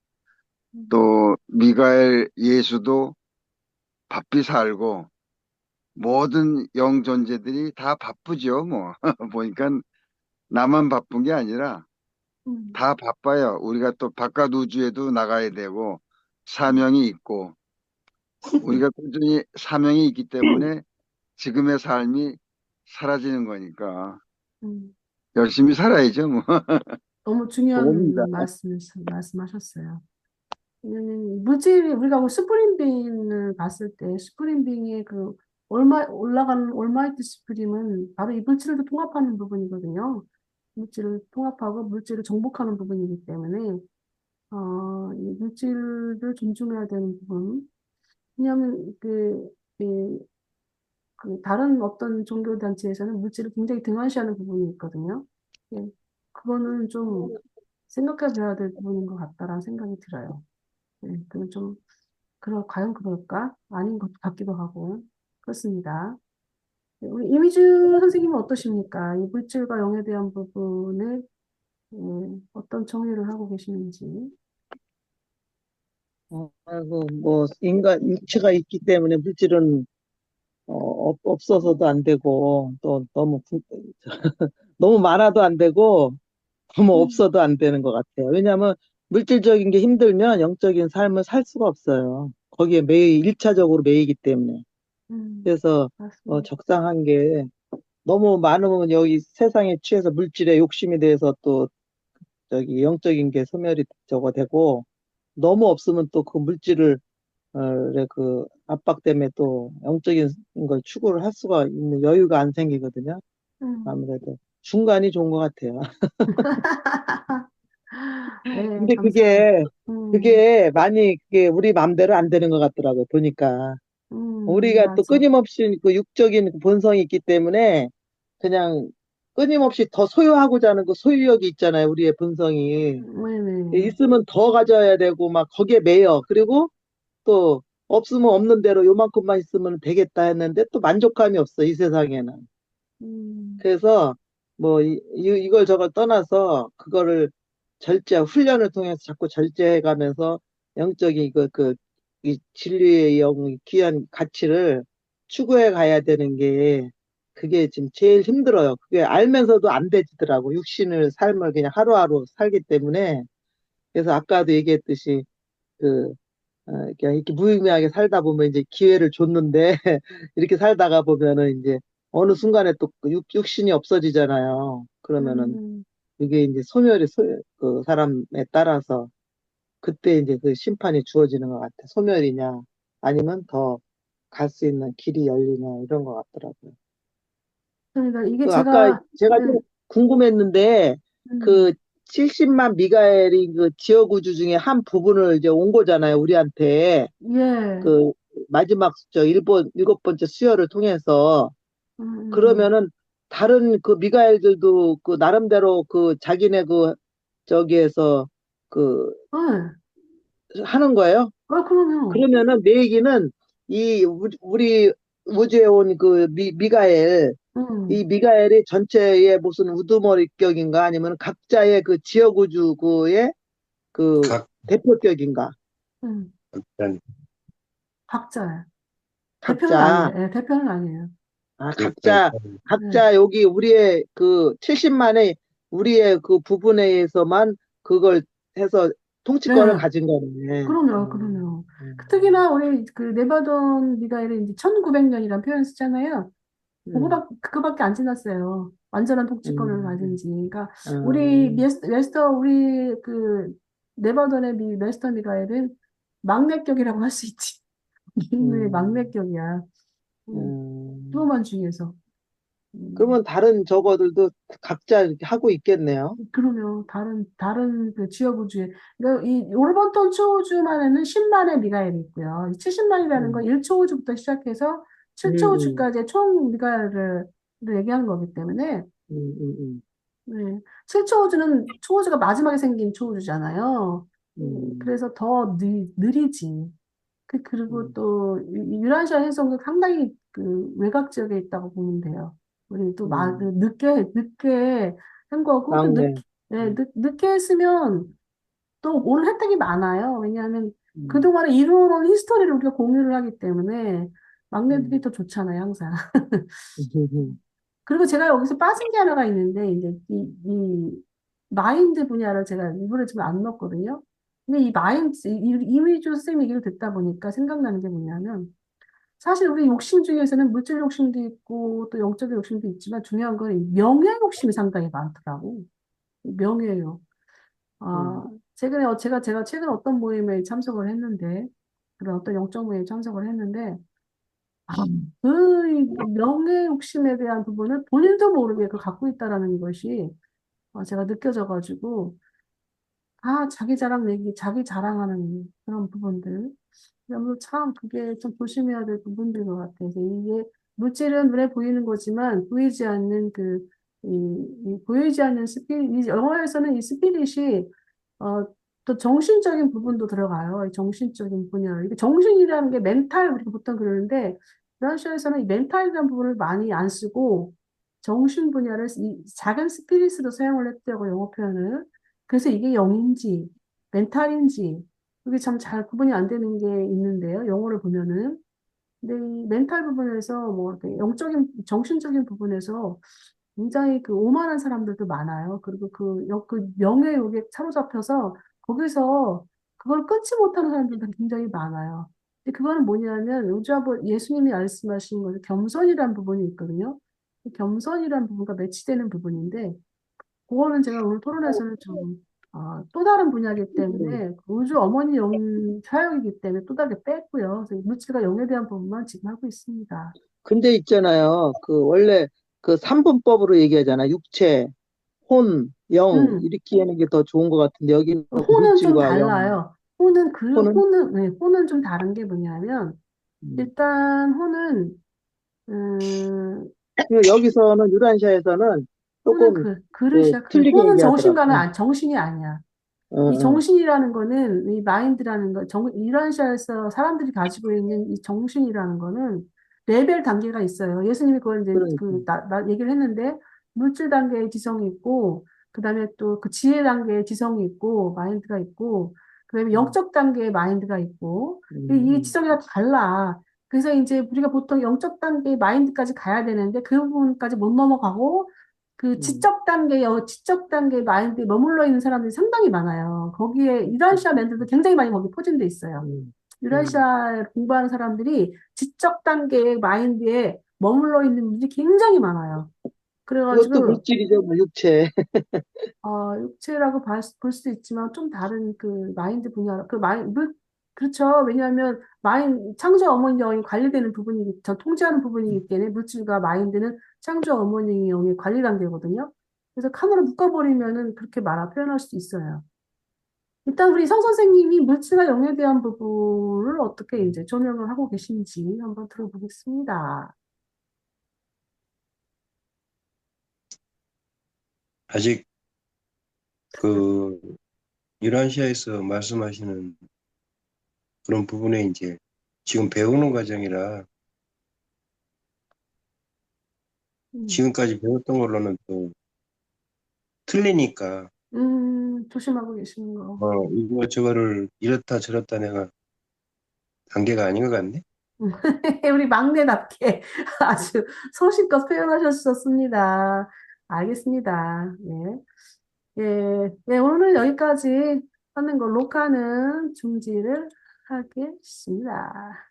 음, 또 미가엘 예수도 바삐 살고 모든 영 존재들이 다 바쁘죠, 뭐. 보니까 나만 바쁜 게 아니라 음, 다 바빠요. 우리가 또 바깥 우주에도 나가야 되고 음, 사명이 있고 우리가 꾸준히 사명이 있기 때문에 지금의 삶이 사라지는 거니까 음. 열심히 살아야죠, 뭐. 너무 그겁니다. 중요한 말씀하셨어요. 왜냐면 물질이 우리가 그 스프링빙을 봤을 때 스프링빙의 올라가는 올마이트 스프림은 바로 이 물질을 통합하는 부분이거든요. 물질을 통합하고 물질을 정복하는 부분이기 때문에 이 물질을 존중해야 되는 부분. 왜냐하면 다른 어떤 종교 단체에서는 물질을 굉장히 등한시하는 부분이 있거든요. 예, 그거는 좀 생각해 봐야 될 부분인 것 같다라는 생각이 들어요. 그건 좀 과연 그럴까? 아닌 것 같기도 하고. 그렇습니다. 네, 우리 이미주 선생님은 어떠십니까? 이 물질과 영에 대한 부분을 어떤 정의를 하고 계시는지. 아이고, 뭐, 인간, 육체가 있기 때문에 물질은, 없어서도 안 되고, 또 너무 많아도 안 되고, 너무 음, 없어도 안 되는 것 같아요. 왜냐하면 물질적인 게 힘들면 영적인 삶을 살 수가 없어요. 거기에 일차적으로 매이기 때문에. 그래서 맞습니다. 적당한 게 너무 많으면 여기 세상에 취해서 물질의 욕심에 대해서 또 저기 영적인 게 소멸이 저거 되고, 너무 없으면 또 그 물질을 그 압박 때문에 또 영적인 걸 추구를 할 수가 있는 여유가 안 생기거든요. 음, 아무래도 중간이 좋은 것 같아요. 네, 근데 감사합니다. 그게 우리 마음대로 안 되는 것 같더라고요. 보니까. 우리가 또 맞아. 끊임없이 그 육적인 그 본성이 있기 때문에 그냥 끊임없이 더 소유하고자 하는 그 소유욕이 있잖아요. 우리의 본성이. 네네. 있으면 더 가져야 되고 막 거기에 매여. 그리고 또 없으면 없는 대로 요만큼만 있으면 되겠다 했는데 또 만족감이 없어, 이 세상에는. 음, 그래서 뭐 이걸 저걸 떠나서 그거를 훈련을 통해서 자꾸 절제해 가면서 영적인 이 진리의 귀한 가치를 추구해 가야 되는 게 그게 지금 제일 힘들어요. 그게 알면서도 안 되더라고. 육신을 삶을 그냥 하루하루 살기 때문에. 그래서 아까도 얘기했듯이 그 그냥 이렇게 무의미하게 살다 보면 이제 기회를 줬는데, 이렇게 살다가 보면은 이제 어느 순간에 또그 육신이 없어지잖아요. 그러면은 음, 이게 이제 그 사람에 따라서 그때 이제 그 심판이 주어지는 것 같아. 소멸이냐, 아니면 더 갈 수 있는 길이 열리냐, 이런 것 같더라고요. 그러니까 이게 그 아까 제가 네, 좀 궁금했는데, 음, 그 70만 미가엘이 그 지역 우주 중에 한 부분을 이제 온 거잖아요, 우리한테. 예, 그 마지막 일곱 번째 수혈을 통해서. 음, 그러면은 다른 그 미가엘들도 그 나름대로 그 자기네 그 저기에서 그 네, 하는 거예요. 그러면, 그러면은 내 얘기는 이 우리 우주에 온 그 미가엘, 이 음, 미가엘이 전체의 무슨 우두머리격인가, 아니면 각자의 그 지역 우주의 그 각, 대표격인가? 음, 일단, 각자예요. 대표는 각자. 아니에요. 예, 대표는 아니에요. 그러니까, 네, 각자 여기 우리의 그 70만의 우리의 그 부분에 의해서만 그걸 해서 통치권을 네, 가진 거네. 그럼요. 특히나 우리 그 네바돈 미가엘은 이제 1900년이라는 표현 쓰잖아요. 음, 그거밖에 안 지났어요. 완전한 독주권을 가진 음, 지. 그러니까, 음, 우리 그, 네바던의 메스터 미가엘은 막내격이라고 할 수 있지. 인류의 음, 막내격이야. 음, 음. 수호만 중에서. 음, 그러면 다른 저거들도 각자 이렇게 하고 있겠네요. 그러면 다른 그 지역 우주에, 그러니까 이 올버턴 초우주만에는 10만의 미가엘이 있고요. 70만이라는 건 음, 1초우주부터 시작해서 음, 7초우주까지의 총 미가엘을 얘기하는 거기 때문에, 음, 네. 7초우주는 초우주가 마지막에 생긴 초우주잖아요. 음, 그래서 더 느리지. 그리고 음, 또 이 유라시아 행성도 상당히 그 외곽 지역에 있다고 보면 돼요. 우리 또 음. 늦게 한 거고 또 막내. 음, 늦게 했으면 또 오는 혜택이 많아요. 왜냐하면 음, 그동안에 이루어온 히스토리를 우리가 공유를 하기 때문에 막내들이 음, 더 좋잖아요, 항상. 음, 그리고 제가 여기서 빠진 게 하나가 있는데, 이제 이 마인드 분야를 제가 이번에 좀 안 넣었거든요. 근데 이미주 선생님 얘기를 듣다 보니까 생각나는 게 뭐냐면, 사실 우리 욕심 중에서는 물질 욕심도 있고, 또 영적인 욕심도 있지만, 중요한 건 명예 욕심이 상당히 많더라고. 명예요. 아, 음, 제가 최근에 어떤 모임에 참석을 했는데, 그런 어떤 영적 모임에 참석을 했는데, 아, 그 명예 욕심에 대한 부분을 본인도 모르게 그 갖고 있다라는 것이 제가 느껴져가지고 자기 자랑 내기, 자기 자랑하는 그런 부분들. 그러면 참 그게 좀 조심해야 될 부분들인 것 같아요. 그래서 이게 물질은 눈에 보이는 거지만 보이지 않는 보이지 않는 스피릿, 이 영어에서는 이 스피릿이 또 정신적인 부분도 들어가요. 이 정신적인 분야. 이게 정신이라는 게 멘탈, 우리가 보통 그러는데, 러시아에서는 이 멘탈이라는 부분을 많이 안 쓰고, 정신 분야를 이 작은 스피릿으로 사용을 했다고 영어 표현을. 그래서 이게 영인지, 멘탈인지, 그게 참 잘 구분이 안 되는 게 있는데요. 영어를 보면은. 근데 이 멘탈 부분에서 뭐 이렇게 영적인, 정신적인 부분에서 굉장히 그 오만한 사람들도 많아요. 그리고 그 명예욕에 사로잡혀서 거기서 그걸 끊지 못하는 사람들도 굉장히 많아요. 근데 그거는 뭐냐면 예수님이 말씀하신 거 겸손이란 부분이 있거든요. 이 겸손이란 부분과 매치되는 부분인데 그거는 제가 오늘 토론에서는 좀 또 다른 분야이기 음. 때문에 우주 어머니 영 사역이기 때문에 또 다르게 뺐고요. 그래서 물질과 영에 대한 부분만 지금 하고 있습니다. 근데 있잖아요. 그 원래 그 삼분법으로 얘기하잖아. 육체, 혼, 영 음. 이렇게 하는 게 더 좋은 것 같은데 여기는 호는 좀 물질과 영, 달라요. 혼은 네, 호는 좀 다른 게 뭐냐면, 음. 일단 호는, 음, 그리고 여기서는 유란시아에서는 호는 조금 그릇이야, 그릇. 틀리게 호는 얘기하더라고. 응, 정신이 아니야. 응, 이 응. 정신이라는 거는, 이 마인드라는 거, 이런시아에서 사람들이 가지고 있는 이 정신이라는 거는 레벨 단계가 있어요. 예수님이 그걸 이제 그러니까. 얘기를 했는데, 물질 단계의 지성이 있고, 그 다음에 또 그 지혜 단계의 지성이 있고, 마인드가 있고, 그 다음에 음, 영적 단계의 마인드가 있고, 이 음, 지성이 다 달라. 그래서 이제 우리가 보통 영적 단계의 마인드까지 가야 되는데, 그 부분까지 못 넘어가고, 그 음, 지적 단계 마인드에 머물러 있는 사람들이 상당히 많아요. 거기에 유라시아 멘들도 굉장히 많이 거기 포진돼 있어요. 음, 음. 유라시아 공부하는 사람들이 지적 단계의 마인드에 머물러 있는 분들이 굉장히 많아요. 그것도 그래가지고 물질이죠, 뭐 육체. 육체라고 볼 수도 있지만 좀 다른 그 마인드 분야, 그렇죠. 왜냐하면 창조 어머니 영이 관리되는 부분이기, 저 통제하는 부분이기 때문에 물질과 마인드는 창조 어머니 영이 관리 단계거든요. 그래서 칸으로 묶어버리면은 그렇게 표현할 수 있어요. 일단 우리 성 선생님이 물질과 영에 대한 부분을 어떻게 이제 조명을 하고 계신지 한번 들어보겠습니다. 아직 그 유란시아에서 말씀하시는 그런 부분에 이제 지금 배우는 과정이라 음, 지금까지 배웠던 걸로는 또 틀리니까 조심하고 계시는 거. 이거 저거를 이렇다 저렇다 내가 단계가 아닌 것 같네. 우리 막내답게 아주 소신껏 표현하셨습니다. 알겠습니다. 예. 예, 예, 오늘은 여기까지 하는 걸로 녹화는 중지를 하겠습니다.